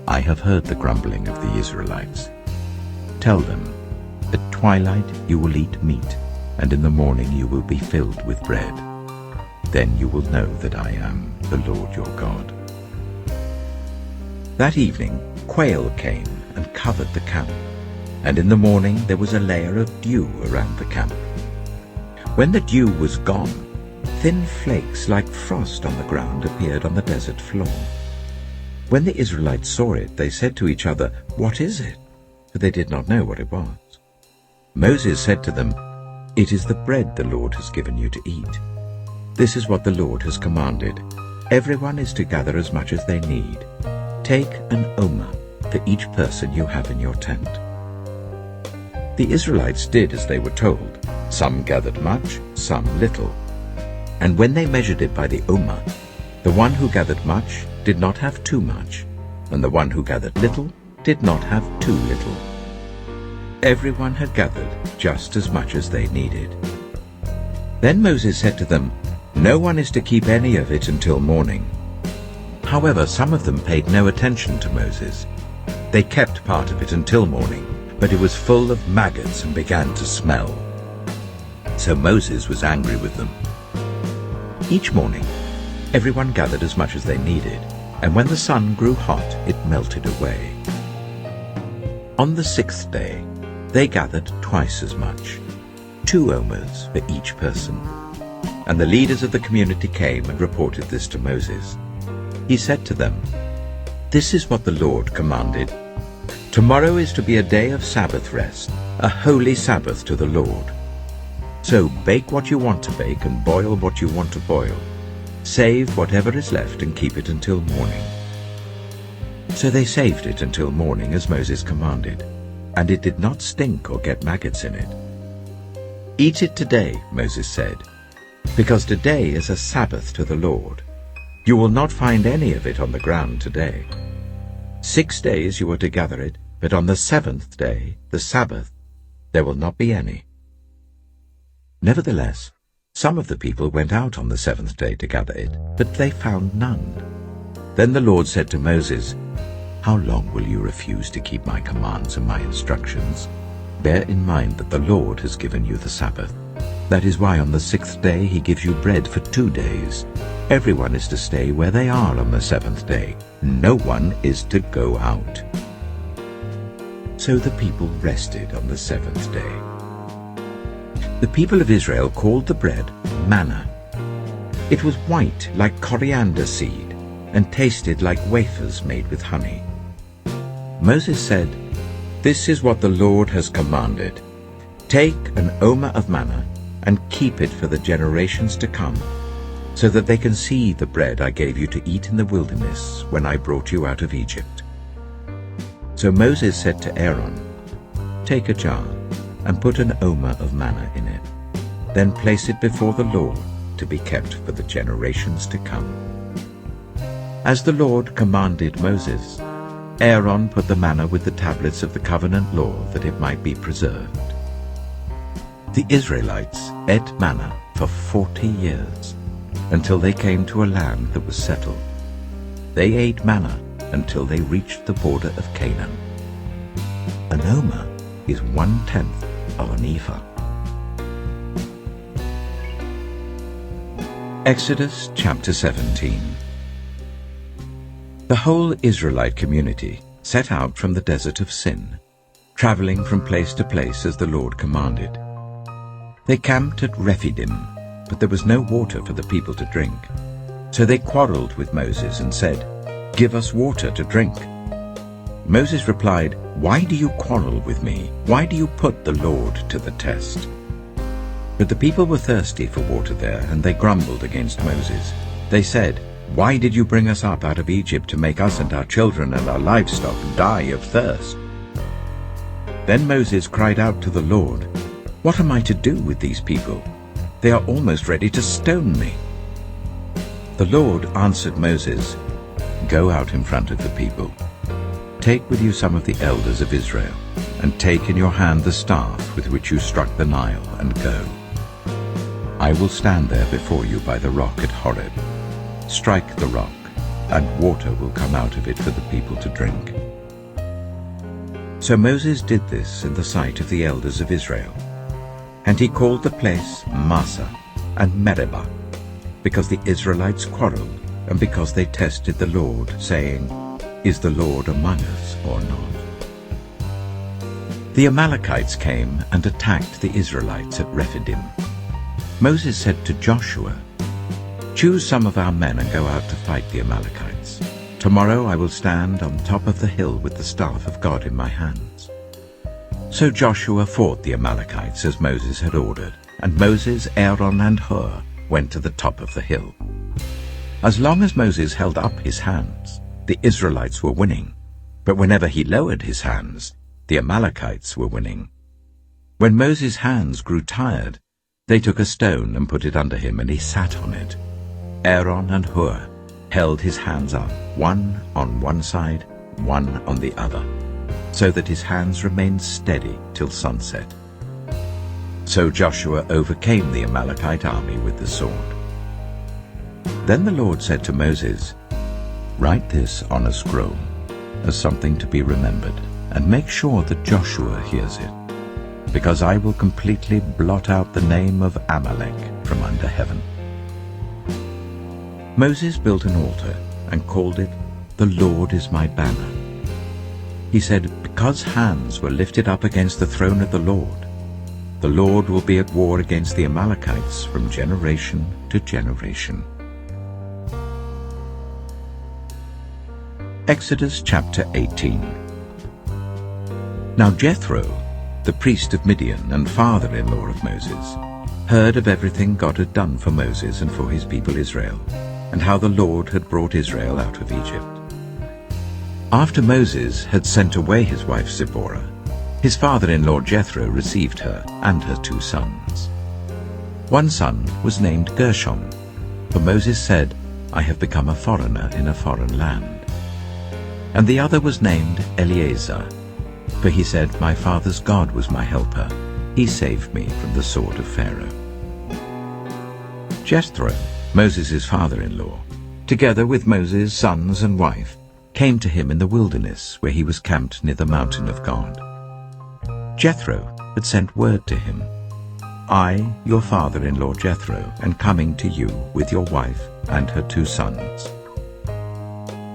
"I have heard the grumbling of the Israelites. Tell them, at twilight you will eat meat, and in the morning you will be filled with bread. Then you will know that I am the Lord your God." That evening quail came and covered the camp, and in the morning there was a layer of dew around the camp. When the dew was gone, thin flakes like frost on the ground appeared on the desert floor. When the Israelites saw it, they said to each other, "What is it?" For they did not know what it was. Moses said to them, "It is the bread the Lord has given you to eat. This is what the Lord has commanded. Everyone is to gather as much as they need. Take an omer for each person you have in your tent." The Israelites did as they were told. Some gathered much, some little. And when they measured it by the omer, the one who gathered much did not have too much, and the one who gathered little did not have too little. Everyone had gathered just as much as they needed. Then Moses said to them, "No one is to keep any of it until morning." However, some of them paid no attention to Moses. They kept part of it until morning, but it was full of maggots and began to smell. So Moses was angry with them. Each morning, everyone gathered as much as they needed, and when the sun grew hot, it melted away. On the 6th day, they gathered twice as much, 2 omers for each person. And the leaders of the community came and reported this to Moses. He said to them, "This is what the Lord commanded. Tomorrow is to be a day of Sabbath rest, a holy Sabbath to the Lord. So bake what you want to bake and boil what you want to boil. Save whatever is left and keep it until morning." So they saved it until morning as Moses commanded, and it did not stink or get maggots in it. "Eat it today," Moses said, "because today is a Sabbath to the Lord. You will not find any of it on the ground today. 6 days you are to gather it, but on the 7th day, the Sabbath, there will not be any." Nevertheless, some of the people went out on the 7th day to gather it, but they found none. Then the Lord said to Moses, "How long will you refuse to keep my commands and my instructions? Bear in mind that the Lord has given you the Sabbath. That is why on the 6th day he gives you bread for 2 days. Everyone is to stay where they are on the 7th day. No one is to go out." So the people rested on the 7th day. The people of Israel called the bread manna. It was white like coriander seed and tasted like wafers made with honey. Moses said, "This is what the Lord has commanded. Take an omer of manna and keep it for the generations to come, so that they can see the bread I gave you to eat in the wilderness when I brought you out of Egypt." So Moses said to Aaron, "Take a jar and put an omer of manna in it. Then place it before the Lord to be kept for the generations to come." As the Lord commanded Moses, Aaron put the manna with the tablets of the covenant law that it might be preserved. The Israelites ate manna for 40 years, until they came to a land that was settled. They ate manna until they reached the border of Canaan. An omer is 1/10 of an ephah. Exodus chapter 17. The whole Israelite community set out from the desert of Sin, traveling from place to place as the Lord commanded. They camped at Rephidim, but there was no water for the people to drink. So they quarreled with Moses and said, "Give us water to drink." Moses replied, "Why do you quarrel with me? Why do you put the Lord to the test?" But the people were thirsty for water there, and they grumbled against Moses. They said, "Why did you bring us up out of Egypt to make us and our children and our livestock die of thirst?" Then Moses cried out to the Lord, "What am I to do with these people? They are almost ready to stone me." The Lord answered Moses, "Go out in front of the people. Take with you some of the elders of Israel, and take in your hand the staff with which you struck the Nile, and go. I will stand there before you by the rock at Horeb. Strike the rock, and water will come out of it for the people to drink." So Moses did this in the sight of the elders of Israel. And he called the place Massah and Meribah, because the Israelites quarreled, and because they tested the Lord, saying, "Is the Lord among us or not?" The Amalekites came and attacked the Israelites at Rephidim. Moses said to Joshua, "Choose some of our men and go out to fight the Amalekites. Tomorrow I will stand on top of the hill with the staff of God in my hands." So Joshua fought the Amalekites as Moses had ordered, and Moses, Aaron, and Hur went to the top of the hill. As long as Moses held up his hands, the Israelites were winning, but whenever he lowered his hands, the Amalekites were winning. When Moses' hands grew tired, they took a stone and put it under him, and he sat on it. Aaron and Hur held his hands up, one on one side, one on the other, so that his hands remained steady till sunset. So Joshua overcame the Amalekite army with the sword. Then the Lord said to Moses, "Write this on a scroll as something to be remembered, and make sure that Joshua hears it, because I will completely blot out the name of Amalek from under heaven." Moses built an altar and called it, "The Lord is my banner." He said, "Because hands were lifted up against the throne of the Lord will be at war against the Amalekites from generation to generation." Exodus chapter 18. Now Jethro, the priest of Midian and father-in-law of Moses, heard of everything God had done for Moses and for his people Israel, and how the Lord had brought Israel out of Egypt. After Moses had sent away his wife Zipporah, his father-in-law Jethro received her and her 2 sons. One son was named Gershom, for Moses said, "I have become a foreigner in a foreign land." And the other was named Eleazar, for he said, "My father's God was my helper. He saved me from the sword of Pharaoh." Jethro, Moses' father-in-law, together with Moses' sons and wife, came to him in the wilderness where he was camped near the mountain of God. Jethro had sent word to him, "I, your father-in-law Jethro, am coming to you with your wife and her 2 sons."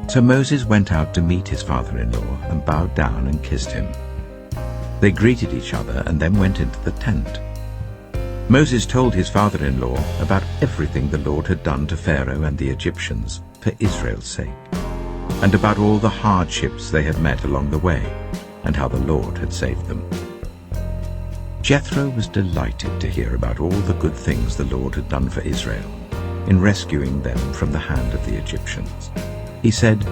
So Moses went out to meet his father-in-law and bowed down and kissed him. They greeted each other and then went into the tent. Moses told his father-in-law about everything the Lord had done to Pharaoh and the Egyptians for Israel's sake, and about all the hardships they had met along the way, and how the Lord had saved them. Jethro was delighted to hear about all the good things the Lord had done for Israel in rescuing them from the hand of the Egyptians. He said,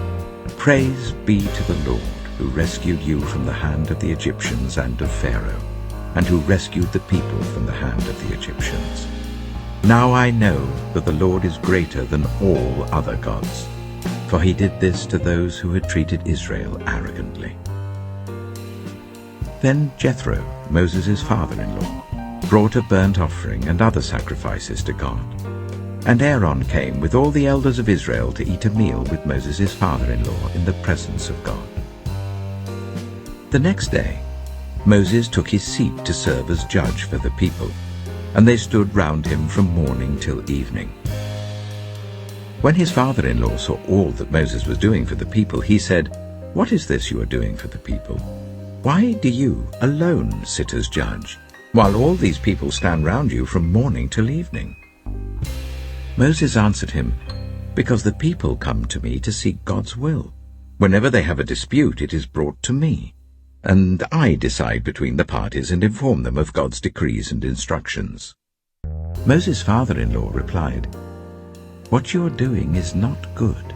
"Praise be to the Lord, who rescued you from the hand of the Egyptians and of Pharaoh, and who rescued the people from the hand of the Egyptians. Now I know that the Lord is greater than all other gods, for he did this to those who had treated Israel arrogantly." Then Jethro, Moses' father-in-law, brought a burnt offering and other sacrifices to God. And Aaron came with all the elders of Israel to eat a meal with Moses' father-in-law in the presence of God. The next day, Moses took his seat to serve as judge for the people, and they stood round him from morning till evening. When his father-in-law saw all that Moses was doing for the people, he said, "What is this you are doing for the people? Why do you alone sit as judge, while all these people stand round you from morning till evening?" Moses answered him, "Because the people come to me to seek God's will. Whenever they have a dispute, it is brought to me, and I decide between the parties and inform them of God's decrees and instructions." Moses' father-in-law replied, "What you are doing is not good.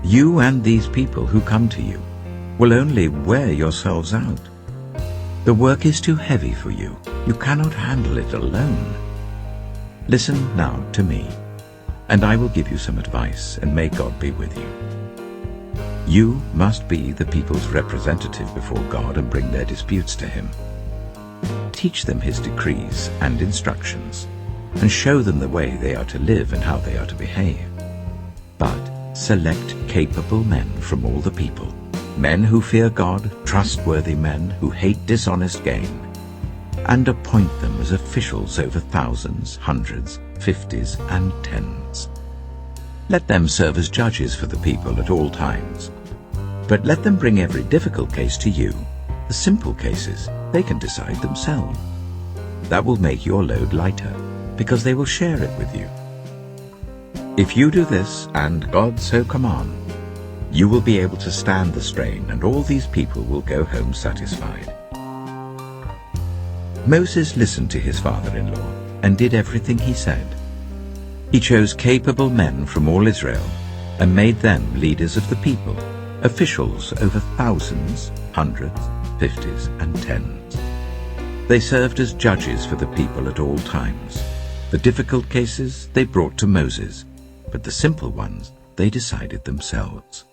You and these people who come to you will only wear yourselves out. The work is too heavy for you. You cannot handle it alone. Listen now to me, and I will give you some advice, and may God be with you. You must be the people's representative before God and bring their disputes to him. Teach them his decrees and instructions, and show them the way they are to live and how they are to behave. But select capable men from all the people, men who fear God, trustworthy men who hate dishonest gain, and appoint them as officials over thousands, hundreds, 50s, and 10s. Let them serve as judges for the people at all times. But let them bring every difficult case to you. The simple cases they can decide themselves. That will make your load lighter, because they will share it with you. If you do this, and God so command, you will be able to stand the strain, and all these people will go home satisfied." Moses listened to his father-in-law and did everything he said. He chose capable men from all Israel and made them leaders of the people, officials over thousands, hundreds, 50s, and 10s. They served as judges for the people at all times. The difficult cases they brought to Moses, but the simple ones they decided themselves.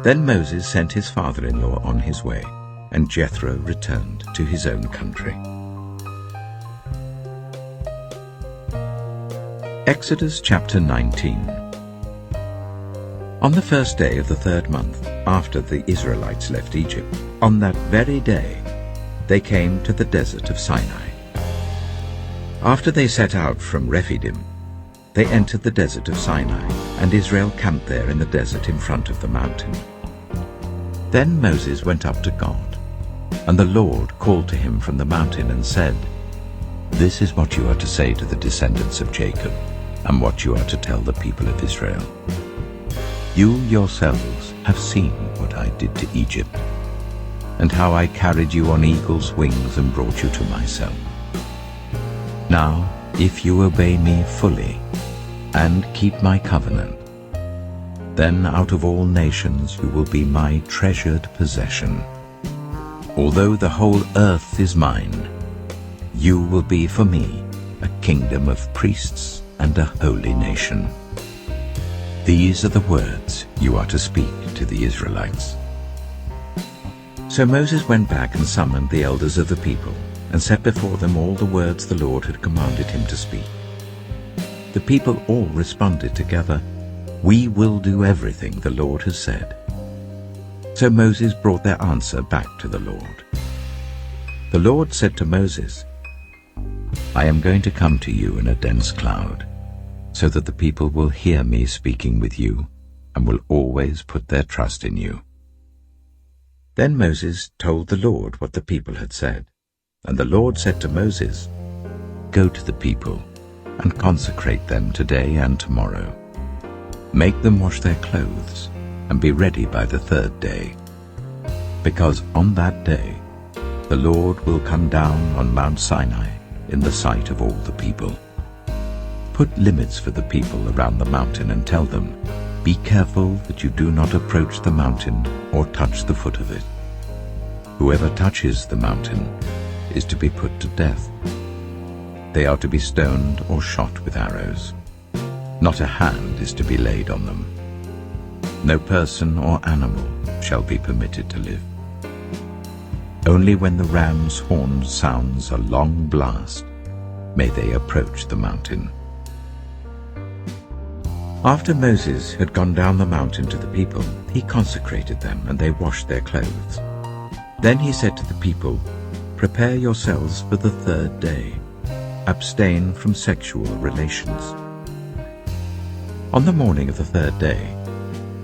Then Moses sent his father-in-law on his way, and Jethro returned to his own country. Exodus chapter 19. On the first day of the 3rd month, after the Israelites left Egypt, on that very day they came to the desert of Sinai. After they set out from Rephidim, they entered the desert of Sinai, and Israel camped there in the desert in front of the mountain. Then Moses went up to God, and the Lord called to him from the mountain and said, "This is what you are to say to the descendants of Jacob, and what you are to tell the people of Israel. You yourselves have seen what I did to Egypt, and how I carried you on eagle's wings and brought you to myself. Now, if you obey me fully and keep my covenant, then out of all nations you will be my treasured possession. Although the whole earth is mine, you will be for me a kingdom of priests and a holy nation. These are the words you are to speak to the Israelites." So Moses went back and summoned the elders of the people, and set before them all the words the Lord had commanded him to speak. The people all responded together, "We will do everything the Lord has said." So Moses brought their answer back to the Lord. The Lord said to Moses, "I am going to come to you in a dense cloud, so that the people will hear me speaking with you and will always put their trust in you." Then Moses told the Lord what the people had said. And the Lord said to Moses, "Go to the people and consecrate them today and tomorrow. Make them wash their clothes and be ready by the 3rd day, because on that day the Lord will come down on Mount Sinai in the sight of all the people. Put limits for the people around the mountain and tell them, 'Be careful that you do not approach the mountain or touch the foot of it. Whoever touches the mountain is to be put to death. They are to be stoned or shot with arrows. Not a hand is to be laid on them. No person or animal shall be permitted to live. Only when the ram's horn sounds a long blast may they approach the mountain." After Moses had gone down the mountain to the people, he consecrated them, and they washed their clothes. Then he said to the people, "Prepare yourselves for the 3rd day. Abstain from sexual relations." On the morning of the 3rd day,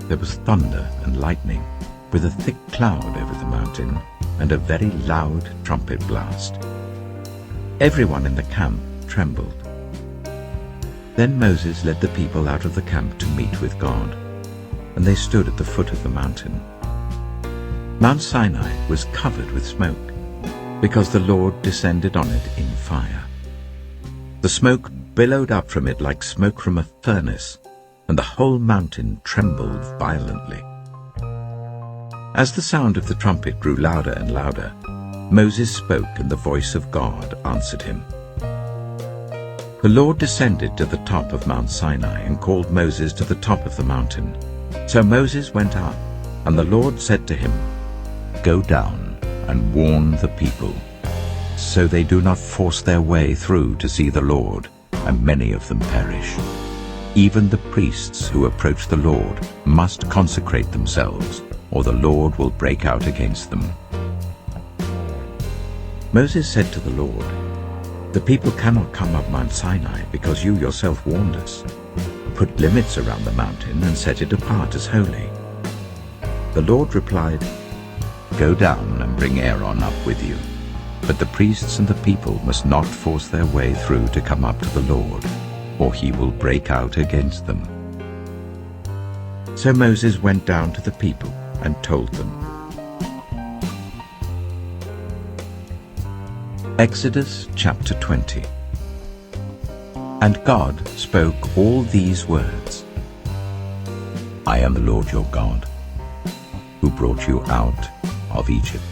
there was thunder and lightning, with a thick cloud over the mountain, and a very loud trumpet blast. Everyone in the camp trembled. Then Moses led the people out of the camp to meet with God, and they stood at the foot of the mountain. Mount Sinai was covered with smoke, because the Lord descended on it in fire. The smoke billowed up from it like smoke from a furnace, and the whole mountain trembled violently. As the sound of the trumpet grew louder and louder, Moses spoke, and the voice of God answered him. The Lord descended to the top of Mount Sinai and called Moses to the top of the mountain. So Moses went up, and the Lord said to him, "Go down and warn the people, so they do not force their way through to see the Lord, and many of them perish. Even the priests who approach the Lord must consecrate themselves, or the Lord will break out against them." Moses said to the Lord, "The people cannot come up Mount Sinai because you yourself warned us. Put limits around the mountain and set it apart as holy." The Lord replied, "Go down and bring Aaron up with you. But the priests and the people must not force their way through to come up to the Lord, or he will break out against them." So Moses went down to the people and told them. Exodus chapter 20. And God spoke all these words, "I am the Lord your God, who brought you out of Egypt,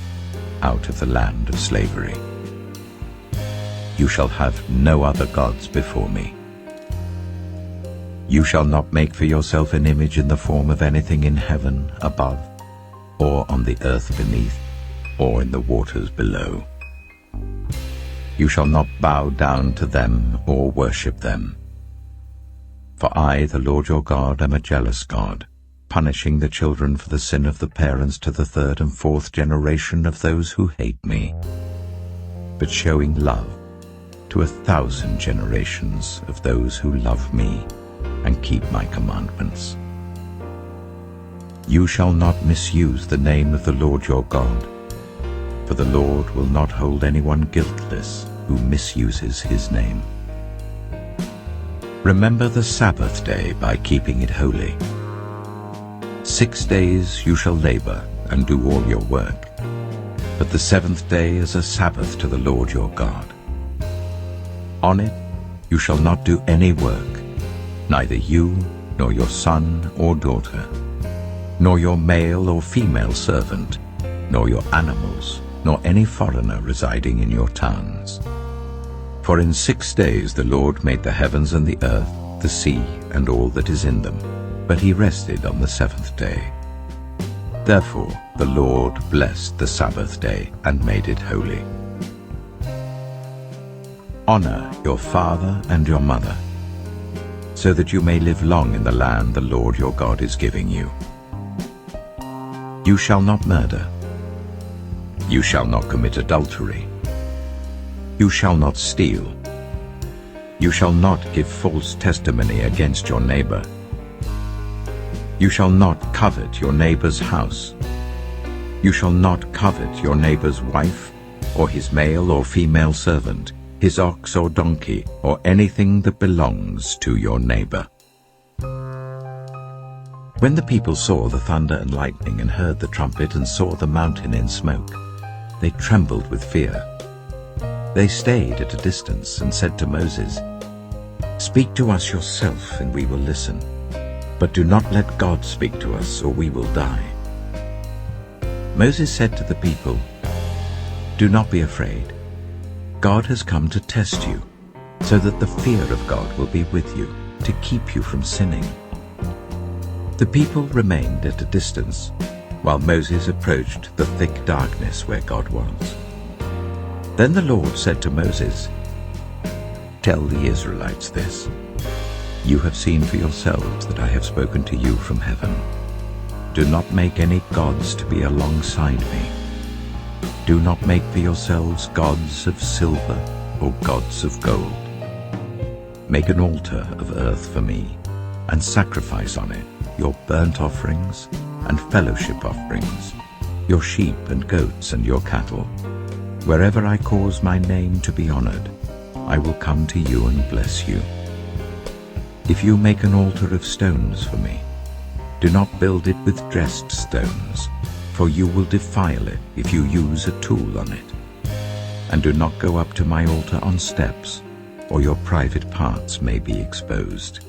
out of the land of slavery. You shall have no other gods before me. You shall not make for yourself an image in the form of anything in heaven above, or on the earth beneath, or in the waters below. You shall not bow down to them or worship them. For I, the Lord your God, am a jealous God, punishing the children for the sin of the parents to the 3rd and 4th generation of those who hate me, but showing love to 1,000 generations of those who love me and keep my commandments. You shall not misuse the name of the Lord your God, for the Lord will not hold anyone guiltless who misuses his name. Remember the Sabbath day by keeping it holy. 6 days you shall labor and do all your work, but the 7th day is a Sabbath to the Lord your God. On it you shall not do any work, neither you, nor your son or daughter, nor your male or female servant, nor your animals, nor any foreigner residing in your towns. For in 6 days the Lord made the heavens and the earth, the sea, and all that is in them, but he rested on the 7th day. Therefore the Lord blessed the Sabbath day and made it holy. Honor your father and your mother, so that you may live long in the land the Lord your God is giving you. You shall not murder. You shall not commit adultery. You shall not steal. You shall not give false testimony against your neighbor. You shall not covet your neighbor's house. You shall not covet your neighbor's wife, or his male or female servant, his ox or donkey, or anything that belongs to your neighbor. When the people saw the thunder and lightning and heard the trumpet and saw the mountain in smoke, they trembled with fear. They stayed at a distance and said to Moses, "Speak to us yourself, and we will listen. But do not let God speak to us, or we will die." Moses said to the people, "Do not be afraid. God has come to test you, so that the fear of God will be with you, to keep you from sinning." The people remained at a distance, while Moses approached the thick darkness where God was. Then the Lord said to Moses, "Tell the Israelites this. You have seen for yourselves that I have spoken to you from heaven. Do not make any gods to be alongside me. Do not make for yourselves gods of silver or gods of gold. Make an altar of earth for me, and sacrifice on it your burnt offerings and fellowship offerings, your sheep and goats and your cattle. Wherever I cause my name to be honored, I will come to you and bless you. If you make an altar of stones for me, do not build it with dressed stones, for you will defile it if you use a tool on it. And do not go up to my altar on steps, or your private parts may be exposed."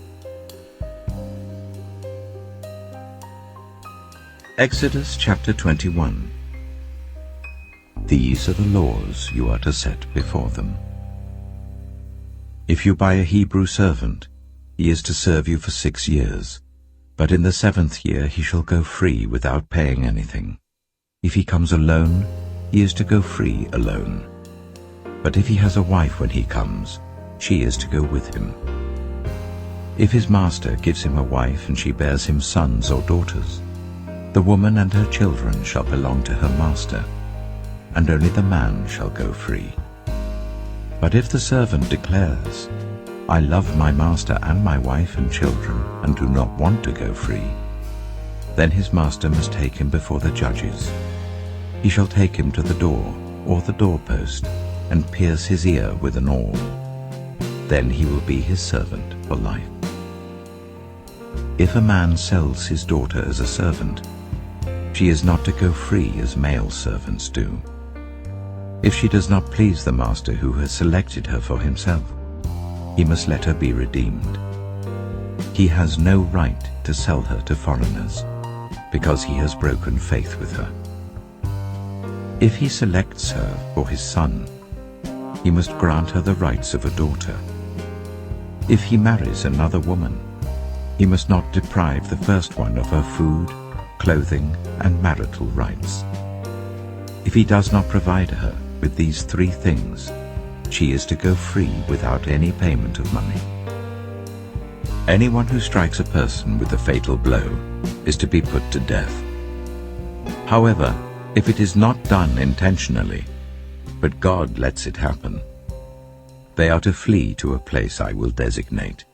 Exodus chapter 21. These are the laws you are to set before them. If you buy a Hebrew servant, he is to serve you for 6 years, but in the 7th year he shall go free without paying anything. If he comes alone, he is to go free alone. But if he has a wife when he comes, she is to go with him. If his master gives him a wife and she bears him sons or daughters, the woman and her children shall belong to her master, and only the man shall go free. But if the servant declares, "I love my master and my wife and children, and do not want to go free," then his master must take him before the judges. He shall take him to the door or the doorpost, and pierce his ear with an awl. Then he will be his servant for life. If a man sells his daughter as a servant, she is not to go free as male servants do. If she does not please the master who has selected her for himself, he must let her be redeemed. He has no right to sell her to foreigners, because he has broken faith with her. If he selects her for his son, he must grant her the rights of a daughter. If he marries another woman, he must not deprive the first one of her food, clothing, and marital rights. If he does not provide her with these three things, she is to go free without any payment of money. Anyone who strikes a person with a fatal blow is to be put to death. However, if it is not done intentionally, but God lets it happen, they are to flee to a place I will designate.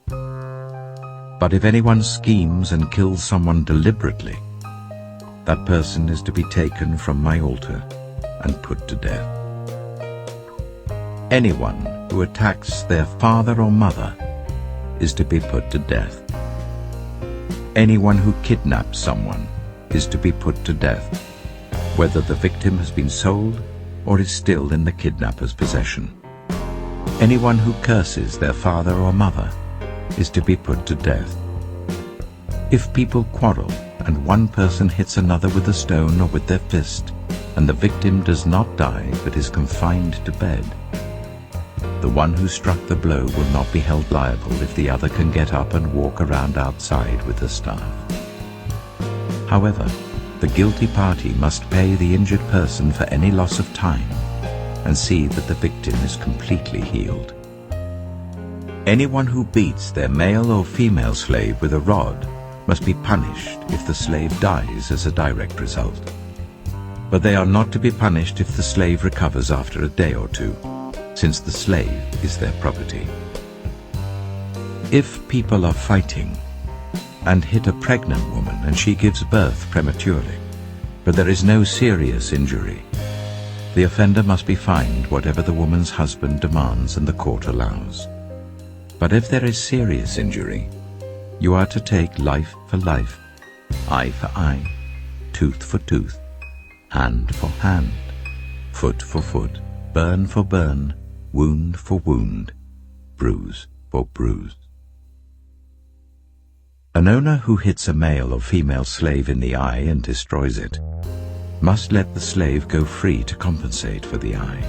But if anyone schemes and kills someone deliberately, that person is to be taken from my altar and put to death. Anyone who attacks their father or mother is to be put to death. Anyone who kidnaps someone is to be put to death, whether the victim has been sold or is still in the kidnapper's possession. Anyone who curses their father or mother is to be put to death. If people quarrel and one person hits another with a stone or with their fist, and the victim does not die but is confined to bed, the one who struck the blow will not be held liable if the other can get up and walk around outside with a staff. However, the guilty party must pay the injured person for any loss of time and see that the victim is completely healed. Anyone who beats their male or female slave with a rod must be punished if the slave dies as a direct result. But they are not to be punished if the slave recovers after a day or two, since the slave is their property. If people are fighting and hit a pregnant woman and she gives birth prematurely, but there is no serious injury, the offender must be fined whatever the woman's husband demands and the court allows. But if there is serious injury, you are to take life for life, eye for eye, tooth for tooth, hand for hand, foot for foot, burn for burn, wound for wound, bruise for bruise. An owner who hits a male or female slave in the eye and destroys it must let the slave go free to compensate for the eye.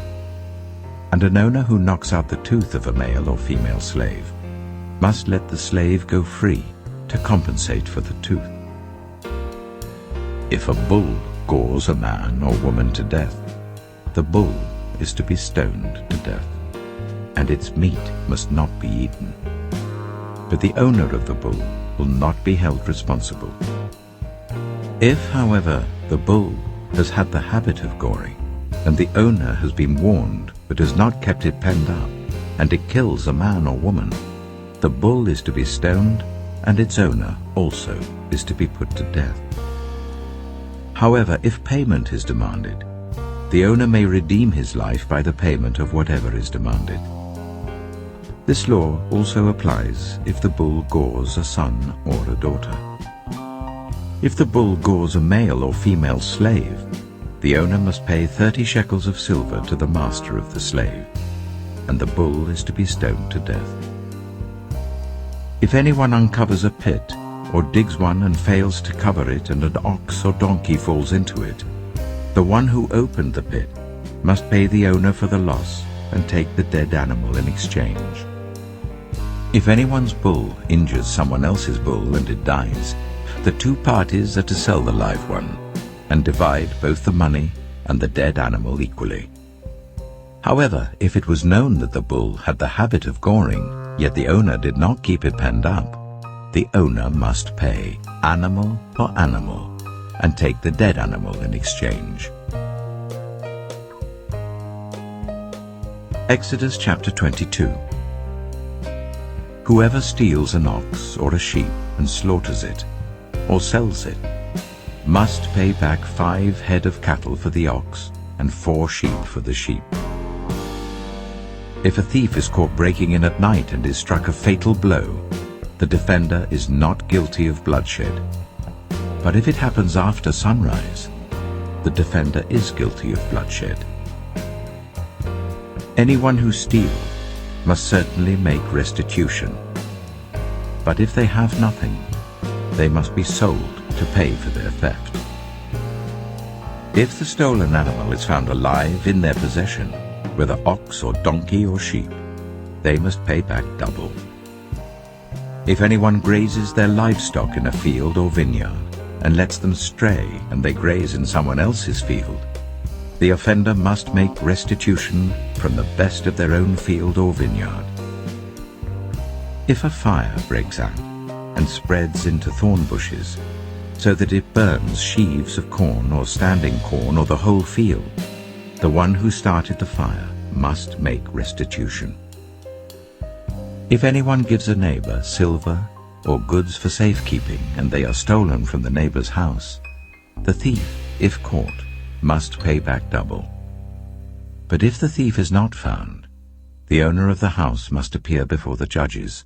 And an owner who knocks out the tooth of a male or female slave must let the slave go free to compensate for the tooth. If a bull gores a man or woman to death, the bull is to be stoned to death, and its meat must not be eaten. But the owner of the bull will not be held responsible. If, however, the bull has had the habit of goring, and the owner has been warned but has not kept it penned up, and it kills a man or woman, the bull is to be stoned, and its owner also is to be put to death. However, if payment is demanded, the owner may redeem his life by the payment of whatever is demanded. This law also applies if the bull gores a son or a daughter. If the bull gores a male or female slave, the owner must pay 30 shekels of silver to the master of the slave, and the bull is to be stoned to death. If anyone uncovers a pit, or digs one and fails to cover it, and an ox or donkey falls into it, the one who opened the pit must pay the owner for the loss and take the dead animal in exchange. If anyone's bull injures someone else's bull and it dies, the two parties are to sell the live one and divide both the money and the dead animal equally. However, if it was known that the bull had the habit of goring, yet the owner did not keep it penned up, the owner must pay animal for animal and take the dead animal in exchange. Exodus chapter 22. Whoever steals an ox or a sheep and slaughters it, or sells it, must pay back 5 head of cattle for the ox and 4 sheep for the sheep. If a thief is caught breaking in at night and is struck a fatal blow, the defender is not guilty of bloodshed. But if it happens after sunrise, the defender is guilty of bloodshed. Anyone who steals must certainly make restitution. But if they have nothing, they must be sold to pay for their theft. If the stolen animal is found alive in their possession, whether ox or donkey or sheep, they must pay back double. If anyone grazes their livestock in a field or vineyard, and lets them stray, and they graze in someone else's field, the offender must make restitution from the best of their own field or vineyard. If a fire breaks out and spreads into thorn bushes, so that it burns sheaves of corn or standing corn or the whole field, the one who started the fire must make restitution. If anyone gives a neighbor silver or goods for safekeeping, and they are stolen from the neighbor's house, the thief, if caught, must pay back double. But if the thief is not found, the owner of the house must appear before the judges,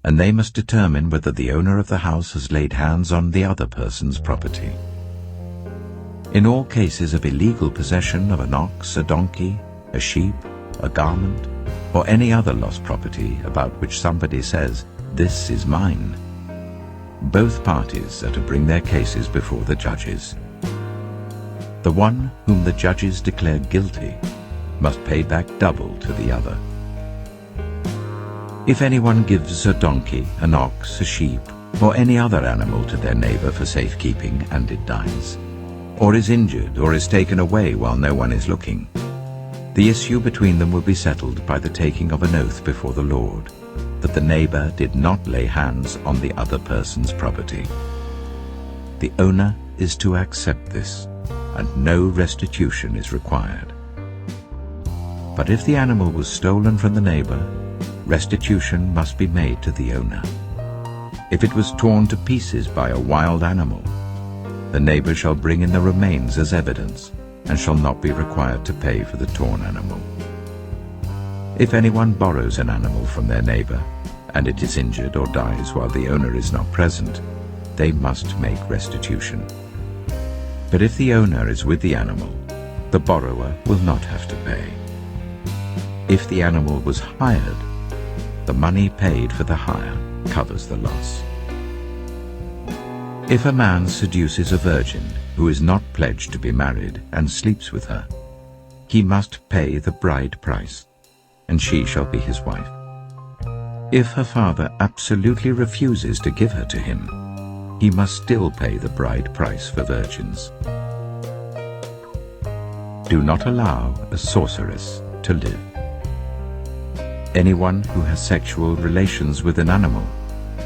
and they must determine whether the owner of the house has laid hands on the other person's property. In all cases of illegal possession of an ox, a donkey, a sheep, a garment, or any other lost property about which somebody says, "This is mine," both parties are to bring their cases before the judges. The one whom the judges declare guilty must pay back double to the other. If anyone gives a donkey, an ox, a sheep, or any other animal to their neighbor for safekeeping, and it dies, or is injured, or is taken away while no one is looking, the issue between them will be settled by the taking of an oath before the Lord, that the neighbor did not lay hands on the other person's property. The owner is to accept this, and no restitution is required. But if the animal was stolen from the neighbor, restitution must be made to the owner. If it was torn to pieces by a wild animal, the neighbor shall bring in the remains as evidence, and shall not be required to pay for the torn animal. If anyone borrows an animal from their neighbor, and it is injured or dies while the owner is not present, they must make restitution. But if the owner is with the animal, the borrower will not have to pay. If the animal was hired, the money paid for the hire covers the loss. If a man seduces a virgin who is not pledged to be married and sleeps with her, he must pay the bride price, and she shall be his wife. If her father absolutely refuses to give her to him, he must still pay the bride price for virgins. Do not allow a sorceress to live. Anyone who has sexual relations with an animal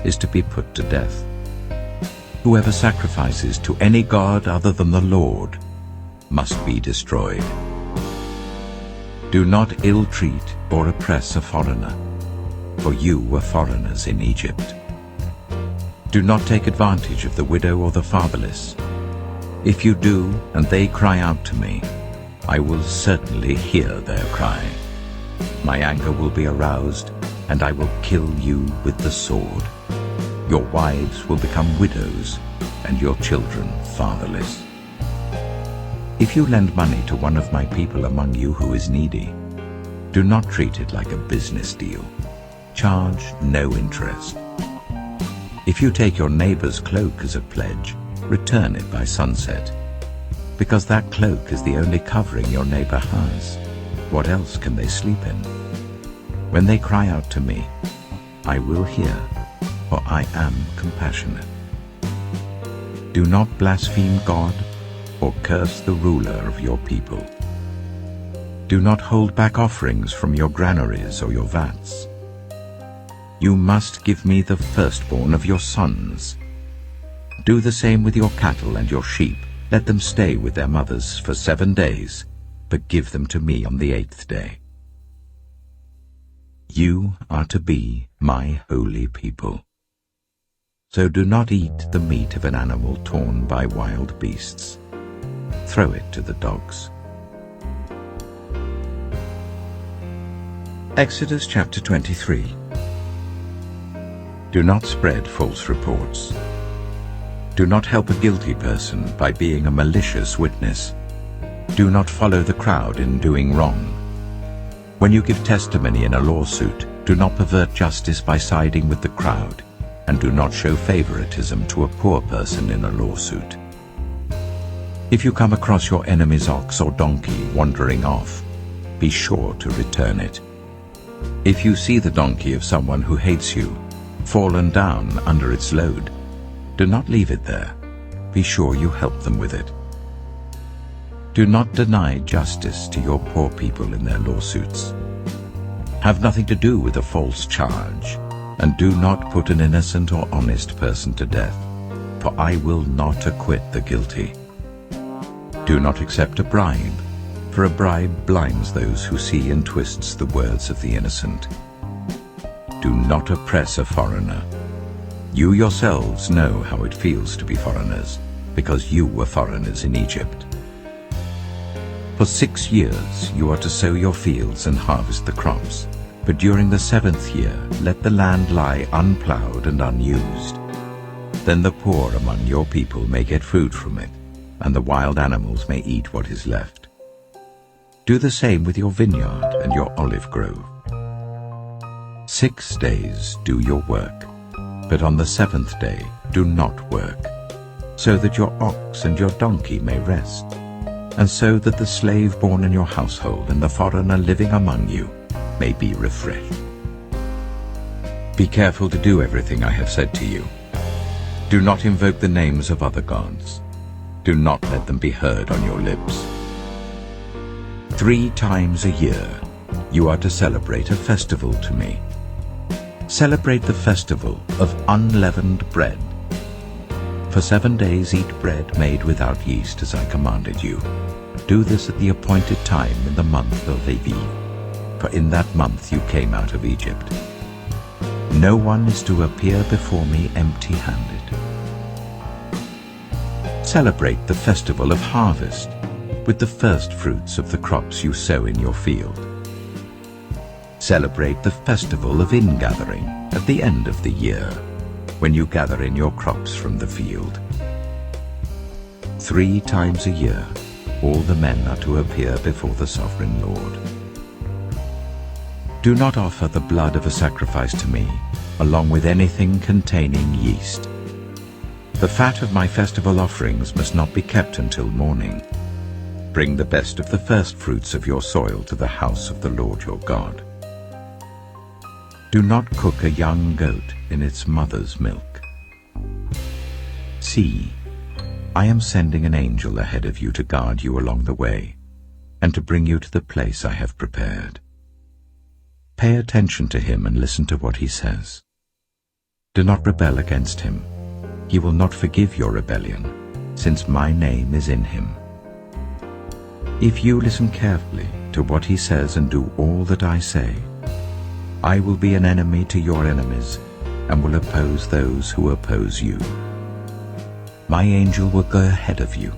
is to be put to death. Whoever sacrifices to any god other than the Lord must be destroyed. Do not ill-treat or oppress a foreigner, for you were foreigners in Egypt. Do not take advantage of the widow or the fatherless. If you do, and they cry out to me, I will certainly hear their cry. My anger will be aroused, and I will kill you with the sword. Your wives will become widows, and your children fatherless. If you lend money to one of my people among you who is needy, do not treat it like a business deal. Charge no interest. If you take your neighbor's cloak as a pledge, return it by sunset, because that cloak is the only covering your neighbor has. What else can they sleep in? When they cry out to me, I will hear, for I am compassionate. Do not blaspheme God or curse the ruler of your people. Do not hold back offerings from your granaries or your vats. You must give me the firstborn of your sons. Do the same with your cattle and your sheep. Let them stay with their mothers for 7 days, but give them to me on the 8th day. You are to be my holy people. So do not eat the meat of an animal torn by wild beasts. Throw it to the dogs. Exodus chapter 23. Do not spread false reports. Do not help a guilty person by being a malicious witness. Do not follow the crowd in doing wrong. When you give testimony in a lawsuit, do not pervert justice by siding with the crowd, and do not show favoritism to a poor person in a lawsuit. If you come across your enemy's ox or donkey wandering off, be sure to return it. If you see the donkey of someone who hates you, fallen down under its load. Do not leave it there. Be sure you help them with it. Do not deny justice to your poor people in their lawsuits. Have nothing to do with a false charge, and do not put an innocent or honest person to death, for I will not acquit the guilty. Do not accept a bribe, for a bribe blinds those who see and twists the words of the innocent. Do not oppress a foreigner. You yourselves know how it feels to be foreigners, because you were foreigners in Egypt. For 6 years you are to sow your fields and harvest the crops, but during the 7th year let the land lie unplowed and unused. Then the poor among your people may get food from it, and the wild animals may eat what is left. Do the same with your vineyard and your olive grove. 6 days do your work, but on the 7th day do not work, so that your ox and your donkey may rest, and so that the slave born in your household and the foreigner living among you may be refreshed. Be careful to do everything I have said to you. Do not invoke the names of other gods. Do not let them be heard on your lips. 3 times a year you are to celebrate a festival to me. Celebrate the festival of unleavened bread. For 7 days eat bread made without yeast as I commanded you. Do this at the appointed time in the month of Aviv, for in that month you came out of Egypt. No one is to appear before me empty-handed. Celebrate the festival of harvest with the first fruits of the crops you sow in your field. Celebrate the festival of ingathering at the end of the year, when you gather in your crops from the field. 3 times a year all the men are to appear before the sovereign Lord. Do not offer the blood of a sacrifice to me, along with anything containing yeast. The fat of my festival offerings must not be kept until morning. Bring the best of the first fruits of your soil to the house of the Lord your God. Do not cook a young goat in its mother's milk. See, I am sending an angel ahead of you to guard you along the way, and to bring you to the place I have prepared. Pay attention to him and listen to what he says. Do not rebel against him. He will not forgive your rebellion, since my name is in him. If you listen carefully to what he says and do all that I say, I will be an enemy to your enemies and will oppose those who oppose you. My angel will go ahead of you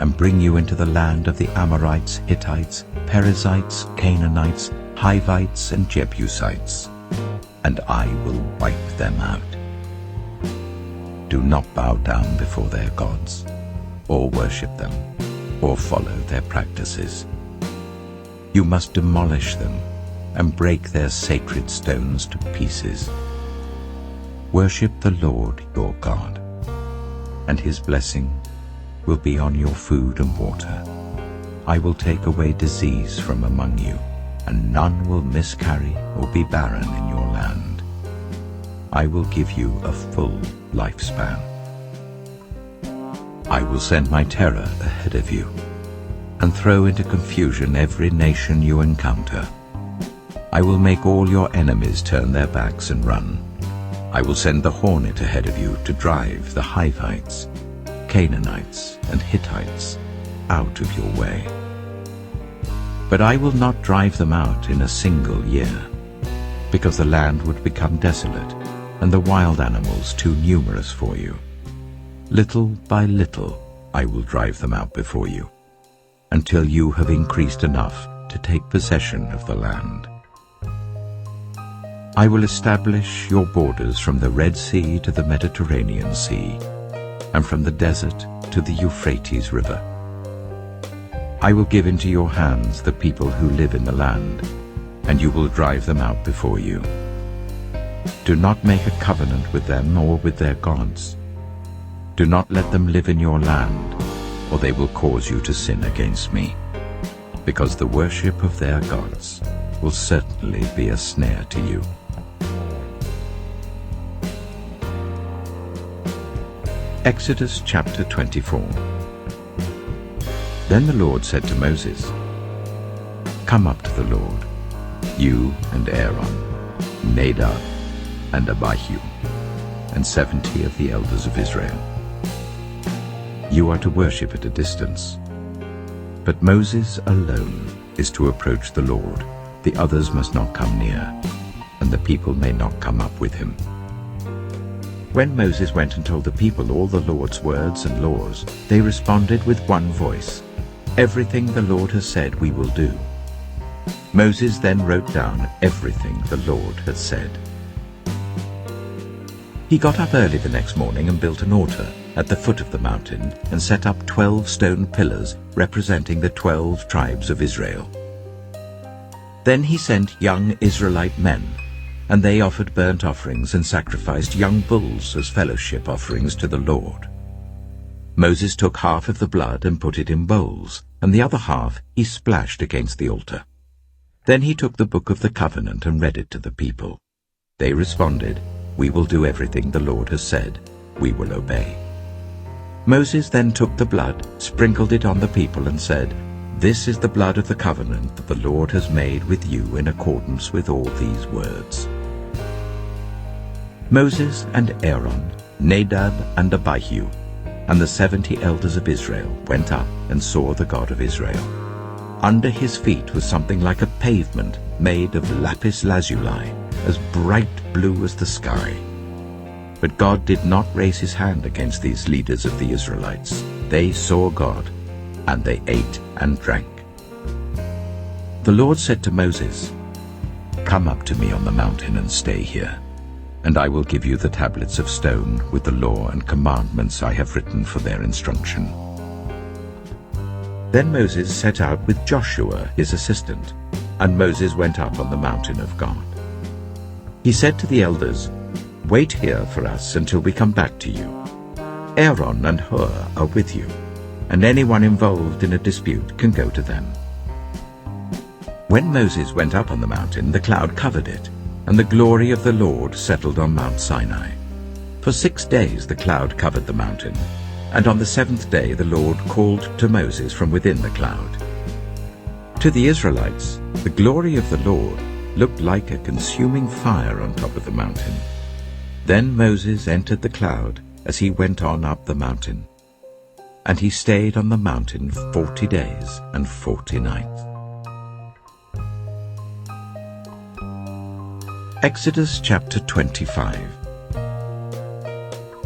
and bring you into the land of the Amorites, Hittites, Perizzites, Canaanites, Hivites, and Jebusites, and I will wipe them out. Do not bow down before their gods, or worship them, or follow their practices. You must demolish them and break their sacred stones to pieces. Worship the Lord your God, and his blessing will be on your food and water. I will take away disease from among you, and none will miscarry or be barren in your land. I will give you a full lifespan. I will send my terror ahead of you, and throw into confusion every nation you encounter. I will make all your enemies turn their backs and run. I will send the hornet ahead of you to drive the Hivites, Canaanites, and Hittites out of your way. But I will not drive them out in a single year, because the land would become desolate and the wild animals too numerous for you. Little by little I will drive them out before you, until you have increased enough to take possession of the land. I will establish your borders from the Red Sea to the Mediterranean Sea, and from the desert to the Euphrates River. I will give into your hands the people who live in the land, and you will drive them out before you. Do not make a covenant with them or with their gods. Do not let them live in your land, or they will cause you to sin against me, because the worship of their gods will certainly be a snare to you. Exodus chapter 24. Then the Lord said to Moses, "Come up to the Lord, you and Aaron, Nadab and Abihu, and 70 of the elders of Israel. You are to worship at a distance, but Moses alone is to approach the Lord. The others must not come near, and the people may not come up with him." When Moses went and told the people all the Lord's words and laws, they responded with one voice, "Everything the Lord has said we will do." Moses then wrote down everything the Lord had said. He got up early the next morning and built an altar at the foot of the mountain and set up 12 stone pillars representing the 12 tribes of Israel. Then he sent young Israelite men, and they offered burnt offerings and sacrificed young bulls as fellowship offerings to the Lord. Moses took half of the blood and put it in bowls, and the other half he splashed against the altar. Then he took the book of the covenant and read it to the people. They responded, "We will do everything the Lord has said. We will obey." Moses then took the blood, sprinkled it on the people, and said, "This is the blood of the covenant that the Lord has made with you in accordance with all these words." Moses and Aaron, Nadab and Abihu, and the 70 elders of Israel went up and saw the God of Israel. Under his feet was something like a pavement made of lapis lazuli, as bright blue as the sky. But God did not raise his hand against these leaders of the Israelites. They saw God, and they ate and drank. The Lord said to Moses, "Come up to me on the mountain and stay here, and I will give you the tablets of stone with the law and commandments I have written for their instruction." Then Moses set out with Joshua his assistant, and Moses went up on the mountain of God. He said to the elders, "Wait here for us until we come back to you. Aaron and Hur are with you, and anyone involved in a dispute can go to them." When Moses went up on the mountain, the cloud covered it, and the glory of the Lord settled on Mount Sinai. For 6 days the cloud covered the mountain, and on the 7th day the Lord called to Moses from within the cloud. To the Israelites, the glory of the Lord looked like a consuming fire on top of the mountain. Then Moses entered the cloud as he went on up the mountain, and he stayed on the mountain 40 days and 40 nights. Exodus chapter 25.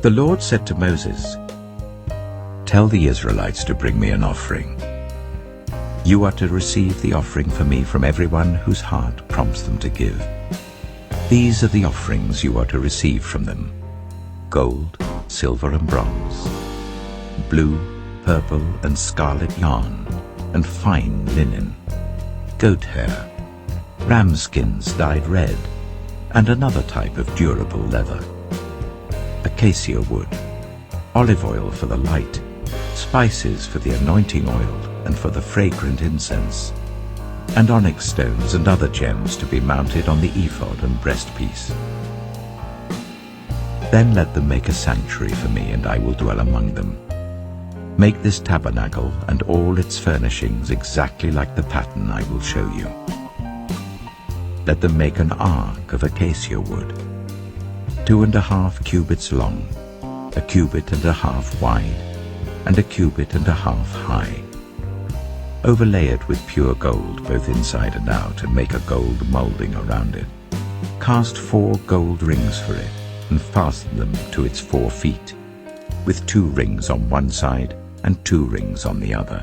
The Lord said to Moses, "Tell the Israelites to bring me an offering. You are to receive the offering for me from everyone whose heart prompts them to give. These are the offerings you are to receive from them: gold, silver and bronze, blue, purple and scarlet yarn, and fine linen, goat hair, ram skins dyed red, and another type of durable leather, acacia wood, olive oil for the light, spices for the anointing oil and for the fragrant incense, and onyx stones and other gems to be mounted on the ephod and breastpiece. Then let them make a sanctuary for me, and I will dwell among them. Make this tabernacle and all its furnishings exactly like the pattern I will show you. Let them make an ark of acacia wood, 2.5 cubits long, 1.5 cubits wide, and 1.5 cubits high. Overlay it with pure gold both inside and out, and make a gold molding around it. Cast 4 gold rings for it, and fasten them to its 4 feet, with 2 rings on one side and 2 rings on the other.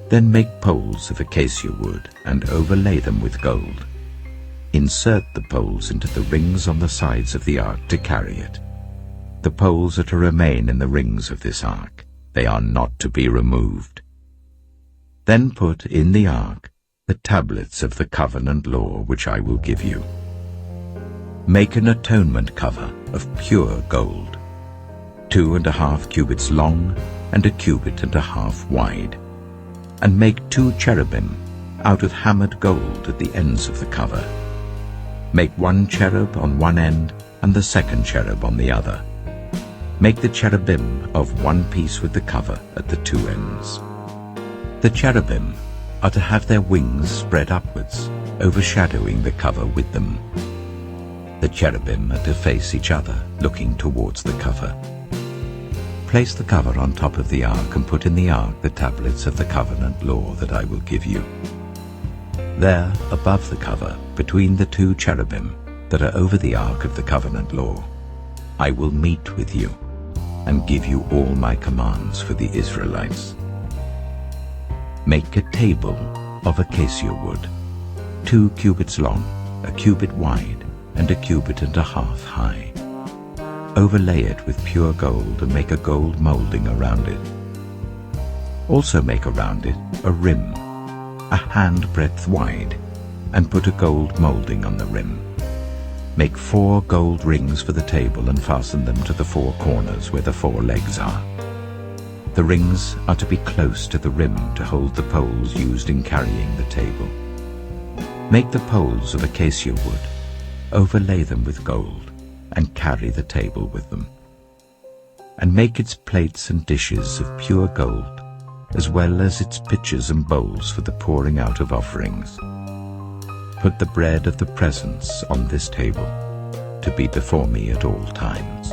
Then make poles of acacia wood and overlay them with gold. Insert the poles into the rings on the sides of the ark to carry it. The poles are to remain in the rings of this ark. They are not to be removed. Then put in the ark the tablets of the covenant law which I will give you. Make an atonement cover of pure gold, 2.5 cubits long and 1.5 cubits wide, and make 2 cherubim out of hammered gold at the ends of the cover. Make 1 cherub on one end and the second cherub on the other. Make the cherubim of one piece with the cover at the two ends. The cherubim are to have their wings spread upwards, overshadowing the cover with them. The cherubim are to face each other, looking towards the cover. Place the cover on top of the ark and put in the ark the tablets of the covenant law that I will give you. There, above the cover, between the two cherubim that are over the ark of the covenant law, I will meet with you and give you all my commands for the Israelites. Make a table of acacia wood, 2 cubits long, a cubit wide, and a cubit and a half high. Overlay it with pure gold and make a gold molding around it. Also make around it a rim, a handbreadth wide, and put a gold molding on the rim. Make 4 gold rings for the table and fasten them to the 4 corners where the 4 legs are. The rings are to be close to the rim to hold the poles used in carrying the table. Make the poles of acacia wood, overlay them with gold, and carry the table with them. And make its plates and dishes of pure gold, as well as its pitchers and bowls for the pouring out of offerings. Put the bread of the presence on this table, to be before me at all times.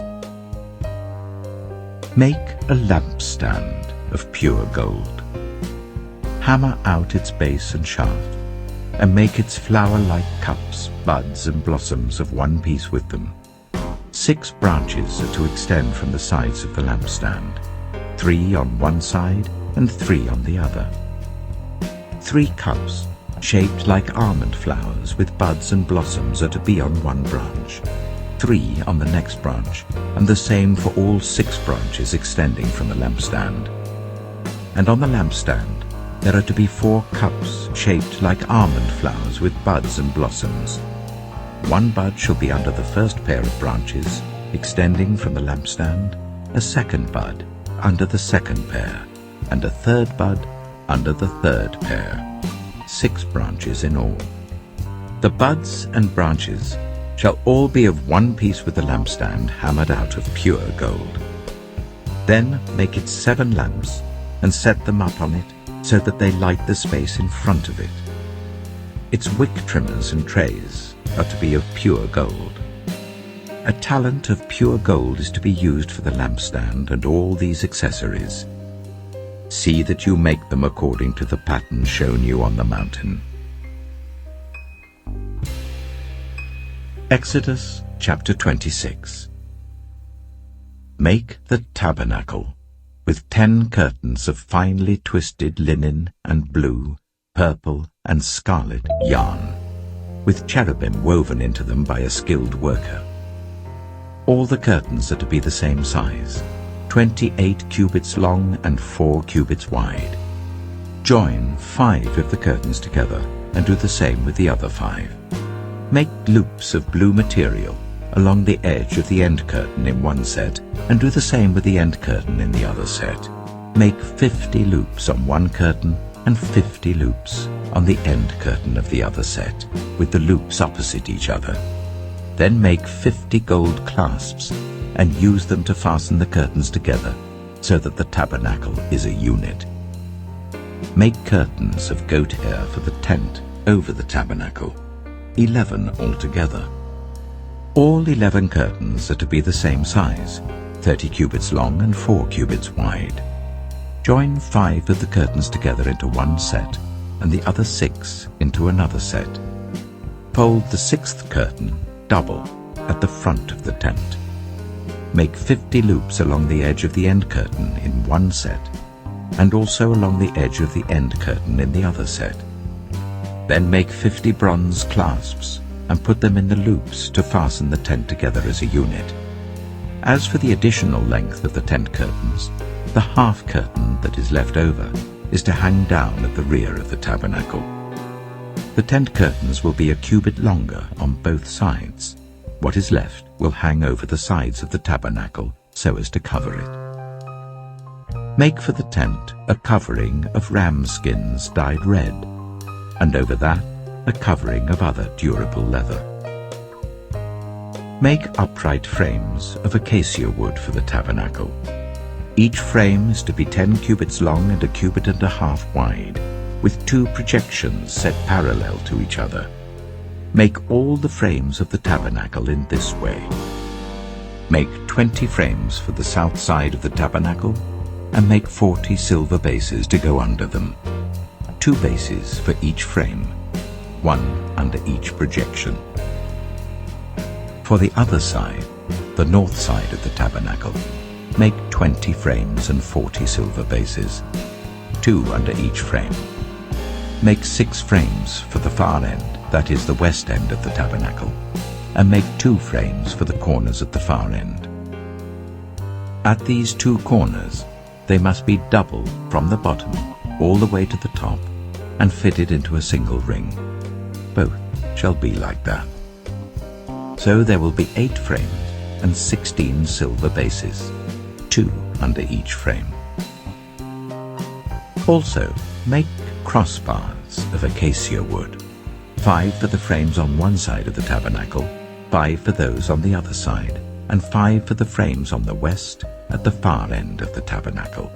Make a lampstand of pure gold. Hammer out its base and shaft, and make its flower-like cups, buds, and blossoms of one piece with them. 6 branches are to extend from the sides of the lampstand, 3 on one side and 3 on the other. 3 cups, shaped like almond flowers with buds and blossoms, are to be on one branch, 3 on the next branch, and the same for all 6 branches extending from the lampstand. And on the lampstand there are to be 4 cups shaped like almond flowers with buds and blossoms. 1 bud shall be under the first pair of branches extending from the lampstand, a 2nd bud under the 2nd pair, and a 3rd bud under the 3rd pair. 6 branches in all. The buds and branches shall all be of one piece with the lampstand hammered out of pure gold. Then make it 7 lamps and set them up on it so that they light the space in front of it. Its wick trimmers and trays are to be of pure gold. A talent of pure gold is to be used for the lampstand and all these accessories. See that you make them according to the pattern shown you on the mountain. Exodus chapter 26. Make the tabernacle with 10 curtains of finely twisted linen and blue, purple, and scarlet yarn, with cherubim woven into them by a skilled worker. All the curtains are to be the same size, 28 cubits long and 4 cubits wide. Join 5 of the curtains together and do the same with the other 5. Make loops of blue material along the edge of the end curtain in one set and do the same with the end curtain in the other set. Make 50 loops on one curtain and 50 loops on the end curtain of the other set, with the loops opposite each other. Then make 50 gold clasps and use them to fasten the curtains together so that the tabernacle is a unit. Make curtains of goat hair for the tent over the tabernacle, 11 altogether. All 11 curtains are to be the same size, 30 cubits long and 4 cubits wide. Join 5 of the curtains together into one set and the other 6 into another set. Fold the 6th curtain double at the front of the tent. Make 50 loops along the edge of the end curtain in one set, and also along the edge of the end curtain in the other set. Then make 50 bronze clasps and put them in the loops to fasten the tent together as a unit. As for the additional length of the tent curtains, the half curtain that is left over is to hang down at the rear of the tabernacle. The tent curtains will be a cubit longer on both sides. What is left will hang over the sides of the tabernacle so as to cover it. Make for the tent a covering of ram skins dyed red, and over that a covering of other durable leather. Make upright frames of acacia wood for the tabernacle. Each frame is to be 10 cubits long and 1.5 cubits wide, with 2 projections set parallel to each other. Make all the frames of the tabernacle in this way. Make 20 frames for the south side of the tabernacle, and make 40 silver bases to go under them. 2 bases for each frame, 1 under each projection. For the other side, the north side of the tabernacle, make 20 frames and 40 silver bases, 2 under each frame. Make 6 frames for the far end, that is the west end of the tabernacle, and make 2 frames for the corners at the far end. At these 2 corners, they must be double from the bottom all the way to the top and fitted into a single ring. Both shall be like that. So there will be 8 frames and 16 silver bases, 2 under each frame. Also, make crossbars of acacia wood, 5 for the frames on one side of the tabernacle, 5 for those on the other side, and 5 for the frames on the west at the far end of the tabernacle.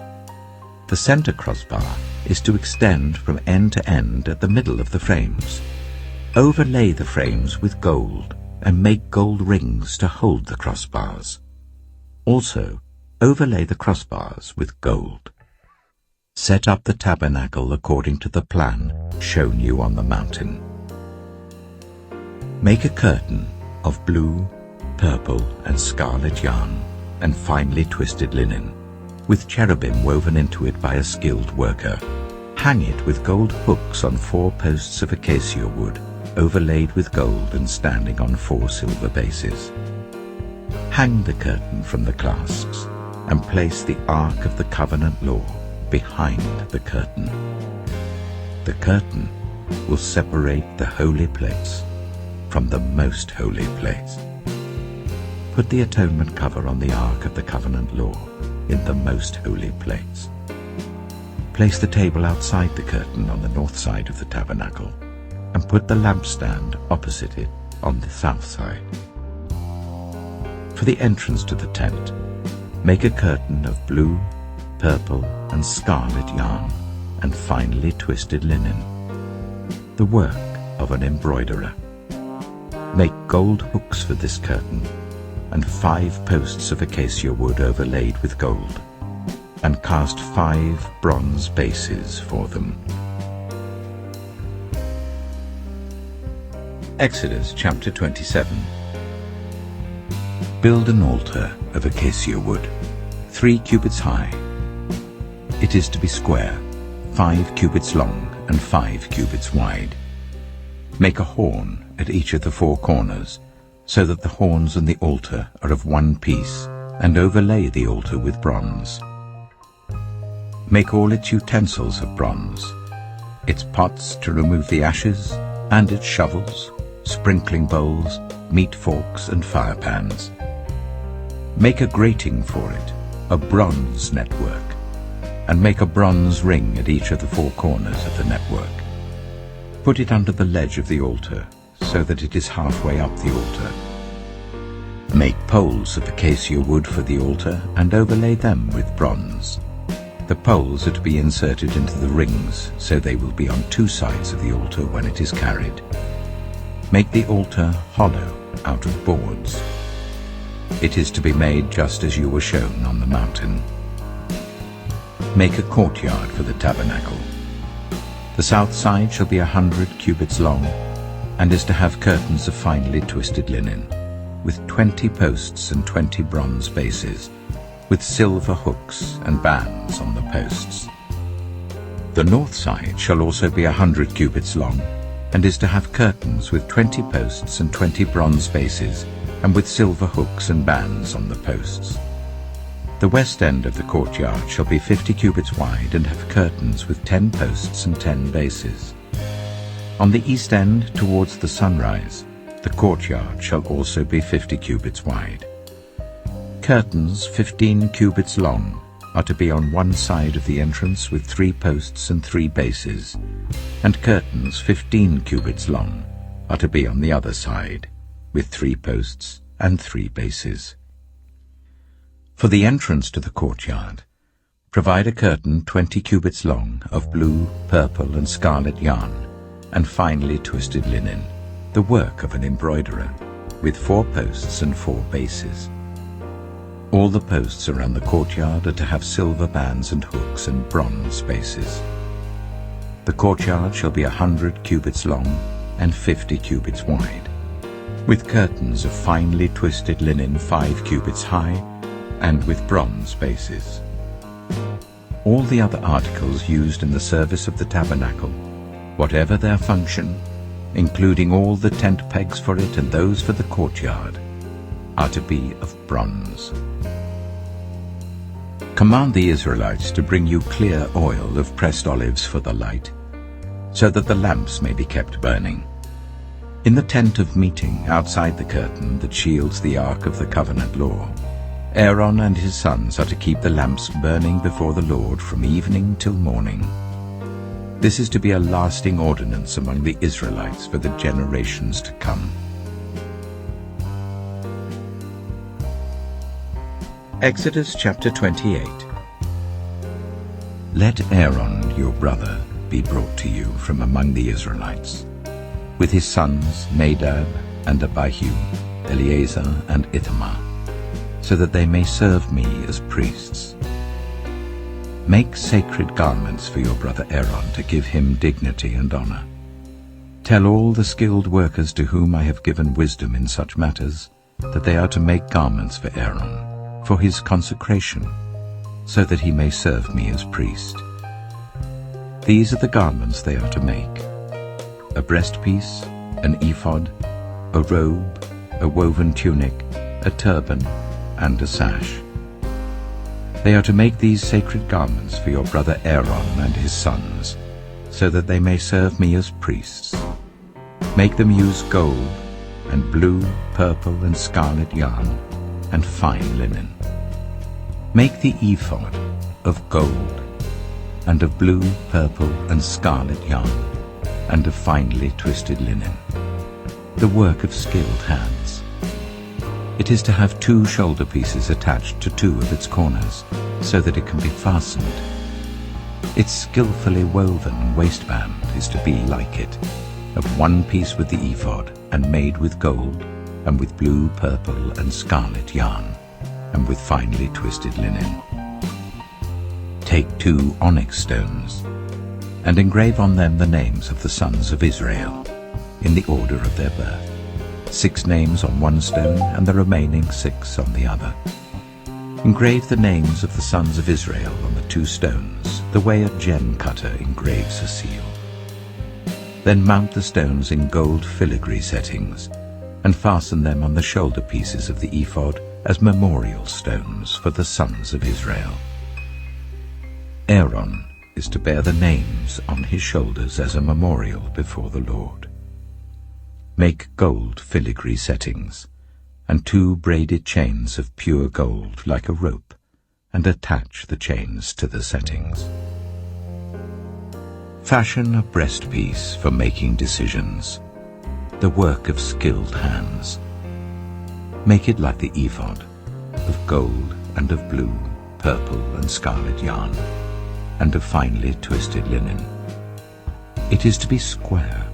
The center crossbar is to extend from end to end at the middle of the frames. Overlay the frames with gold and make gold rings to hold the crossbars. Also, overlay the crossbars with gold. Set up the tabernacle according to the plan shown you on the mountain. Make a curtain of blue, purple, and scarlet yarn and finely twisted linen, with cherubim woven into it by a skilled worker. Hang it with gold hooks on 4 posts of acacia wood, overlaid with gold and standing on 4 silver bases. Hang the curtain from the clasps and place the Ark of the Covenant law behind the curtain. The curtain will separate the holy place from the most holy place. Put the atonement cover on the Ark of the Covenant law in the most holy place. Place the table outside the curtain on the north side of the tabernacle, and put the lampstand opposite it on the south side. For the entrance to the tent, make a curtain of blue, purple, and scarlet yarn and finely twisted linen, the work of an embroiderer. Make gold hooks for this curtain, and 5 posts of acacia wood overlaid with gold, and cast 5 bronze bases for them. Exodus chapter 27. Build an altar of acacia wood, 3 cubits high. It is to be square, 5 cubits long and 5 cubits wide. Make a horn at each of the 4 corners, so that the horns and the altar are of one piece, and overlay the altar with bronze. Make all its utensils of bronze, its pots to remove the ashes, and its shovels, sprinkling bowls, meat forks, and fire pans. Make a grating for it, a bronze network, and make a bronze ring at each of the 4 corners of the network. Put it under the ledge of the altar, so that it is halfway up the altar. Make poles of acacia wood for the altar and overlay them with bronze. The poles are to be inserted into the rings, so they will be on 2 sides of the altar when it is carried. Make the altar hollow out of boards. It is to be made just as you were shown on the mountain. Make a courtyard for the tabernacle. The south side shall be 100 cubits long, and is to have curtains of finely twisted linen, with 20 posts and 20 bronze bases, with silver hooks and bands on the posts. The north side shall also be 100 cubits long, and is to have curtains with 20 posts and 20 bronze bases, and with silver hooks and bands on the posts. The west end of the courtyard shall be 50 cubits wide and have curtains with 10 posts and 10 bases. On the east end, towards the sunrise, the courtyard shall also be 50 cubits wide. Curtains 15 cubits long are to be on one side of the entrance with 3 posts and 3 bases, and curtains 15 cubits long are to be on the other side with 3 posts and 3 bases. For the entrance to the courtyard, provide a curtain 20 cubits long of blue, purple, and scarlet yarn, and finely twisted linen, the work of an embroiderer, with 4 posts and 4 bases. All the posts around the courtyard are to have silver bands and hooks and bronze bases. The courtyard shall be 100 cubits long and 50 cubits wide, with curtains of finely twisted linen 5 cubits high, and with bronze bases. All the other articles used in the service of the tabernacle, whatever their function, including all the tent pegs for it and those for the courtyard, are to be of bronze. Command the Israelites to bring you clear oil of pressed olives for the light, so that the lamps may be kept burning. In the tent of meeting outside the curtain that shields the ark of the covenant law, Aaron and his sons are to keep the lamps burning before the Lord from evening till morning. This is to be a lasting ordinance among the Israelites for the generations to come. Exodus chapter 28. Let Aaron your brother be brought to you from among the Israelites, with his sons Nadab and Abihu, Eleazar and Ithamar, so that they may serve me as priests. Make sacred garments for your brother Aaron to give him dignity and honor. Tell all the skilled workers to whom I have given wisdom in such matters that they are to make garments for Aaron, for his consecration, so that he may serve me as priest. These are the garments they are to make: a breastpiece, an ephod, a robe, a woven tunic, a turban, and a sash. They are to make these sacred garments for your brother Aaron and his sons, so that they may serve me as priests. Make them use gold, and blue, purple, and scarlet yarn, and fine linen. Make the ephod of gold, and of blue, purple, and scarlet yarn, and of finely twisted linen, the work of skilled hands. It is to have 2 shoulder pieces attached to 2 of its corners, so that it can be fastened. Its skillfully woven waistband is to be like it, of 1 piece with the ephod, and made with gold, and with blue, purple, and scarlet yarn, and with finely twisted linen. Take 2 onyx stones, and engrave on them the names of the sons of Israel, in the order of their birth, 6 names on 1 stone, and the remaining 6 on the other. Engrave the names of the sons of Israel on the 2 stones, the way a gem cutter engraves a seal. Then mount the stones in gold filigree settings, and fasten them on the shoulder pieces of the ephod as memorial stones for the sons of Israel. Aaron is to bear the names on his shoulders as a memorial before the Lord. Make gold filigree settings, and 2 braided chains of pure gold like a rope, and attach the chains to the settings. Fashion a breastpiece for making decisions, the work of skilled hands. Make it like the ephod, of gold and of blue, purple, and scarlet yarn, and of finely twisted linen. It is to be square,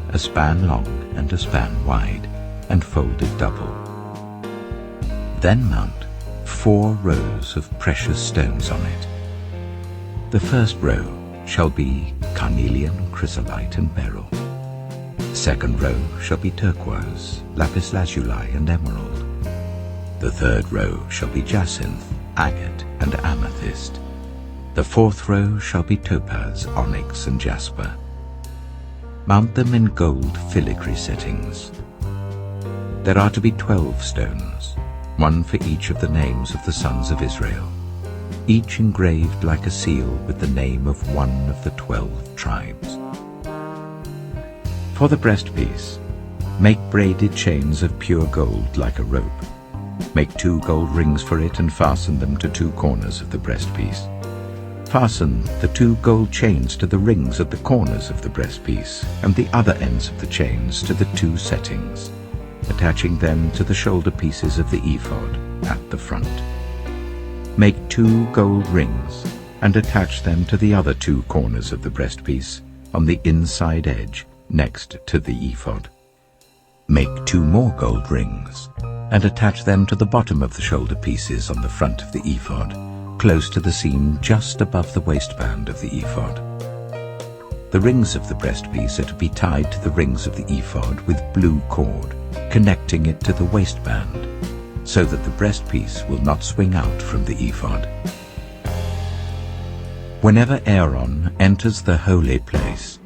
a span long and a span wide, and folded double. Then mount 4 rows of precious stones on it. The first row shall be carnelian, chrysolite, and beryl. The second row shall be turquoise, lapis lazuli, and emerald. The third row shall be jacinth, agate, and amethyst. The fourth row shall be topaz, onyx, and jasper. Mount them in gold filigree settings. There are to be 12 stones, 1 for each of the names of the sons of Israel, each engraved like a seal with the name of 1 of the 12 tribes. For the breastpiece, make braided chains of pure gold like a rope. Make 2 gold rings for it and fasten them to 2 corners of the breastpiece. Fasten the 2 gold chains to the rings at the corners of the breastpiece, and the other ends of the chains to the 2 settings. attaching them to the shoulder pieces of the ephod at the front. Make 2 gold rings and attach them to the other 2 corners of the breastpiece on the inside edge next to the ephod. Make 2 more gold rings and attach them to the bottom of the shoulder pieces on the front of the ephod, close to the seam just above the waistband of the ephod. The rings of the breastpiece are to be tied to the rings of the ephod with blue cord, connecting it to the waistband, so that the breastpiece will not swing out from the ephod. Whenever Aaron enters the holy place,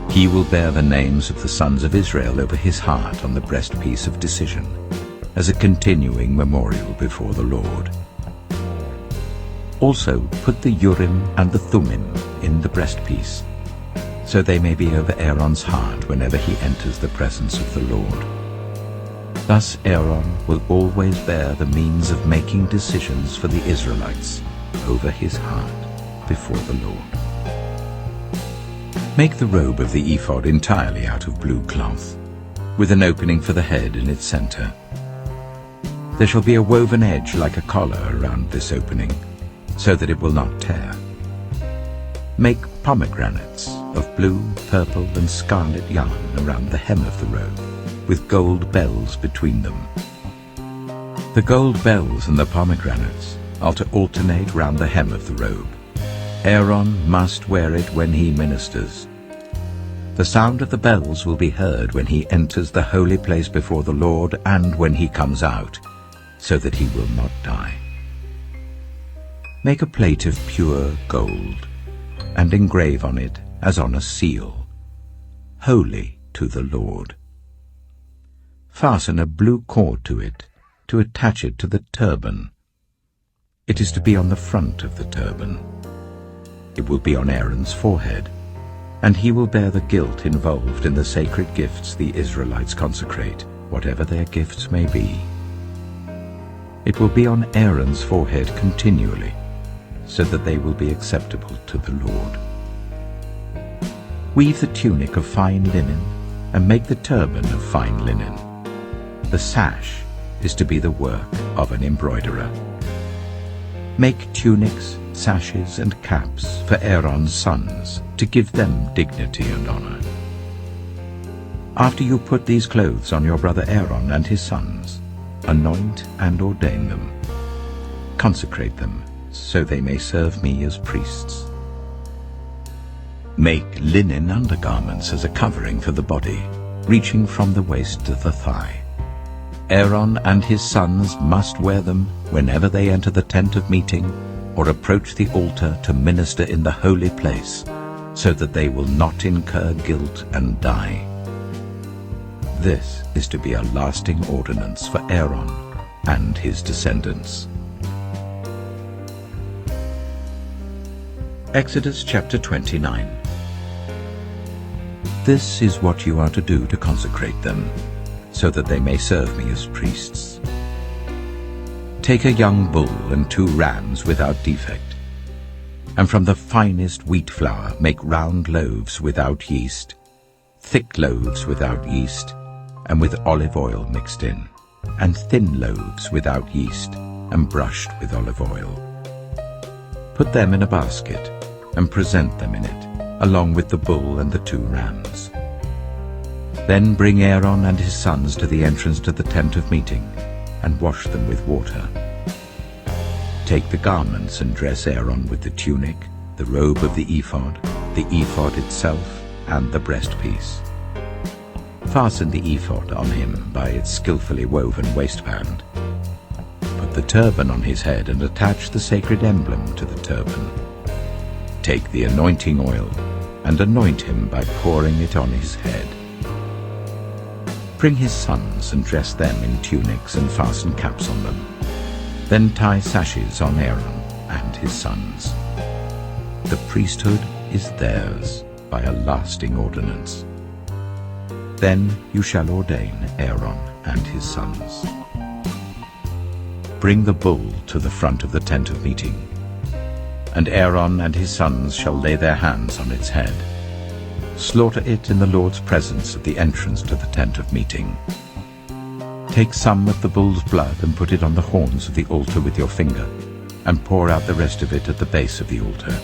he will bear the names of the sons of Israel over his heart on the breastpiece of decision, as a continuing memorial before the Lord. Also put the Urim and the Thummim in the breastpiece, so they may be over Aaron's heart whenever he enters the presence of the Lord. Thus Aaron will always bear the means of making decisions for the Israelites over his heart before the Lord. Make the robe of the ephod entirely out of blue cloth, with an opening for the head in its center. There shall be a woven edge like a collar around this opening, so that it will not tear. Make pomegranates of blue, purple, and scarlet yarn around the hem of the robe, with gold bells between them. The gold bells and the pomegranates are to alternate round the hem of the robe. Aaron must wear it when he ministers. The sound of the bells will be heard when he enters the holy place before the Lord and when he comes out, so that he will not die. Make a plate of pure gold, and engrave on it as on a seal, holy to the Lord. Fasten a blue cord to it, to attach it to the turban. It is to be on the front of the turban. It will be on Aaron's forehead, and he will bear the guilt involved in the sacred gifts the Israelites consecrate, whatever their gifts may be. It will be on Aaron's forehead continually, so that they will be acceptable to the Lord. Weave the tunic of fine linen, and make the turban of fine linen. The sash is to be the work of an embroiderer. Make tunics, sashes, and caps for Aaron's sons, to give them dignity and honor. After you put these clothes on your brother Aaron and his sons, anoint and ordain them. Consecrate them, so they may serve me as priests. Make linen undergarments as a covering for the body, reaching from the waist to the thigh. Aaron and his sons must wear them whenever they enter the tent of meeting or approach the altar to minister in the holy place, so that they will not incur guilt and die. This is to be a lasting ordinance for Aaron and his descendants. Exodus chapter 29. This is what you are to do to consecrate them, so that they may serve me as priests. Take a young bull and 2 rams without defect, and from the finest wheat flour make round loaves without yeast, thick loaves without yeast, and with olive oil mixed in, and thin loaves without yeast, and brushed with olive oil. Put them in a basket, and present them in it, along with the bull and the 2 rams. Then bring Aaron and his sons to the entrance to the tent of meeting, and wash them with water. Take the garments and dress Aaron with the tunic, the robe of the ephod itself, and the breastpiece. Fasten the ephod on him by its skillfully woven waistband. Put the turban on his head and attach the sacred emblem to the turban. Take the anointing oil and anoint him by pouring it on his head. Bring his sons and dress them in tunics and fasten caps on them. Then tie sashes on Aaron and his sons. The priesthood is theirs by a lasting ordinance. Then you shall ordain Aaron and his sons. Bring the bull to the front of the tent of meeting, and Aaron and his sons shall lay their hands on its head. Slaughter it in the Lord's presence at the entrance to the tent of meeting. Take some of the bull's blood and put it on the horns of the altar with your finger, and pour out the rest of it at the base of the altar.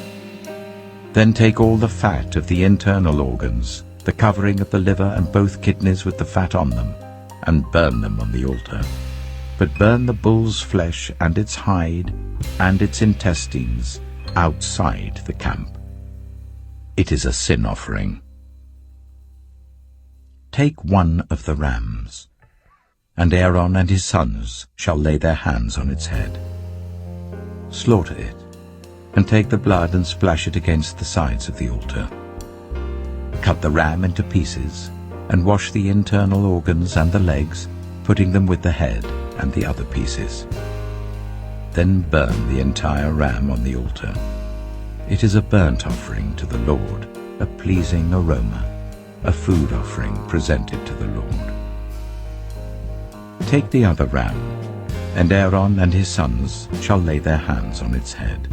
Then take all the fat of the internal organs, the covering of the liver and both kidneys with the fat on them, and burn them on the altar. But burn the bull's flesh and its hide and its intestines outside the camp. It is a sin offering. Take one of the rams, and Aaron and his sons shall lay their hands on its head. Slaughter it, and take the blood and splash it against the sides of the altar. Cut the ram into pieces, and wash the internal organs and the legs, putting them with the head and the other pieces. Then burn the entire ram on the altar. It is a burnt offering to the Lord, a pleasing aroma, a food offering presented to the Lord. Take the other ram, and Aaron and his sons shall lay their hands on its head.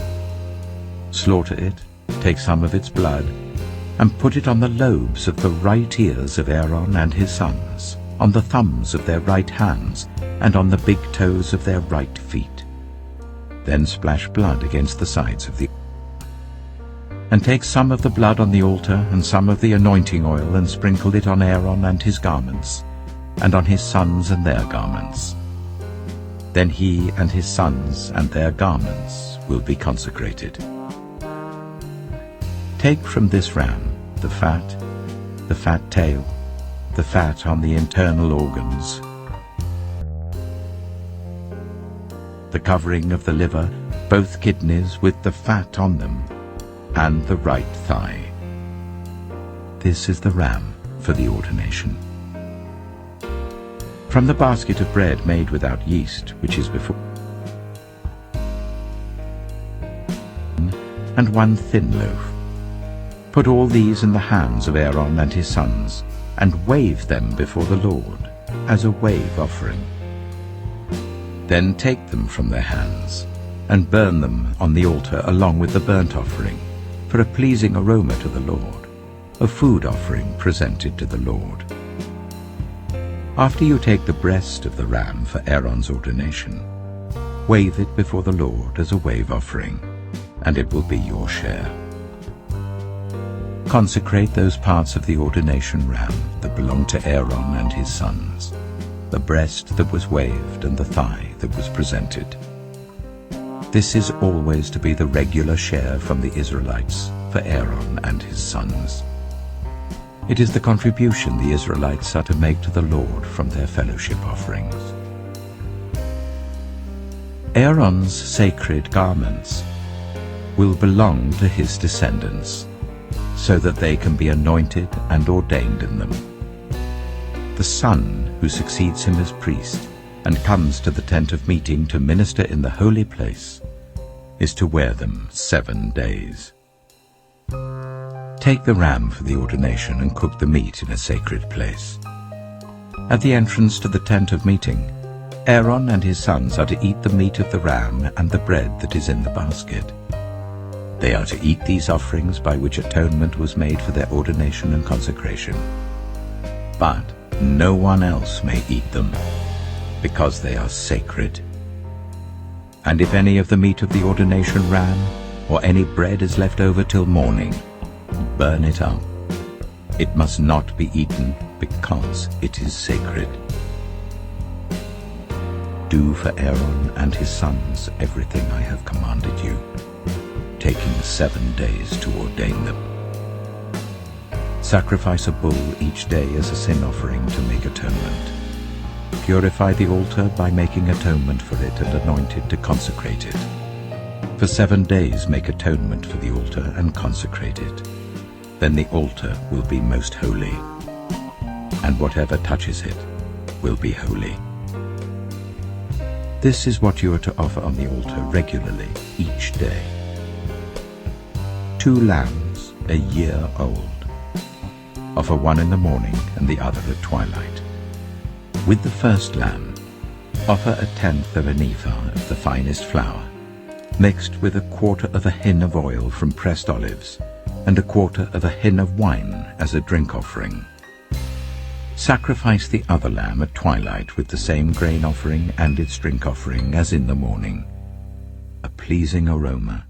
Slaughter it, take some of its blood, and put it on the lobes of the right ears of Aaron and his sons, on the thumbs of their right hands, and on the big toes of their right feet. Then splash blood against the sides of the altar. And take some of the blood on the altar and some of the anointing oil, and sprinkle it on Aaron and his garments, and on his sons and their garments. Then he and his sons and their garments will be consecrated. Take from this ram the fat tail, the fat on the internal organs, the covering of the liver, both kidneys with the fat on them, and the right thigh. This is the ram for the ordination. From the basket of bread made without yeast, which is before, and one thin loaf. Put all these in the hands of Aaron and his sons, and wave them before the Lord, as a wave offering. Then take them from their hands, and burn them on the altar along with the burnt offering, for a pleasing aroma to the Lord, a food offering presented to the Lord. After you take the breast of the ram for Aaron's ordination, wave it before the Lord as a wave offering, and it will be your share. Consecrate those parts of the ordination ram that belong to Aaron and his sons, the breast that was waved and the thigh that was presented. This is always to be the regular share from the Israelites for Aaron and his sons. It is the contribution the Israelites are to make to the Lord from their fellowship offerings. Aaron's sacred garments will belong to his descendants, so that they can be anointed and ordained in them. The son who succeeds him as priest and comes to the tent of meeting to minister in the holy place is to wear them 7 days. Take the ram for the ordination and cook the meat in a sacred place. At the entrance to the tent of meeting, Aaron and his sons are to eat the meat of the ram and the bread that is in the basket. They are to eat these offerings by which atonement was made for their ordination and consecration. But no one else may eat them, because they are sacred. And if any of the meat of the ordination ram or any bread is left over till morning, burn it up. It must not be eaten, because it is sacred. Do for Aaron and his sons everything I have commanded you, taking 7 days to ordain them. Sacrifice a bull each day as a sin offering to make atonement. Purify the altar by making atonement for it and anoint it to consecrate it. For 7 days make atonement for the altar and consecrate it. Then the altar will be most holy, and whatever touches it will be holy. This is what you are to offer on the altar regularly each day. 2 lambs a year old. Offer one in the morning and the other at twilight. With the first lamb, offer 1/10 of an ephah of the finest flour, mixed with 1/4 of a hin of oil from pressed olives, and 1/4 of a hin of wine as a drink offering. Sacrifice the other lamb at twilight with the same grain offering and its drink offering as in the morning, a pleasing aroma,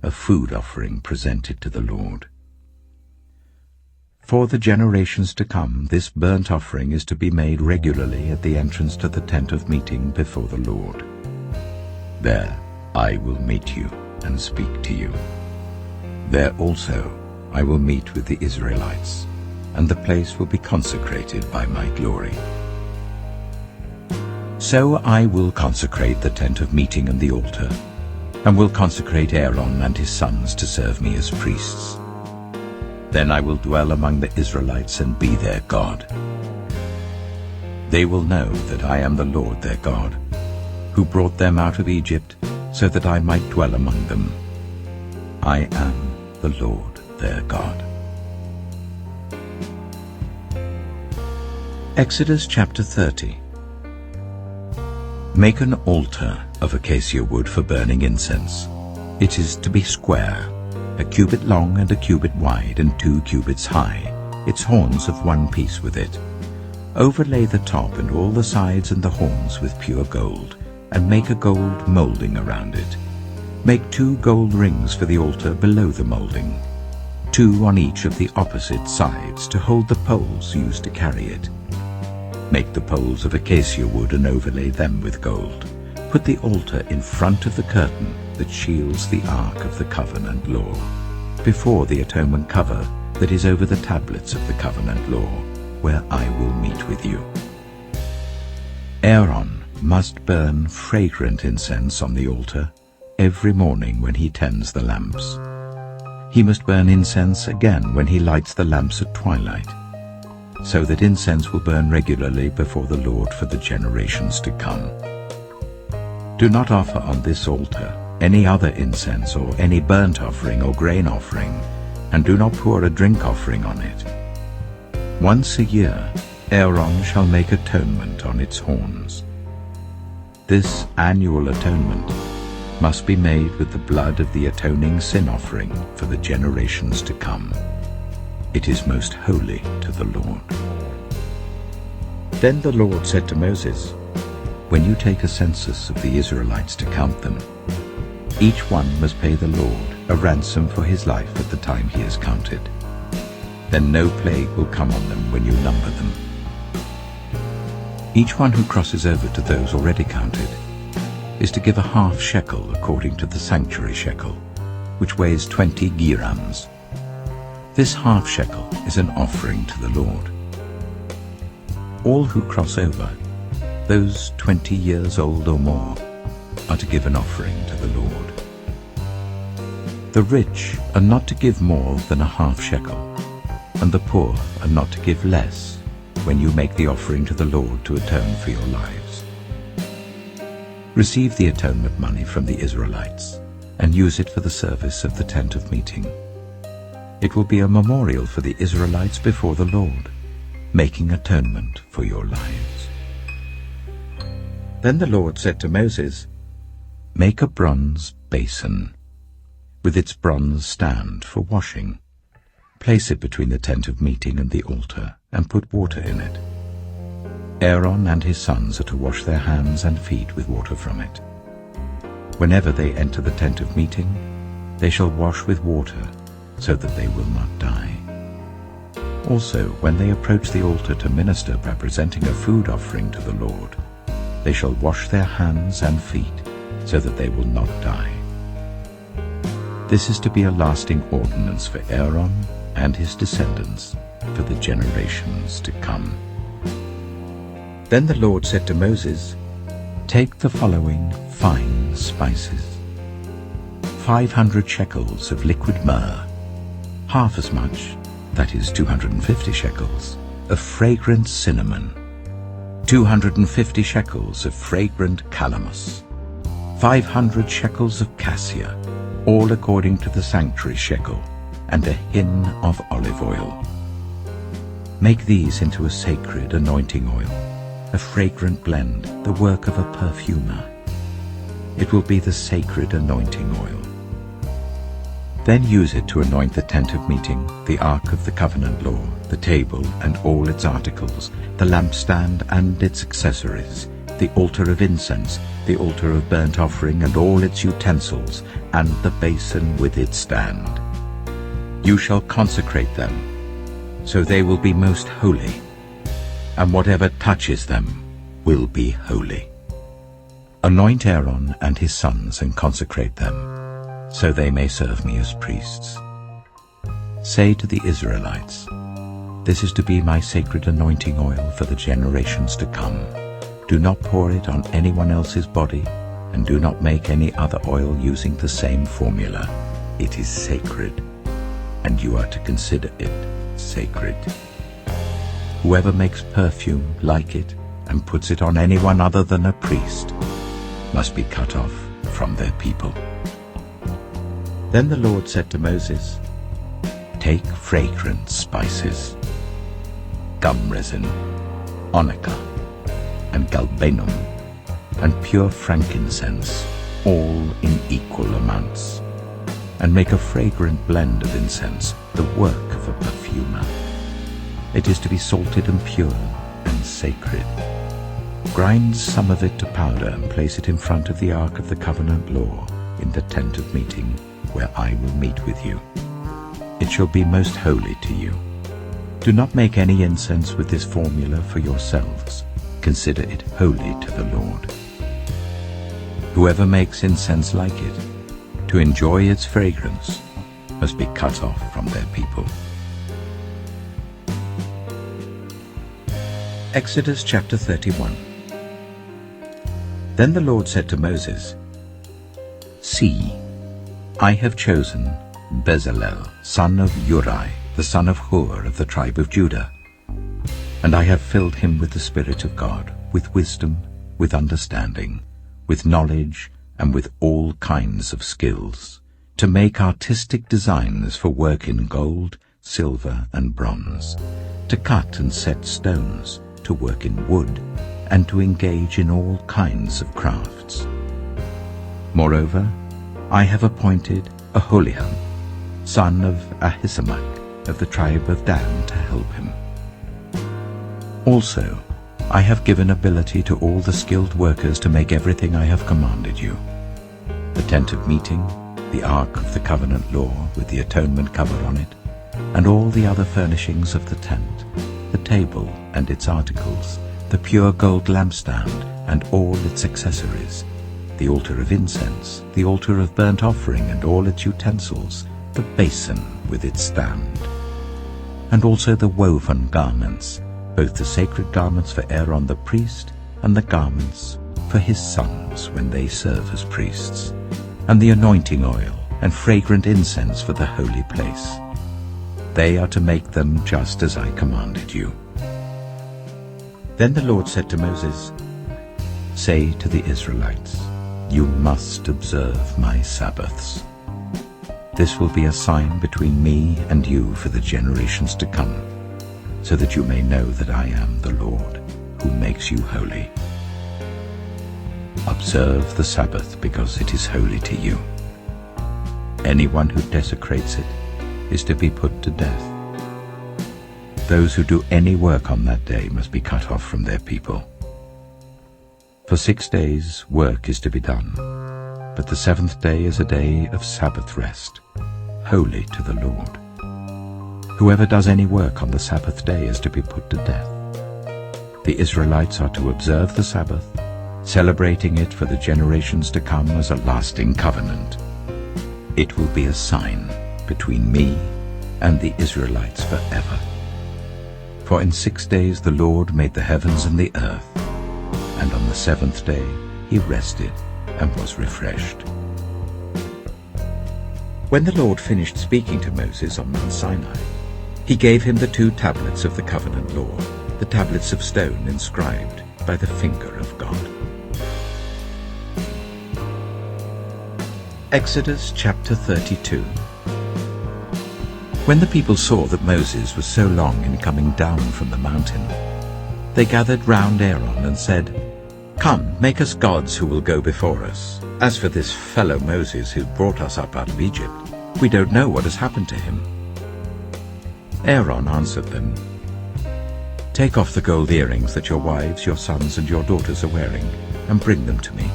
a food offering presented to the Lord. For the generations to come, this burnt offering is to be made regularly at the entrance to the tent of meeting before the Lord. There I will meet you and speak to you. There also I will meet with the Israelites, and the place will be consecrated by my glory. So I will consecrate the tent of meeting and the altar, and will consecrate Aaron and his sons to serve me as priests. Then I will dwell among the Israelites and be their God. They will know that I am the Lord their God, who brought them out of Egypt so that I might dwell among them. I am the Lord their God. Exodus chapter 30. Make an altar of acacia wood for burning incense. It is to be square, a cubit long and a cubit wide and 2 cubits high, its horns of one piece with it. Overlay the top and all the sides and the horns with pure gold, and make a gold molding around it. Make 2 gold rings for the altar below the molding, 2 on each of the opposite sides to hold the poles used to carry it. Make the poles of acacia wood and overlay them with gold. Put the altar in front of the curtain that shields the Ark of the Covenant Law, before the atonement cover that is over the tablets of the Covenant Law, where I will meet with you. Aaron must burn fragrant incense on the altar every morning when he tends the lamps. He must burn incense again when he lights the lamps at twilight, so that incense will burn regularly before the Lord for the generations to come. Do not offer on this altar any other incense or any burnt offering or grain offering, and do not pour a drink offering on it. Once a year Aaron shall make atonement on its horns. This annual atonement must be made with the blood of the atoning sin offering for the generations to come. It is most holy to the Lord. Then the Lord said to Moses, when you take a census of the Israelites to count them, each one must pay the Lord a ransom for his life at the time he is counted. Then no plague will come on them when you number them. Each one who crosses over to those already counted is to give a half shekel according to the sanctuary shekel, which weighs 20 gerams. This half shekel is an offering to the Lord. All who cross over, those 20 years old or more, are to give an offering to the Lord. The rich are not to give more than a half shekel, and the poor are not to give less when you make the offering to the Lord to atone for your lives. Receive the atonement money from the Israelites and use it for the service of the tent of meeting. It will be a memorial for the Israelites before the Lord, making atonement for your lives. Then the Lord said to Moses, make a bronze basin with its bronze stand for washing. Place it between the tent of meeting and the altar, and put water in it. Aaron and his sons are to wash their hands and feet with water from it. Whenever they enter the tent of meeting, they shall wash with water, so that they will not die. Also, when they approach the altar to minister by presenting a food offering to the Lord, they shall wash their hands and feet, so that they will not die. This is to be a lasting ordinance for Aaron and his descendants for the generations to come. Then the Lord said to Moses, take the following fine spices: 500 shekels of liquid myrrh, half as much, that is 250 shekels, of fragrant cinnamon, 250 shekels of fragrant calamus, 500 shekels of cassia, all according to the sanctuary shekel, and a hin of olive oil. Make these into a sacred anointing oil, a fragrant blend, the work of a perfumer. It will be the sacred anointing oil. Then use it to anoint the tent of meeting, the ark of the covenant law, the table and all its articles, the lampstand and its accessories, the altar of incense, the altar of burnt offering and all its utensils, and the basin with its stand. You shall consecrate them, so they will be most holy, and whatever touches them will be holy. Anoint Aaron and his sons and consecrate them, so they may serve me as priests. Say to the Israelites, this is to be my sacred anointing oil for the generations to come. Do not pour it on anyone else's body, and do not make any other oil using the same formula. It is sacred, and you are to consider it sacred. Whoever makes perfume like it and puts it on anyone other than a priest must be cut off from their people. Then the Lord said to Moses, take fragrant spices, gum resin, onycha, and galbanum, and pure frankincense, all in equal amounts, and make a fragrant blend of incense, the work of a perfumer. It is to be salted and pure and sacred. Grind some of it to powder and place it in front of the ark of the covenant law in the tent of meeting, where I will meet with you. It shall be most holy to you. Do not make any incense with this formula for yourselves. Consider it holy to the Lord. Whoever makes incense like it, to enjoy its fragrance, must be cut off from their people. Exodus chapter 31. Then the Lord said to Moses, see, I have chosen Bezalel, son of Uri, the son of Hur of the tribe of Judah, and I have filled him with the Spirit of God, with wisdom, with understanding, with knowledge, and with all kinds of skills, to make artistic designs for work in gold, silver, and bronze, to cut and set stones, to work in wood, and to engage in all kinds of crafts. Moreover, I have appointed Aholiab, son of Ahisamach, of the tribe of Dan, to help him. Also, I have given ability to all the skilled workers to make everything I have commanded you: the tent of meeting, the ark of the covenant law with the atonement cover on it, and all the other furnishings of the tent, the table and its articles, the pure gold lampstand and all its accessories, the altar of incense, the altar of burnt offering and all its utensils, the basin with its stand, and also the woven garments, both the sacred garments for Aaron the priest and the garments for his sons when they serve as priests, and the anointing oil and fragrant incense for the holy place. They are to make them just as I commanded you. Then the Lord said to Moses, say to the Israelites, you must observe my Sabbaths. This will be a sign between me and you for the generations to come, so that you may know that I am the Lord, who makes you holy. Observe the Sabbath because it is holy to you. Anyone who desecrates it is to be put to death. Those who do any work on that day must be cut off from their people. For 6 days work is to be done, but the 7th day is a day of Sabbath rest, holy to the Lord. Whoever does any work on the Sabbath day is to be put to death. The Israelites are to observe the Sabbath, celebrating it for the generations to come as a lasting covenant. It will be a sign between me and the Israelites forever. For in 6 days the Lord made the heavens and the earth, and on the 7th day he rested and was refreshed. When the Lord finished speaking to Moses on Mount Sinai, he gave him the 2 tablets of the covenant law, the tablets of stone inscribed by the finger of God. Exodus chapter 32. When the people saw that Moses was so long in coming down from the mountain, they gathered round Aaron and said, come, make us gods who will go before us. As for this fellow Moses who brought us up out of Egypt, We don't know what has happened to him." Aaron answered them, "Take off the gold earrings that your wives, your sons, and your daughters are wearing, and bring them to me."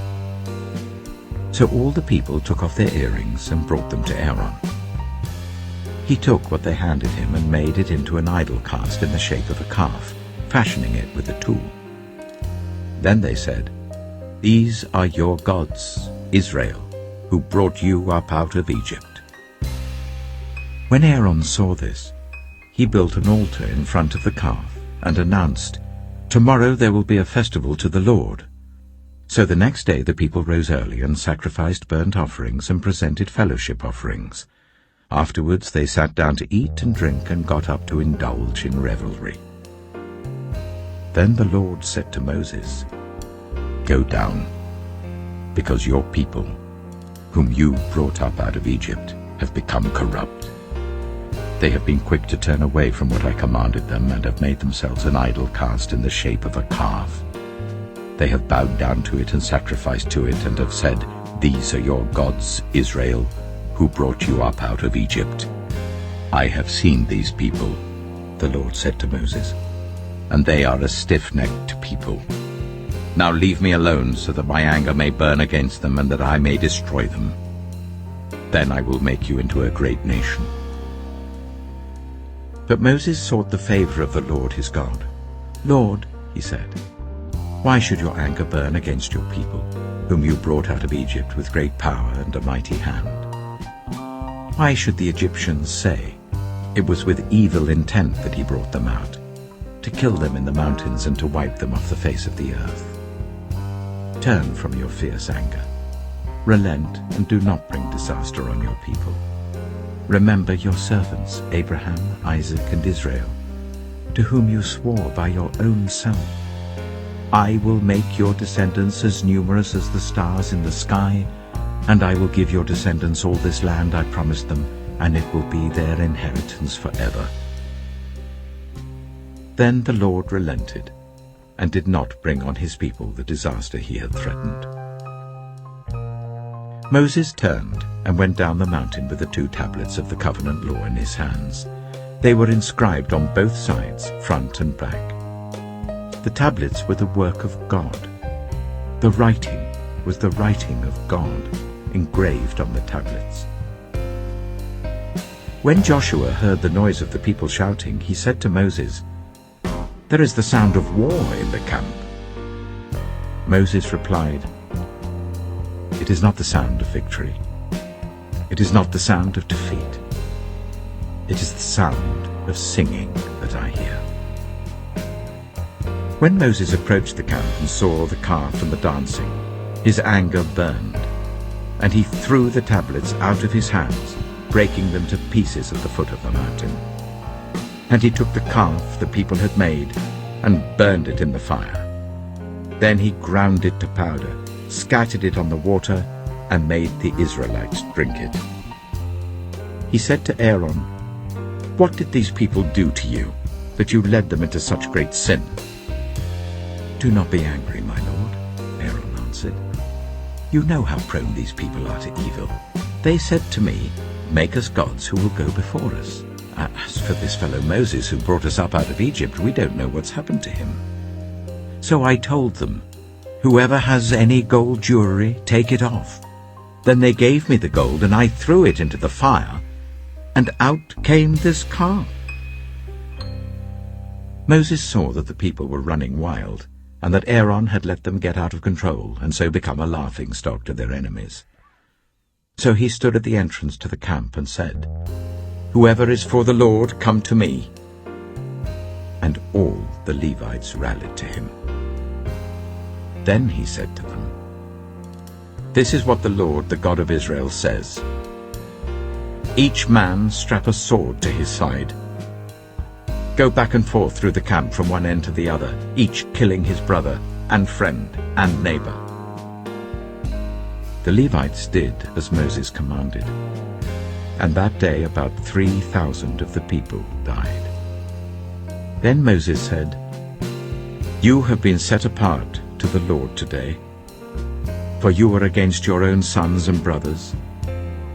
So all the people took off their earrings and brought them to Aaron. He took what they handed him and made it into an idol cast in the shape of a calf, fashioning it with a tool. Then they said, "These are your gods, Israel, who brought you up out of Egypt." When Aaron saw this, he built an altar in front of the calf and announced, "Tomorrow there will be a festival to the Lord." So the next day the people rose early and sacrificed burnt offerings and presented fellowship offerings. Afterwards they sat down to eat and drink and got up to indulge in revelry. Then the Lord said to Moses, "Go down, because your people, whom you brought up out of Egypt, have become corrupt. They have been quick to turn away from what I commanded them and have made themselves an idol cast in the shape of a calf. They have bowed down to it and sacrificed to it and have said, 'These are your gods, Israel, who brought you up out of Egypt.' I have seen these people," the Lord said to Moses, "and they are a stiff-necked people. Now leave me alone so that my anger may burn against them and that I may destroy them. Then I will make you into a great nation." But Moses sought the favor of the Lord his God. "Lord," he said, "why should your anger burn against your people, whom you brought out of Egypt with great power and a mighty hand? Why should the Egyptians say, 'It was with evil intent that he brought them out, to kill them in the mountains and to wipe them off the face of the earth?' Turn from your fierce anger. Relent and do not bring disaster on your people. Remember your servants, Abraham, Isaac, and Israel, to whom you swore by your own self. I will make your descendants as numerous as the stars in the sky, and I will give your descendants all this land I promised them, and it will be their inheritance forever." Then the Lord relented and did not bring on his people the disaster he had threatened. Moses turned and went down the mountain with the 2 tablets of the covenant law in his hands. They were inscribed on both sides, front and back. The tablets were the work of God. The writing was the writing of God, engraved on the tablets. When Joshua heard the noise of the people shouting, he said to Moses, "There is the sound of war in the camp." Moses replied, "It is not the sound of victory. It is not the sound of defeat. It is the sound of singing that I hear." When Moses approached the camp and saw the calf and the dancing, his anger burned, and he threw the tablets out of his hands, breaking them to pieces at the foot of the mountain. And he took the calf the people had made and burned it in the fire. Then he ground it to powder, scattered it on the water, and made the Israelites drink it. He said to Aaron, "What did these people do to you, that you led them into such great sin?" "Do not be angry, my lord," Aaron answered. "You know how prone these people are to evil. They said to me, 'Make us gods who will go before us.' As for this fellow Moses who brought us up out of Egypt, we don't know what's happened to him." So I told them, 'Whoever has any gold jewelry, take it off.' Then they gave me the gold, and I threw it into the fire, and out came this calf." Moses saw that the people were running wild, and that Aaron had let them get out of control and so become a laughingstock to their enemies. So he stood at the entrance to the camp and said, "Whoever is for the Lord, come to me." And all the Levites rallied to him. Then he said to them, "This is what the Lord, the God of Israel, says. Each man strap a sword to his side. Go back and forth through the camp from one end to the other, each killing his brother and friend and neighbor." The Levites did as Moses commanded, and that day about 3,000 of the people died. Then Moses said, "You have been set apart to the Lord today, for you are against your own sons and brothers.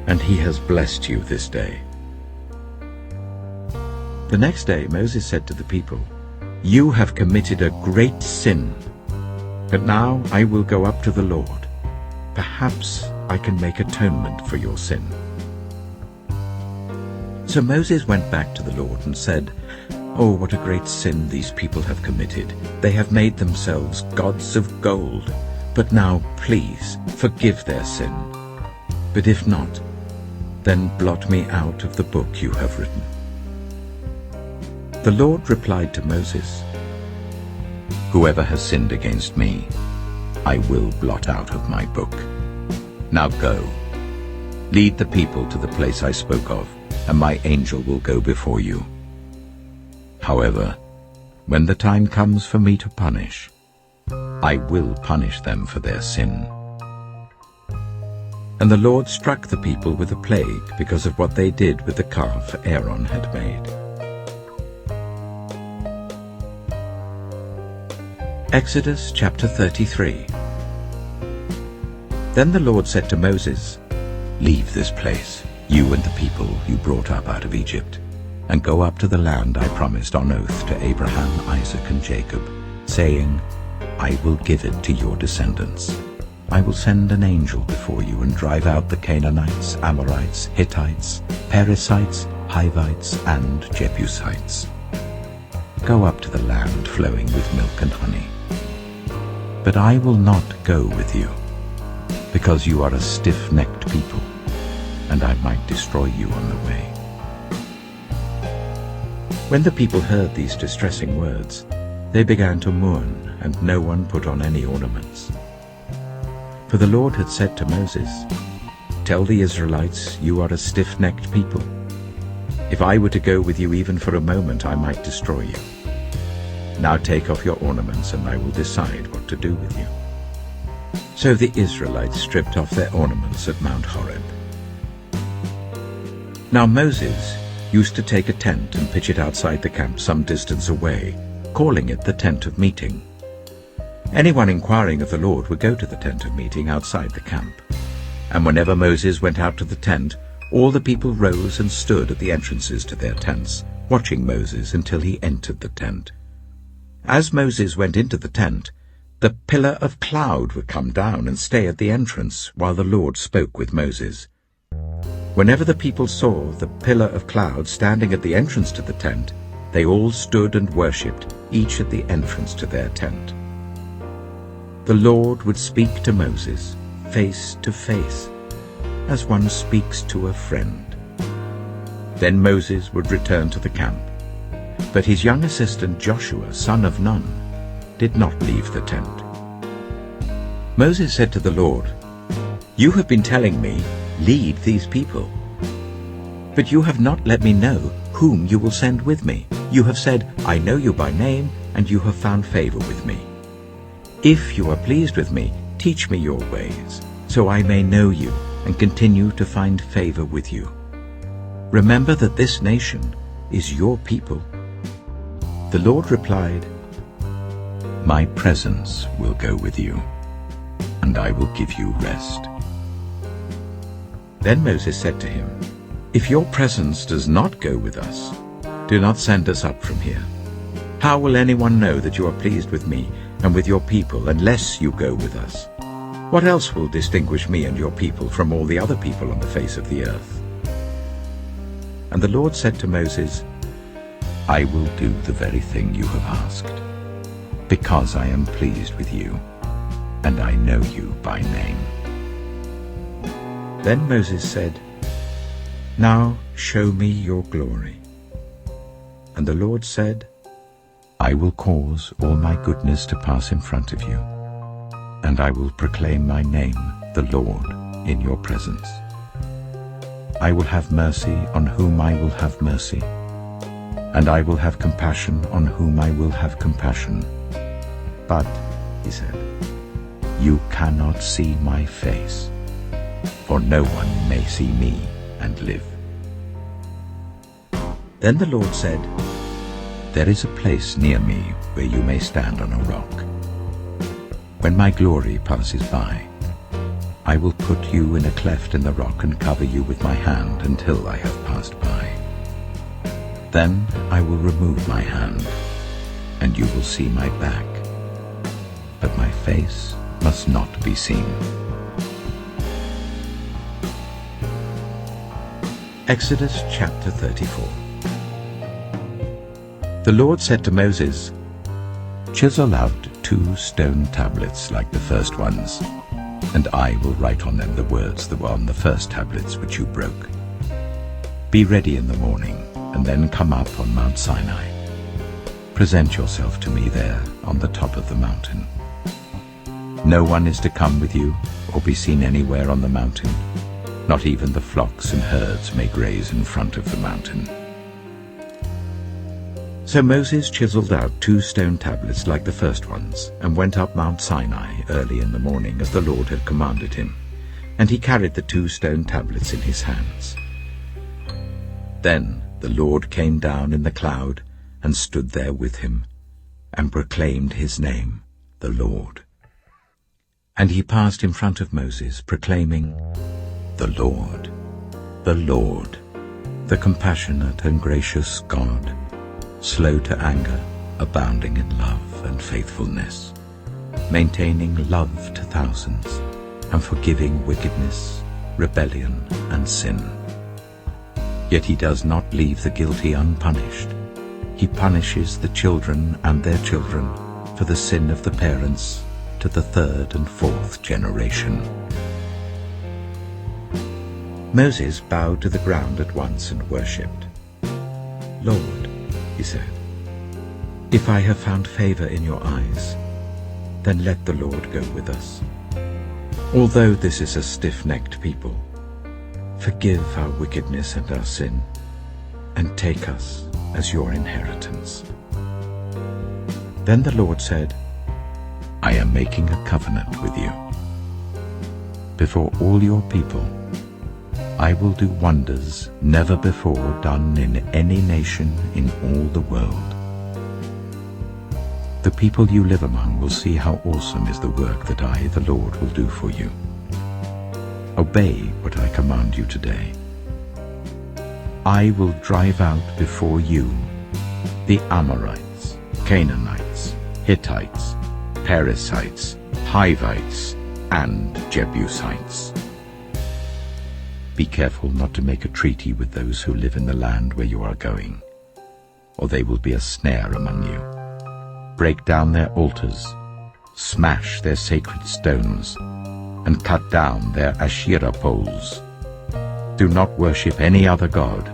and he has blessed you this day." The next day Moses said to the people, "You have committed a great sin, but now I will go up to the Lord. Perhaps I can make atonement for your sin." So Moses went back to the Lord and said, "Oh, what a great sin these people have committed. They have made themselves gods of gold. But now, please, forgive their sin. But if not, then blot me out of the book you have written." The Lord replied to Moses, "Whoever has sinned against me, I will blot out of my book. Now go, lead the people to the place I spoke of, and my angel will go before you. However, when the time comes for me to punish, I will punish them for their sin." And the Lord struck the people with a plague because of what they did with the calf Aaron had made. Exodus chapter 33. Then the Lord said to Moses, "Leave this place, you and the people you brought up out of Egypt, and go up to the land I promised on oath to Abraham, Isaac, and Jacob, saying, 'I will give it to your descendants. I will send an angel before you and drive out the Canaanites, Amorites, Hittites, Perizzites, Hivites, and Jebusites. Go up to the land flowing with milk and honey. But I will not go with you, because you are a stiff-necked people, and I might destroy you on the way.'" When the people heard these distressing words, they began to mourn, and no one put on any ornaments. For the Lord had said to Moses, "Tell the Israelites, you are a stiff-necked people. If I were to go with you even for a moment, I might destroy you. Now take off your ornaments, and I will decide what to do with you." So the Israelites stripped off their ornaments at Mount Horeb. Now Moses used to take a tent and pitch it outside the camp some distance away, calling it the tent of meeting. Anyone inquiring of the Lord would go to the tent of meeting outside the camp. And whenever Moses went out to the tent, all the people rose and stood at the entrances to their tents, watching Moses until he entered the tent. As Moses went into the tent, the pillar of cloud would come down and stay at the entrance while the Lord spoke with Moses. Whenever the people saw the pillar of cloud standing at the entrance to the tent, they all stood and worshipped, each at the entrance to their tent. The Lord would speak to Moses face to face, as one speaks to a friend. Then Moses would return to the camp, but his young assistant Joshua, son of Nun, did not leave the tent. Moses said to the Lord, "You have been telling me, 'Lead these people.' But you have not let me know whom you will send with me. You have said, 'I know you by name, and you have found favor with me.' If you are pleased with me, teach me your ways, so I may know you and continue to find favor with you. Remember that this nation is your people." The Lord replied, "My presence will go with you, and I will give you rest." Then Moses said to him, "If your presence does not go with us, do not send us up from here. How will anyone know that you are pleased with me and with your people unless you go with us? What else will distinguish me and your people from all the other people on the face of the earth?" And the Lord said to Moses, "I will do the very thing you have asked, because I am pleased with you, and I know you by name." Then Moses said, "Now show me your glory." And the Lord said, "I will cause all my goodness to pass in front of you, and I will proclaim my name, the Lord, in your presence. I will have mercy on whom I will have mercy, and I will have compassion on whom I will have compassion. But," he said, "you cannot see my face, for no one may see me and live." Then the Lord said, "There is a place near me where you may stand on a rock. When my glory passes by, I will put you in a cleft in the rock and cover you with my hand until I have passed by. Then I will remove my hand, and you will see my back, but my face must not be seen. Exodus chapter 34. The Lord said to Moses, "Chisel out 2 stone tablets like the first ones, and I will write on them the words that were on the first tablets which you broke. Be ready in the morning, and then come up on Mount Sinai. Present yourself to me there on the top of the mountain. No one is to come with you or be seen anywhere on the mountain. Not even the flocks and herds may graze in front of the mountain." So Moses chiseled out 2 stone tablets like the first ones, and went up Mount Sinai early in the morning as the Lord had commanded him, and he carried the 2 stone tablets in his hands. Then the Lord came down in the cloud and stood there with him, and proclaimed his name, the Lord. And he passed in front of Moses, proclaiming, the Lord, the compassionate and gracious God, slow to anger, abounding in love and faithfulness, maintaining love to thousands, and forgiving wickedness, rebellion, and sin. Yet he does not leave the guilty unpunished. He punishes the children and their children for the sin of the parents to the 3rd and 4th generation. Moses bowed to the ground at once and worshipped. "Lord," he said, "if I have found favor in your eyes, then let the Lord go with us. Although this is a stiff-necked people, forgive our wickedness and our sin, and take us as your inheritance." Then the Lord said, "I am making a covenant with you. Before all your people, I will do wonders never before done in any nation in all the world. The people you live among will see how awesome is the work that I, the Lord, will do for you. Obey what I command you today. I will drive out before you the Amorites, Canaanites, Hittites, Perizzites, Hivites, and Jebusites. Be careful not to make a treaty with those who live in the land where you are going, or they will be a snare among you. Break down their altars, smash their sacred stones, and cut down their Asherah poles. Do not worship any other god,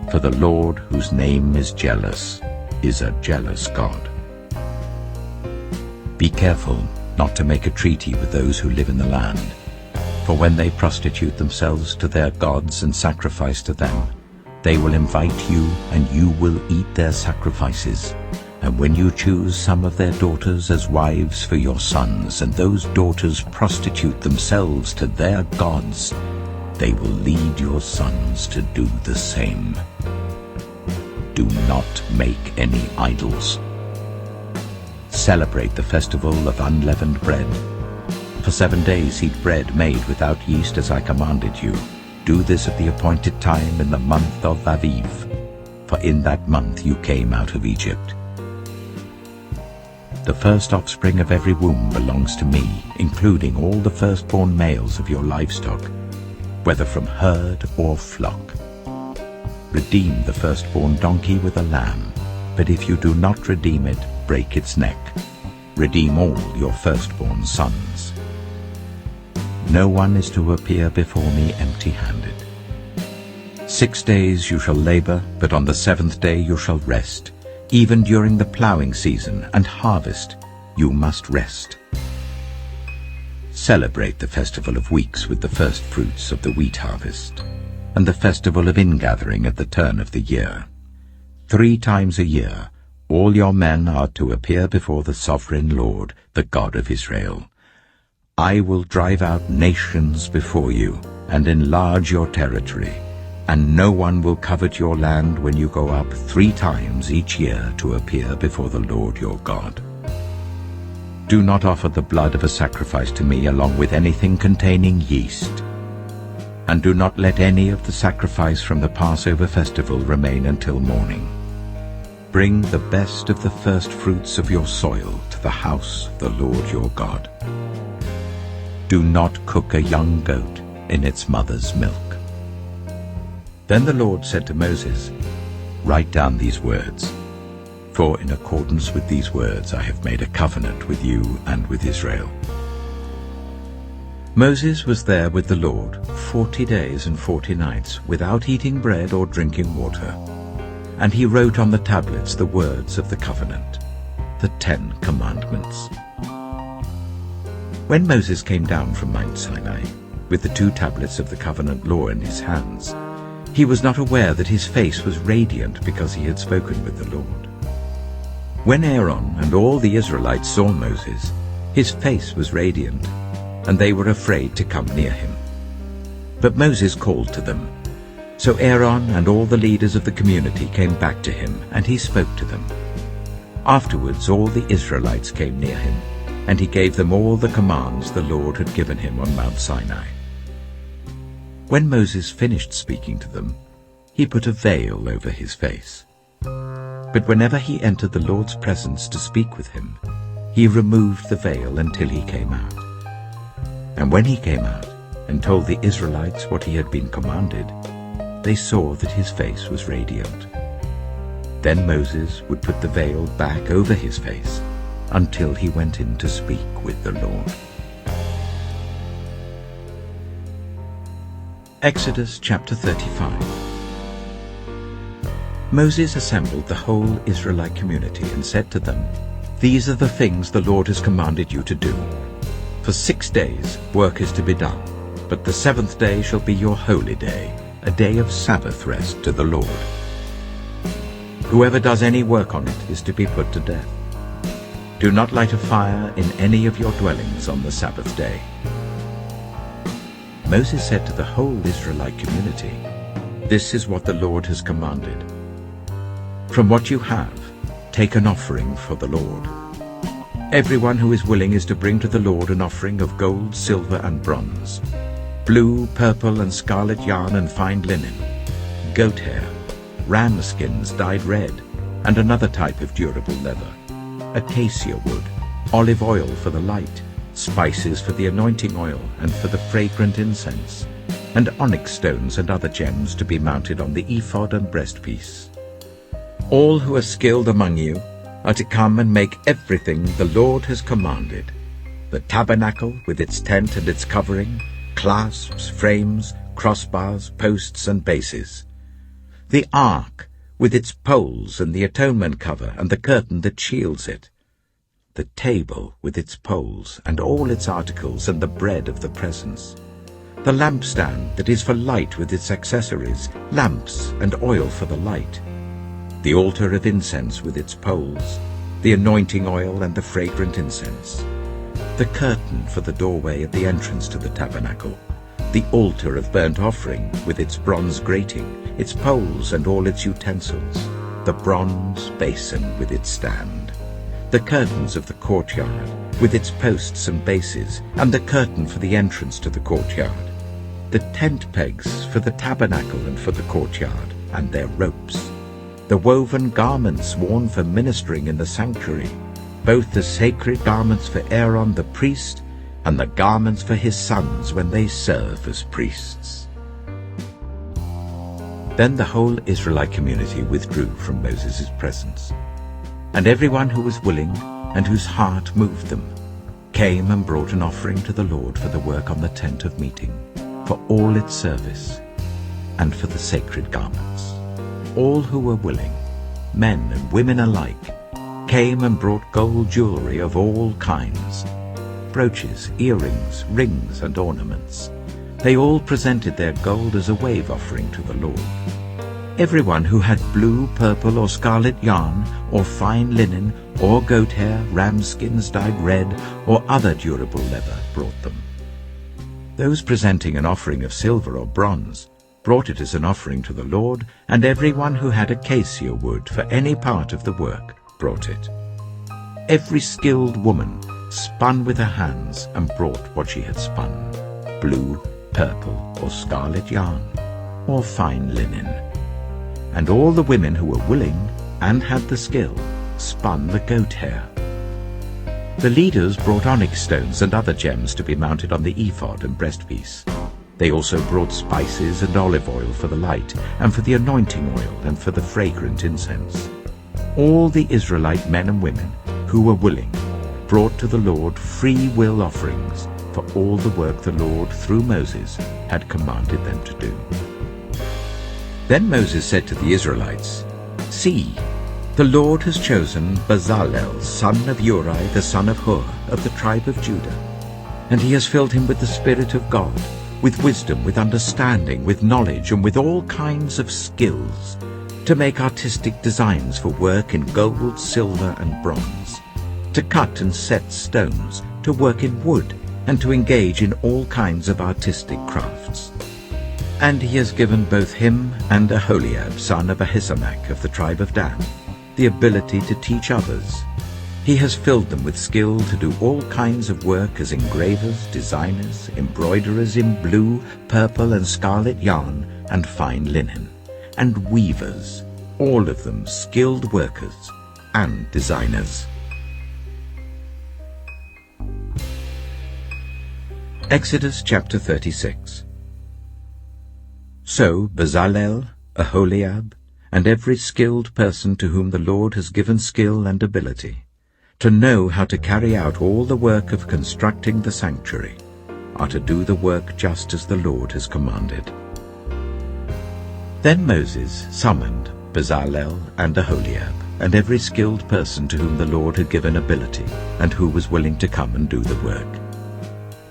for the Lord, whose name is jealous, is a jealous God. Be careful not to make a treaty with those who live in the land, for when they prostitute themselves to their gods and sacrifice to them, they will invite you, and you will eat their sacrifices. And when you choose some of their daughters as wives for your sons, and those daughters prostitute themselves to their gods, they will lead your sons to do the same. Do not make any idols. Celebrate the festival of unleavened bread. For 7 days eat bread made without yeast as I commanded you. Do this at the appointed time in the month of Aviv, for in that month you came out of Egypt. The first offspring of every womb belongs to me, including all the firstborn males of your livestock, whether from herd or flock. Redeem the firstborn donkey with a lamb, but if you do not redeem it, break its neck. Redeem all your firstborn sons. No one is to appear before me empty-handed. 6 days you shall labor, but on the 7th day you shall rest. Even during the plowing season and harvest, you must rest. Celebrate the festival of weeks with the first fruits of the wheat harvest, and the festival of ingathering at the turn of the year. 3 times a year, all your men are to appear before the sovereign Lord, the God of Israel. I will drive out nations before you and enlarge your territory, and no one will covet your land when you go up 3 times each year to appear before the Lord your God. Do not offer the blood of a sacrifice to me along with anything containing yeast. And do not let any of the sacrifice from the Passover festival remain until morning. Bring the best of the first fruits of your soil to the house of the Lord your God. Do not cook a young goat in its mother's milk. Then the Lord said to Moses, Write down these words, for in accordance with these words I have made a covenant with you and with Israel. Moses was there with the Lord 40 days and 40 nights, without eating bread or drinking water. And he wrote on the tablets the words of the covenant, the 10 Commandments. When Moses came down from Mount Sinai, with the 2 tablets of the covenant law in his hands, he was not aware that his face was radiant because he had spoken with the Lord. When Aaron and all the Israelites saw Moses, his face was radiant, and they were afraid to come near him. But Moses called to them. So Aaron and all the leaders of the community came back to him, and he spoke to them. Afterwards all the Israelites came near him, and he gave them all the commands the Lord had given him on Mount Sinai. When Moses finished speaking to them, he put a veil over his face. But whenever he entered the Lord's presence to speak with him, he removed the veil until he came out. And when he came out and told the Israelites what he had been commanded, they saw that his face was radiant. Then Moses would put the veil back over his face until he went in to speak with the Lord. Exodus chapter 35. Moses assembled the whole Israelite community and said to them, These are the things the Lord has commanded you to do. For 6 days work is to be done, but the 7th day shall be your holy day, a day of Sabbath rest to the Lord. Whoever does any work on it is to be put to death. Do not light a fire in any of your dwellings on the Sabbath day. Moses said to the whole Israelite community, This is what the Lord has commanded. From what you have, take an offering for the Lord. Everyone who is willing is to bring to the Lord an offering of gold, silver, and bronze, blue, purple, and scarlet yarn and fine linen, goat hair, ram skins dyed red, and another type of durable leather, acacia wood, olive oil for the light, spices for the anointing oil and for the fragrant incense, and onyx stones and other gems to be mounted on the ephod and breastpiece. All who are skilled among you are to come and make everything the Lord has commanded: the tabernacle with its tent and its covering, clasps, frames, crossbars, posts, and bases; the ark with its poles and the atonement cover and the curtain that shields it; the table with its poles and all its articles and the bread of the presence; the lampstand that is for light with its accessories, lamps and oil for the light; the altar of incense with its poles, the anointing oil and the fragrant incense; the curtain for the doorway at the entrance to the tabernacle; the altar of burnt offering with its bronze grating, its poles and all its utensils; the bronze basin with its stand; the curtains of the courtyard with its posts and bases, and the curtain for the entrance to the courtyard; the tent pegs for the tabernacle and for the courtyard, and their ropes; the woven garments worn for ministering in the sanctuary, both the sacred garments for Aaron the priest and the garments for his sons when they serve as priests. Then the whole Israelite community withdrew from Moses' presence, and everyone who was willing and whose heart moved them came and brought an offering to the Lord for the work on the tent of meeting, for all its service, and for the sacred garments. All who were willing, men and women alike, came and brought gold jewelry of all kinds, brooches, earrings, rings, and ornaments. They all presented their gold as a wave offering to the Lord. Everyone who had blue, purple, or scarlet yarn, or fine linen, or goat hair, ram skins dyed red, or other durable leather brought them. Those presenting an offering of silver or bronze brought it as an offering to the Lord, and everyone who had acacia wood for any part of the work brought it. Every skilled woman spun with her hands and brought what she had spun, blue, purple, or scarlet yarn, or fine linen. And all the women who were willing and had the skill spun the goat hair. The leaders brought onyx stones and other gems to be mounted on the ephod and breastpiece. They also brought spices and olive oil for the light, and for the anointing oil, and for the fragrant incense. All the Israelite men and women who were willing brought to the Lord free will offerings for all the work the Lord through Moses had commanded them to do. Then Moses said to the Israelites, "See, the Lord has chosen Bezalel, son of Uri, the son of Hur, of the tribe of Judah, and he has filled him with the Spirit of God, with wisdom, with understanding, with knowledge, and with all kinds of skills, to make artistic designs for work in gold, silver, and bronze, to cut and set stones, to work in wood, and to engage in all kinds of artistic crafts. And he has given both him and Aholiab, son of Ahisamach, of the tribe of Dan, the ability to teach others. He has filled them with skill to do all kinds of work as engravers, designers, embroiderers in blue, purple, and scarlet yarn, and fine linen, and weavers, all of them skilled workers and designers." Exodus chapter 36. So Bezalel, Aholiab, and every skilled person to whom the Lord has given skill and ability, to know how to carry out all the work of constructing the sanctuary, are to do the work just as the Lord has commanded. Then Moses summoned Bezalel and Aholiab, and every skilled person to whom the Lord had given ability, and who was willing to come and do the work.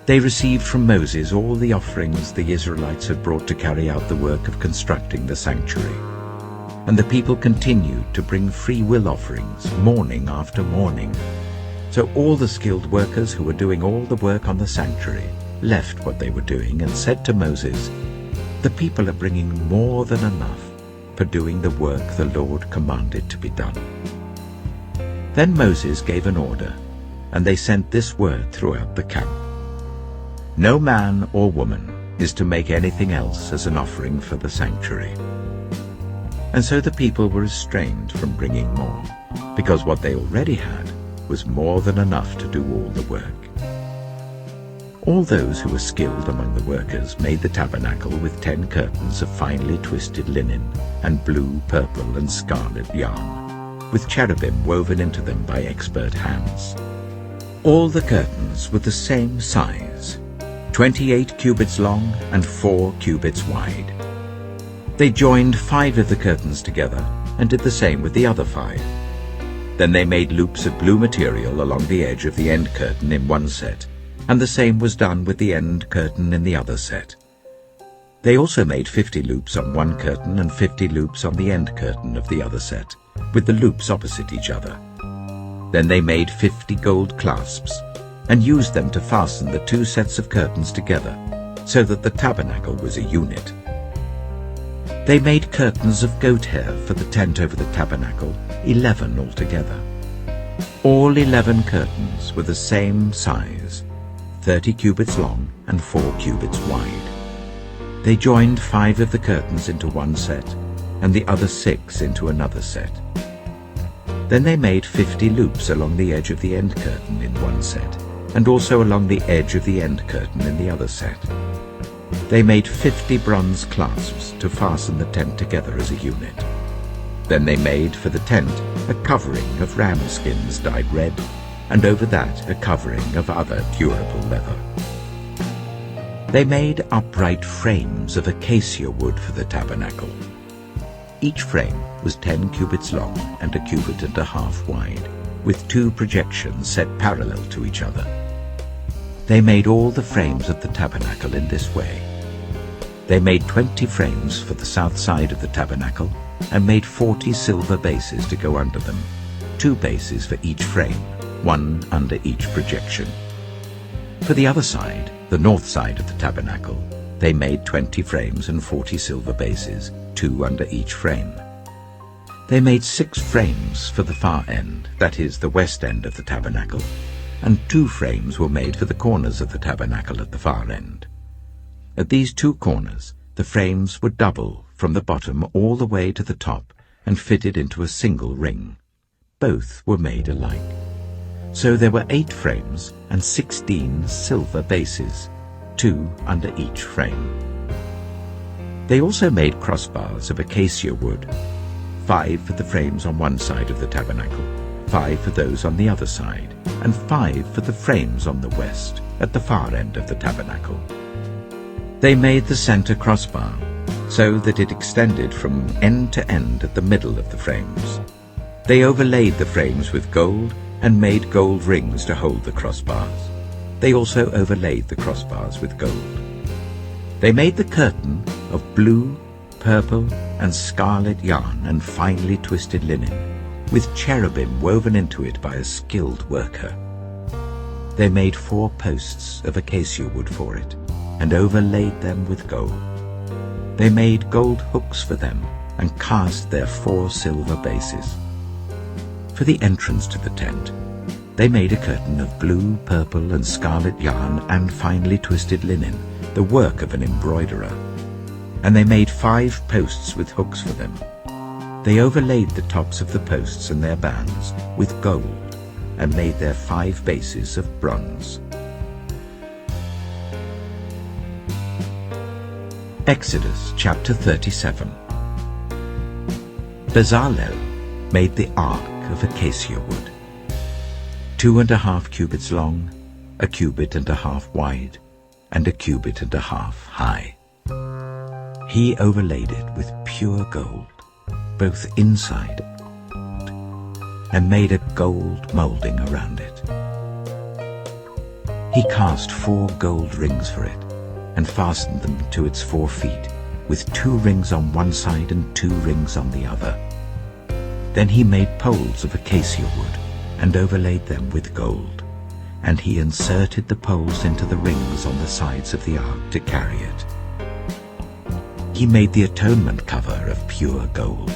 They received from Moses all the offerings the Israelites had brought to carry out the work of constructing the sanctuary. And the people continued to bring free will offerings morning after morning. So all the skilled workers who were doing all the work on the sanctuary left what they were doing and said to Moses, "The people are bringing more than enough for doing the work the Lord commanded to be done." Then Moses gave an order, and they sent this word throughout the camp: "No man or woman is to make anything else as an offering for the sanctuary." And so the people were restrained from bringing more, because what they already had was more than enough to do all the work. All those who were skilled among the workers made the tabernacle with 10 curtains of finely twisted linen and blue, purple, and scarlet yarn, with cherubim woven into them by expert hands. All the curtains were the same size, 28 cubits long and 4 cubits wide. They joined 5 of the curtains together and did the same with the other 5. Then they made loops of blue material along the edge of the end curtain in one set, and the same was done with the end curtain in the other set. They also made 50 loops on one curtain and 50 loops on the end curtain of the other set, with the loops opposite each other. Then they made 50 gold clasps, and used them to fasten the 2 sets of curtains together, so that the tabernacle was a unit. They made curtains of goat hair for the tent over the tabernacle, 11 altogether. All 11 curtains were the same size, 30 cubits long and 4 cubits wide. They joined 5 of the curtains into one set, and the other 6 into another set. Then they made 50 loops along the edge of the end curtain in one set, and also along the edge of the end curtain in the other set. They made 50 bronze clasps to fasten the tent together as a unit. Then they made for the tent a covering of ram skins dyed red, and over that a covering of other durable leather. They made upright frames of acacia wood for the tabernacle. Each frame was 10 cubits long and a cubit and a half wide, with 2 projections set parallel to each other. They made all the frames of the tabernacle in this way. They made 20 frames for the south side of the tabernacle, and made 40 silver bases to go under them, 2 bases for each frame, 1 under each projection. For the other side, the north side of the tabernacle, they made 20 frames and 40 silver bases, 2 under each frame. They made 6 frames for the far end, that is, the west end of the tabernacle, and 2 frames were made for the corners of the tabernacle at the far end. At these 2 corners the frames were double from the bottom all the way to the top and fitted into a single ring. Both were made alike. So there were 8 frames and 16 silver bases, 2 under each frame. They also made crossbars of acacia wood, 5 for the frames on one side of the tabernacle, 5 for those on the other side, and 5 for the frames on the west, at the far end of the tabernacle. They made the center crossbar, so that it extended from end to end at the middle of the frames. They overlaid the frames with gold and made gold rings to hold the crossbars. They also overlaid the crossbars with gold. They made the curtain of blue, purple, and scarlet yarn and finely twisted linen, with cherubim woven into it by a skilled worker. They made 4 posts of acacia wood for it, and overlaid them with gold. They made gold hooks for them, and cast their 4 silver bases. For the entrance to the tent, they made a curtain of blue, purple, and scarlet yarn and finely twisted linen, the work of an embroiderer. And they made 5 posts with hooks for them. They overlaid the tops of the posts and their bands with gold, and made their 5 bases of bronze. Exodus chapter 37. Bezalel made the ark of acacia wood, 2.5 cubits long, 1.5 cubits wide, and 1.5 cubits high. He overlaid it with pure gold, both inside and made a gold molding around it. He cast 4 gold rings for it, and fastened them to its 4 feet, with 2 rings on one side and 2 rings on the other. Then he made poles of acacia wood, and overlaid them with gold, and he inserted the poles into the rings on the sides of the ark to carry it. He made the atonement cover of pure gold,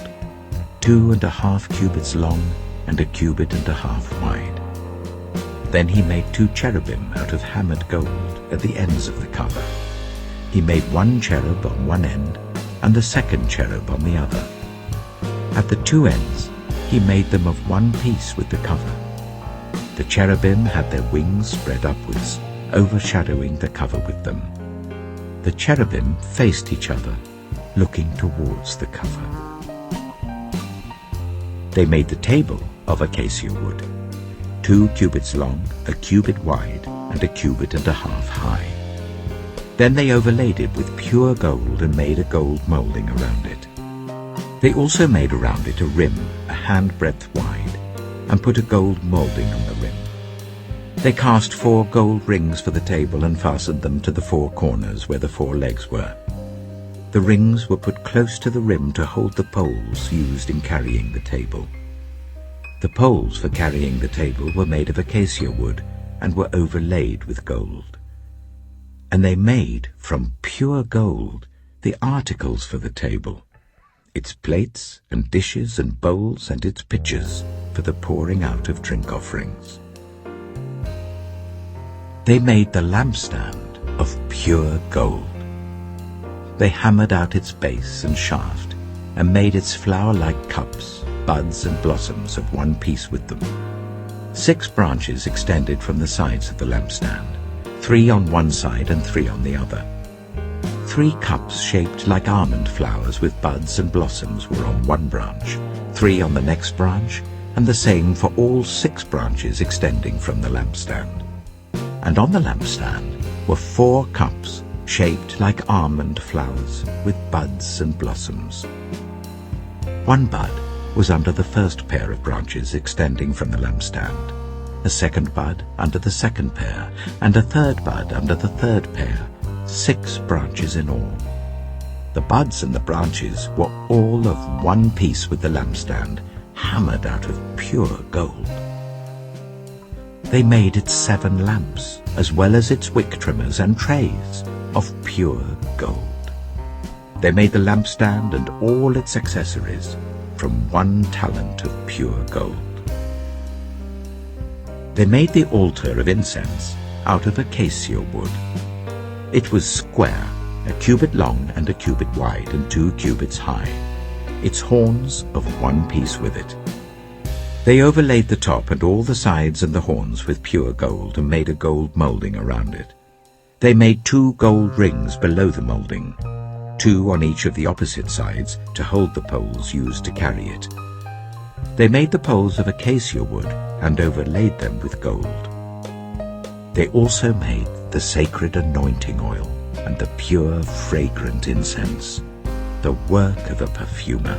2.5 cubits long and 1.5 cubits wide. Then he made 2 cherubim out of hammered gold at the ends of the cover. He made 1 cherub on one end and the second cherub on the other. At the 2 ends he made them of one piece with the cover. The cherubim had their wings spread upwards, overshadowing the cover with them. The cherubim faced each other, looking towards the cover. They made the table of acacia wood, 2 cubits long, 1 cubit wide, and 1.5 cubits high. Then they overlaid it with pure gold and made a gold molding around it. They also made around it a rim, a handbreadth wide, and put a gold molding on the rim. They cast 4 gold rings for the table and fastened them to the 4 corners where the 4 legs were. The rings were put close to the rim to hold the poles used in carrying the table. The poles for carrying the table were made of acacia wood and were overlaid with gold. And they made from pure gold the articles for the table, its plates and dishes and bowls and its pitchers for the pouring out of drink offerings. They made the lampstand of pure gold. They hammered out its base and shaft, and made its flower-like cups, buds and blossoms of one piece with them. 6 branches extended from the sides of the lampstand, 3 on one side and 3 on the other. 3 cups shaped like almond flowers with buds and blossoms were on one branch, 3 on the next branch, and the same for all 6 branches extending from the lampstand. And on the lampstand were 4 cups shaped like almond flowers with buds and blossoms. 1 bud was under the first pair of branches extending from the lampstand, a 2nd bud under the 2nd pair, and a 3rd bud under the 3rd pair, 6 branches in all. The buds and the branches were all of one piece with the lampstand, hammered out of pure gold. They made its 7 lamps, as well as its wick trimmers and trays, of pure gold. They made the lampstand and all its accessories from 1 talent of pure gold. They made the altar of incense out of acacia wood. It was square, a cubit long and a cubit wide, and 2 cubits high, its horns of one piece with it. They overlaid the top and all the sides and the horns with pure gold, and made a gold molding around it. They made 2 gold rings below the molding, 2 on each of the opposite sides, to hold the poles used to carry it. They made the poles of acacia wood and overlaid them with gold. They also made the sacred anointing oil and the pure fragrant incense, the work of a perfumer.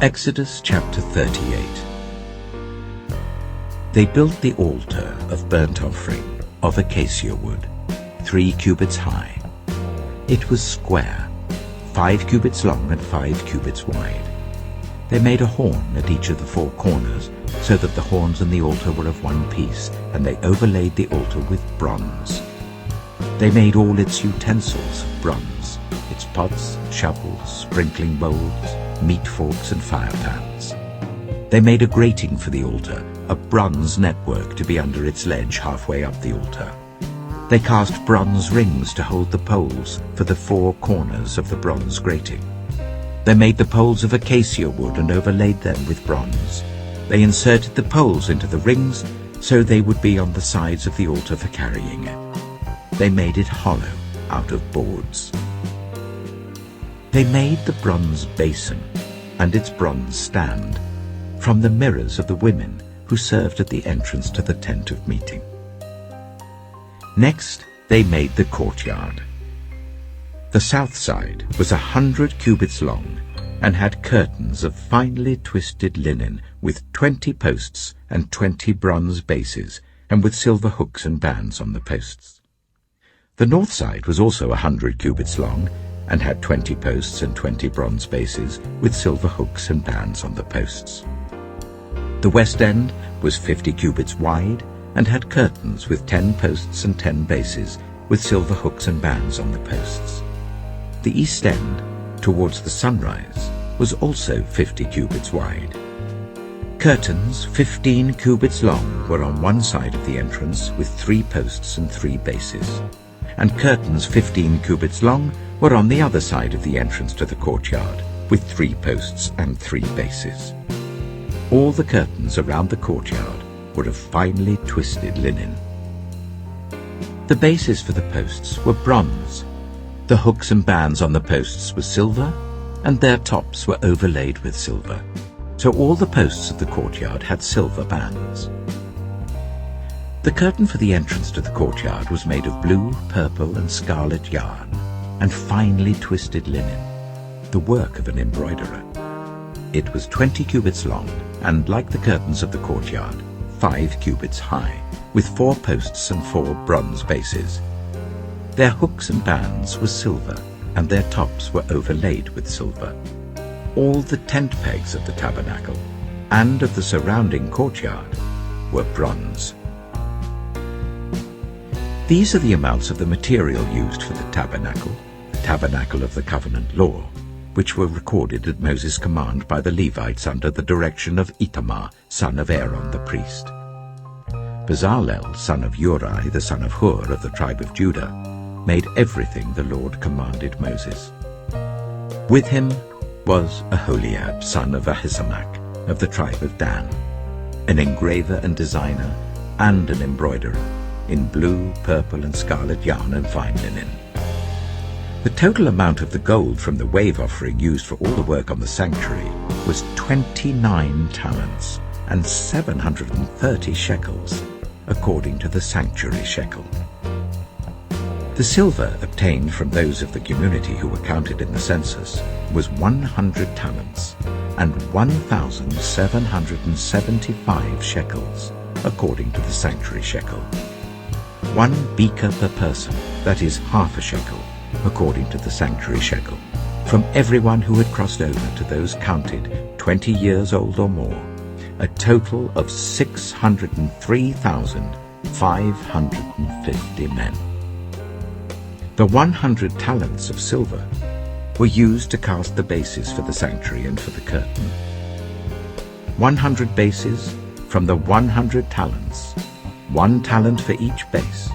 Exodus chapter 38. They built the altar of burnt offering of acacia wood, 3 cubits high. It was square, 5 cubits long and 5 cubits wide. They made a horn at each of the 4 corners, so that the horns and the altar were of one piece, and they overlaid the altar with bronze. They made all its utensils of bronze, its pots, shovels, sprinkling bowls, meat forks and fire pans. They made a grating for the altar, a bronze network to be under its ledge halfway up the altar. They cast bronze rings to hold the poles for the 4 corners of the bronze grating. They made the poles of acacia wood and overlaid them with bronze. They inserted the poles into the rings so they would be on the sides of the altar for carrying it. They made it hollow out of boards. They made the bronze basin and its bronze stand from the mirrors of the women who served at the entrance to the tent of meeting. Next, they made the courtyard. The south side was 100 cubits long and had curtains of finely twisted linen with 20 posts and 20 bronze bases, and with silver hooks and bands on the posts. The north side was also 100 cubits long and had 20 posts and 20 bronze bases, with silver hooks and bands on the posts. The west end was 50 cubits wide and had curtains with 10 posts and 10 bases, with silver hooks and bands on the posts. The east end, towards the sunrise, was also 50 cubits wide. Curtains 15 cubits long were on one side of the entrance, with 3 posts and 3 bases, and curtains 15 cubits long were on the other side of the entrance to the courtyard, with 3 posts and 3 bases. All the curtains around the courtyard were of finely twisted linen. The bases for the posts were bronze. The hooks and bands on the posts were silver, and their tops were overlaid with silver. So all the posts of the courtyard had silver bands. The curtain for the entrance to the courtyard was made of blue, purple, and scarlet yarn, and finely twisted linen, the work of an embroiderer. It was 20 cubits long, and like the curtains of the courtyard, 5 cubits high, with 4 posts and 4 bronze bases. Their hooks and bands were silver, and their tops were overlaid with silver. All the tent pegs of the tabernacle and of the surrounding courtyard were bronze. These are the amounts of the material used for the tabernacle of the covenant law, which were recorded at Moses' command by the Levites under the direction of Itamar, son of Aaron the priest. Bezalel, son of Uri, the son of Hur of the tribe of Judah, made everything the Lord commanded Moses. With him was Aholiab, son of Ahisamach, of the tribe of Dan, an engraver and designer, and an embroiderer, in blue, purple, and scarlet yarn and fine linen. The total amount of the gold from the wave offering used for all the work on the sanctuary was 29 talents and 730 shekels, according to the sanctuary shekel. The silver obtained from those of the community who were counted in the census was 100 talents and 1,775 shekels, according to the sanctuary shekel. 1 beaker per person, that is half a shekel, according to the sanctuary shekel, from everyone who had crossed over to those counted 20 years old or more, a total of 603,550 men. The 100 talents of silver were used to cast the bases for the sanctuary and for the curtain. 100 bases from the 100 talents, 1 talent for each base.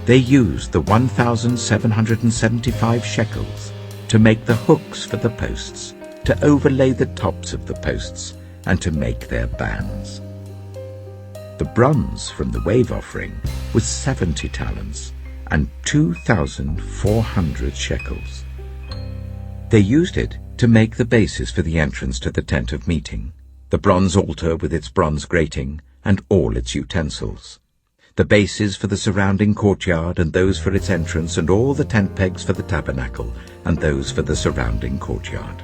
They used the 1,775 shekels to make the hooks for the posts, to overlay the tops of the posts, and to make their bands. The bronze from the wave offering was 70 talents and 2,400 shekels. They used it to make the bases for the entrance to the tent of meeting, the bronze altar with its bronze grating and all its utensils, the bases for the surrounding courtyard and those for its entrance, and all the tent pegs for the tabernacle and those for the surrounding courtyard.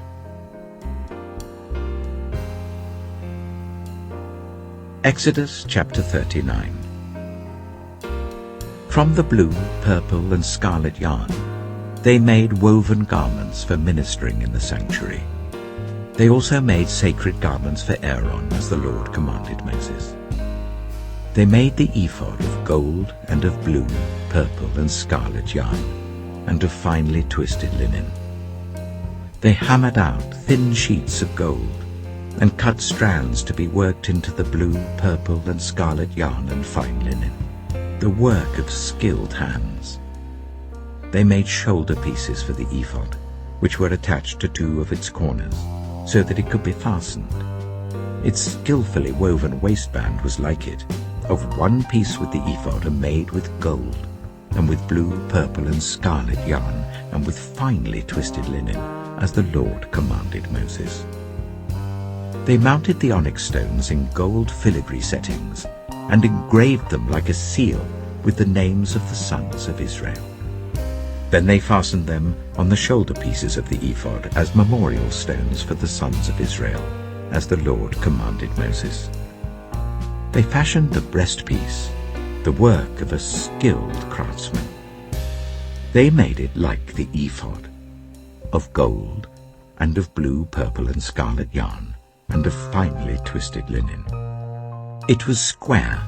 Exodus chapter 39. From the blue, purple, and scarlet yarn, they made woven garments for ministering in the sanctuary. They also made sacred garments for Aaron, as the Lord commanded Moses. They made the ephod of gold and of blue, purple, and scarlet yarn, and of finely twisted linen. They hammered out thin sheets of gold, and cut strands to be worked into the blue, purple, and scarlet yarn and fine linen, the work of skilled hands. They made shoulder pieces for the ephod, which were attached to 2 of its corners, so that it could be fastened. Its skillfully woven waistband was like it, of 1 piece with the ephod and made with gold, and with blue, purple, and scarlet yarn, and with finely twisted linen, as the Lord commanded Moses. They mounted the onyx stones in gold filigree settings, and engraved them like a seal with the names of the sons of Israel. Then they fastened them on the shoulder pieces of the ephod as memorial stones for the sons of Israel, as the Lord commanded Moses. They fashioned the breastpiece, the work of a skilled craftsman. They made it like the ephod, of gold and of blue, purple, and scarlet yarn, and of finely twisted linen. It was square,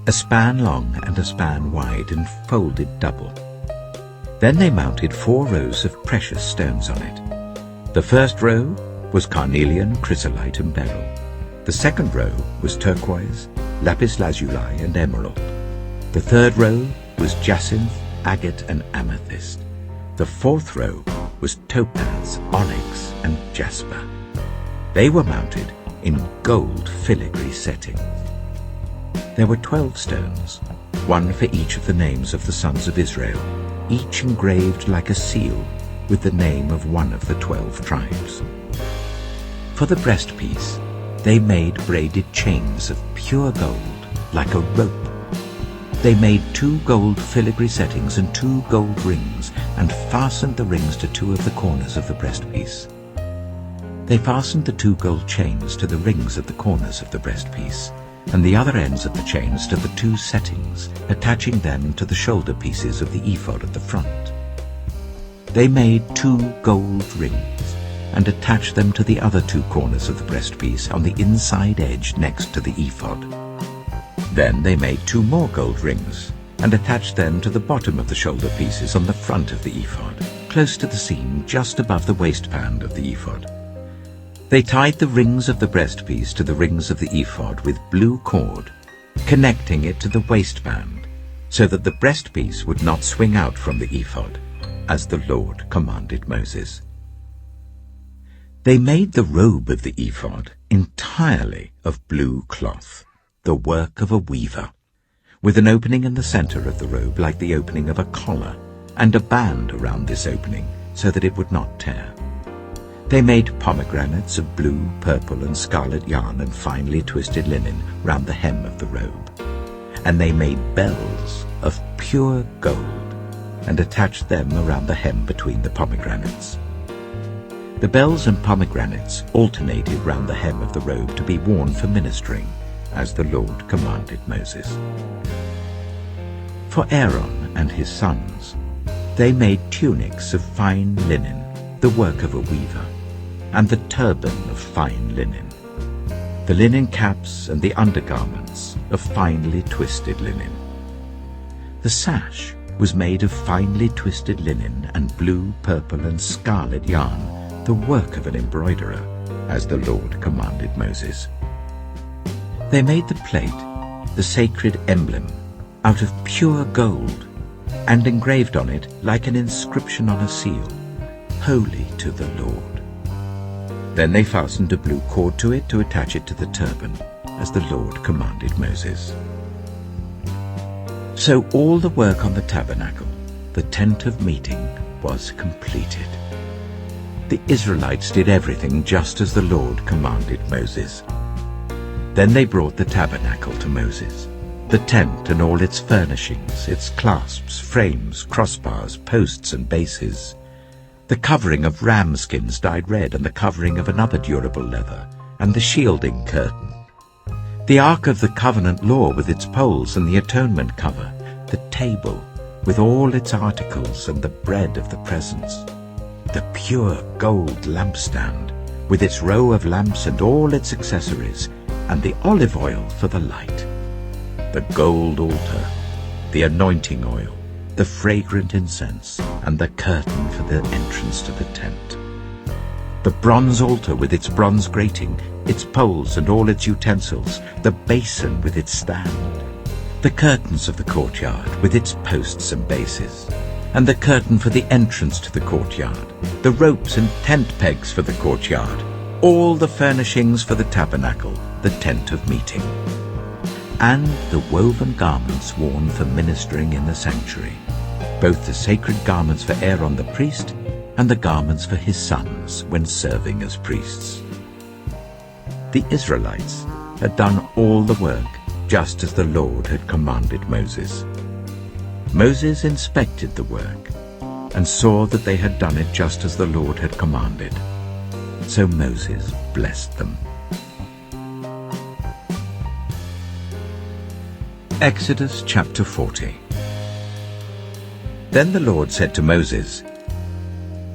a span long and a span wide, and folded double. Then they mounted 4 rows of precious stones on it. The first row was carnelian, chrysolite, and beryl. The second row was turquoise, lapis lazuli, and emerald. The third row was jacinth, agate, and amethyst. The fourth row was topaz, onyx, and jasper. They were mounted in gold filigree settings. There were 12 stones, 1 for each of the names of the sons of Israel, each engraved like a seal with the name of 1 of the 12 tribes. For the breastpiece, they made braided chains of pure gold, like a rope. They made 2 gold filigree settings and 2 gold rings, and fastened the rings to 2 of the corners of the breastpiece. They fastened the 2 gold chains to the rings at the corners of the breastpiece, and the other ends of the chains to the 2 settings, attaching them to the shoulder pieces of the ephod at the front. They made 2 gold rings, and attached them to the other 2 corners of the breastpiece on the inside edge next to the ephod. Then they made 2 more gold rings, and attached them to the bottom of the shoulder pieces on the front of the ephod, close to the seam just above the waistband of the ephod. They tied the rings of the breastpiece to the rings of the ephod with blue cord, connecting it to the waistband, so that the breastpiece would not swing out from the ephod, as the Lord commanded Moses. They made the robe of the ephod entirely of blue cloth, the work of a weaver, with an opening in the center of the robe like the opening of a collar, and a band around this opening so that it would not tear. They made pomegranates of blue, purple, and scarlet yarn and finely twisted linen round the hem of the robe. And they made bells of pure gold, and attached them around the hem between the pomegranates. The bells and pomegranates alternated round the hem of the robe to be worn for ministering, as the Lord commanded Moses. For Aaron and his sons, they made tunics of fine linen, the work of a weaver, and the turban of fine linen, the linen caps and the undergarments of finely twisted linen. The sash was made of finely twisted linen and blue, purple, and scarlet yarn, the work of an embroiderer, as the Lord commanded Moses. They made the plate, the sacred emblem, out of pure gold, and engraved on it, like an inscription on a seal, "Holy to the Lord." Then they fastened a blue cord to it to attach it to the turban, as the Lord commanded Moses. So all the work on the tabernacle, the tent of meeting, was completed. The Israelites did everything just as the Lord commanded Moses. Then they brought the tabernacle to Moses, the tent and all its furnishings, its clasps, frames, crossbars, posts and bases, the covering of ram skins dyed red and the covering of another durable leather, and the shielding curtain, the Ark of the Covenant law with its poles and the atonement cover, the table with all its articles and the bread of the presence, the pure gold lampstand with its row of lamps and all its accessories, and the olive oil for the light, the gold altar, the anointing oil, the fragrant incense, and the curtain for the entrance to the tent, the bronze altar with its bronze grating, its poles and all its utensils, the basin with its stand, the curtains of the courtyard with its posts and bases, and the curtain for the entrance to the courtyard, the ropes and tent pegs for the courtyard, all the furnishings for the tabernacle, the tent of meeting, and the woven garments worn for ministering in the sanctuary, both the sacred garments for Aaron the priest and the garments for his sons when serving as priests. The Israelites had done all the work just as the Lord had commanded Moses. Moses inspected the work and saw that they had done it just as the Lord had commanded. So Moses blessed them. Exodus chapter 40. Then the Lord said to Moses,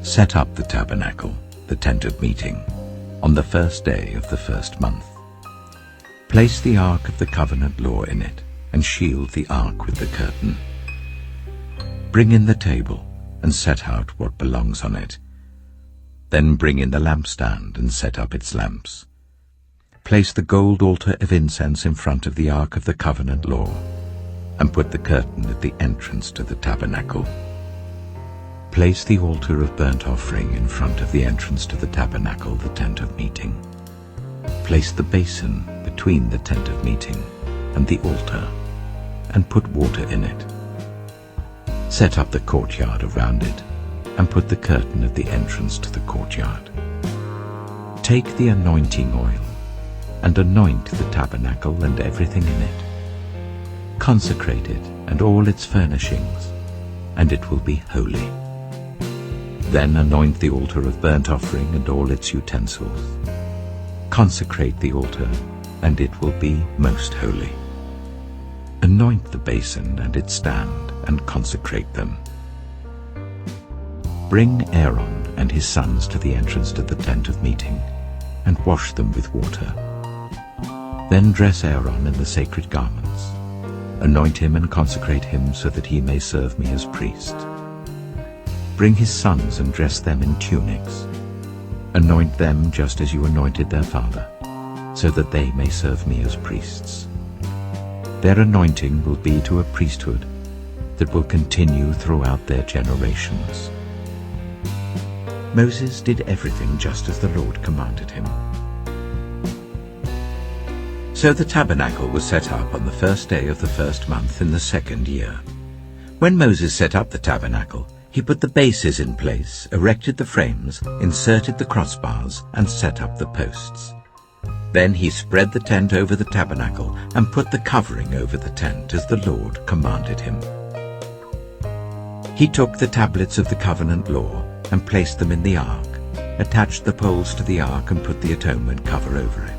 "Set up the tabernacle, the tent of meeting, on the first day of the first month. Place the ark of the covenant law in it, and shield the ark with the curtain. Bring in the table, and set out what belongs on it. Then bring in the lampstand, and set up its lamps. Place the gold altar of incense in front of the ark of the covenant law, and put the curtain at the entrance to the tabernacle. Place the altar of burnt offering in front of the entrance to the tabernacle, the tent of meeting. Place the basin between the tent of meeting and the altar, and put water in it. Set up the courtyard around it, and put the curtain at the entrance to the courtyard. Take the anointing oil, and anoint the tabernacle and everything in it. Consecrate it and all its furnishings, and it will be holy. Then anoint the altar of burnt offering and all its utensils. Consecrate the altar, and it will be most holy. Anoint the basin and its stand, and consecrate them. Bring Aaron and his sons to the entrance to the tent of meeting, and wash them with water. Then dress Aaron in the sacred garments. Anoint him and consecrate him so that he may serve me as priest. Bring his sons and dress them in tunics. Anoint them just as you anointed their father, so that they may serve me as priests. Their anointing will be to a priesthood that will continue throughout their generations." Moses did everything just as the Lord commanded him. So the tabernacle was set up on the first day of the first month in the second year. When Moses set up the tabernacle, he put the bases in place, erected the frames, inserted the crossbars, and set up the posts. Then he spread the tent over the tabernacle and put the covering over the tent as the Lord commanded him. He took the tablets of the covenant law and placed them in the ark, attached the poles to the ark and put the atonement cover over it.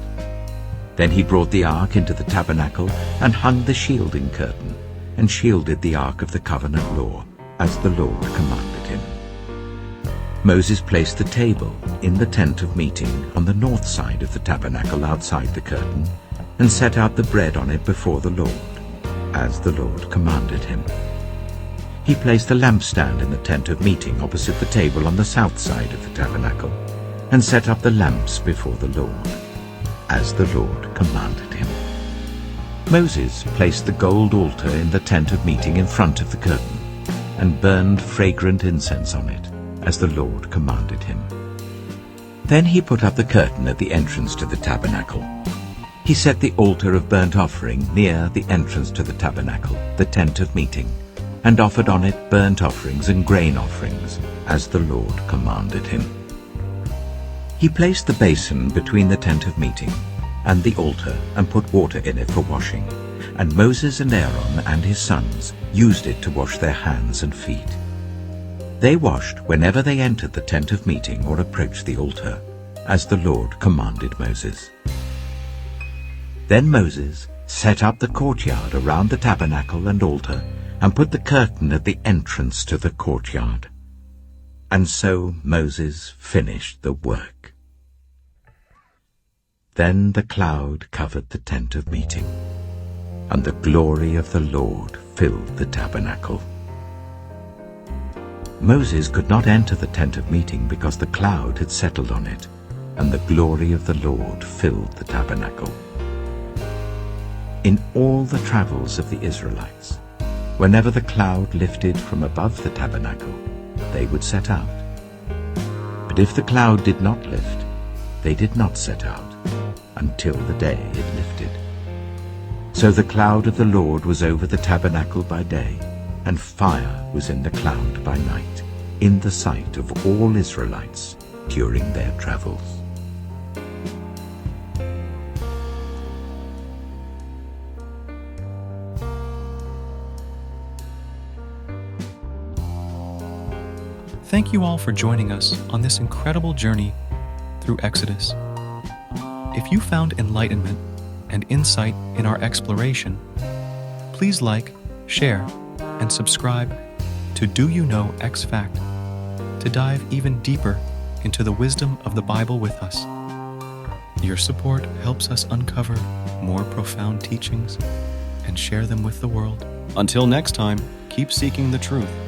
Then he brought the ark into the tabernacle and hung the shielding curtain and shielded the ark of the covenant law as the Lord commanded him. Moses placed the table in the tent of meeting on the north side of the tabernacle outside the curtain and set out the bread on it before the Lord, as the Lord commanded him. He placed the lampstand in the tent of meeting opposite the table on the south side of the tabernacle, and set up the lamps before the Lord, as the Lord commanded him. Moses placed the gold altar in the tent of meeting in front of the curtain, and burned fragrant incense on it, as the Lord commanded him. Then he put up the curtain at the entrance to the tabernacle. He set the altar of burnt offering near the entrance to the tabernacle, the tent of meeting, and offered on it burnt offerings and grain offerings, as the Lord commanded him. He placed the basin between the tent of meeting and the altar and put water in it for washing, and Moses and Aaron and his sons used it to wash their hands and feet. They washed whenever they entered the tent of meeting or approached the altar, as the Lord commanded Moses. Then Moses set up the courtyard around the tabernacle and altar, and put the curtain at the entrance to the courtyard. And so Moses finished the work. Then the cloud covered the tent of meeting, and the glory of the Lord filled the tabernacle. Moses could not enter the tent of meeting because the cloud had settled on it, and the glory of the Lord filled the tabernacle. In all the travels of the Israelites, whenever the cloud lifted from above the tabernacle, they would set out. But if the cloud did not lift, they did not set out until the day it lifted. So the cloud of the Lord was over the tabernacle by day, and fire was in the cloud by night, in the sight of all Israelites during their travels. Thank you all for joining us on this incredible journey through Exodus. If you found enlightenment and insight in our exploration, please like, share, and subscribe to Do You Know X Fact to dive even deeper into the wisdom of the Bible with us. Your support helps us uncover more profound teachings and share them with the world. Until next time, keep seeking the truth.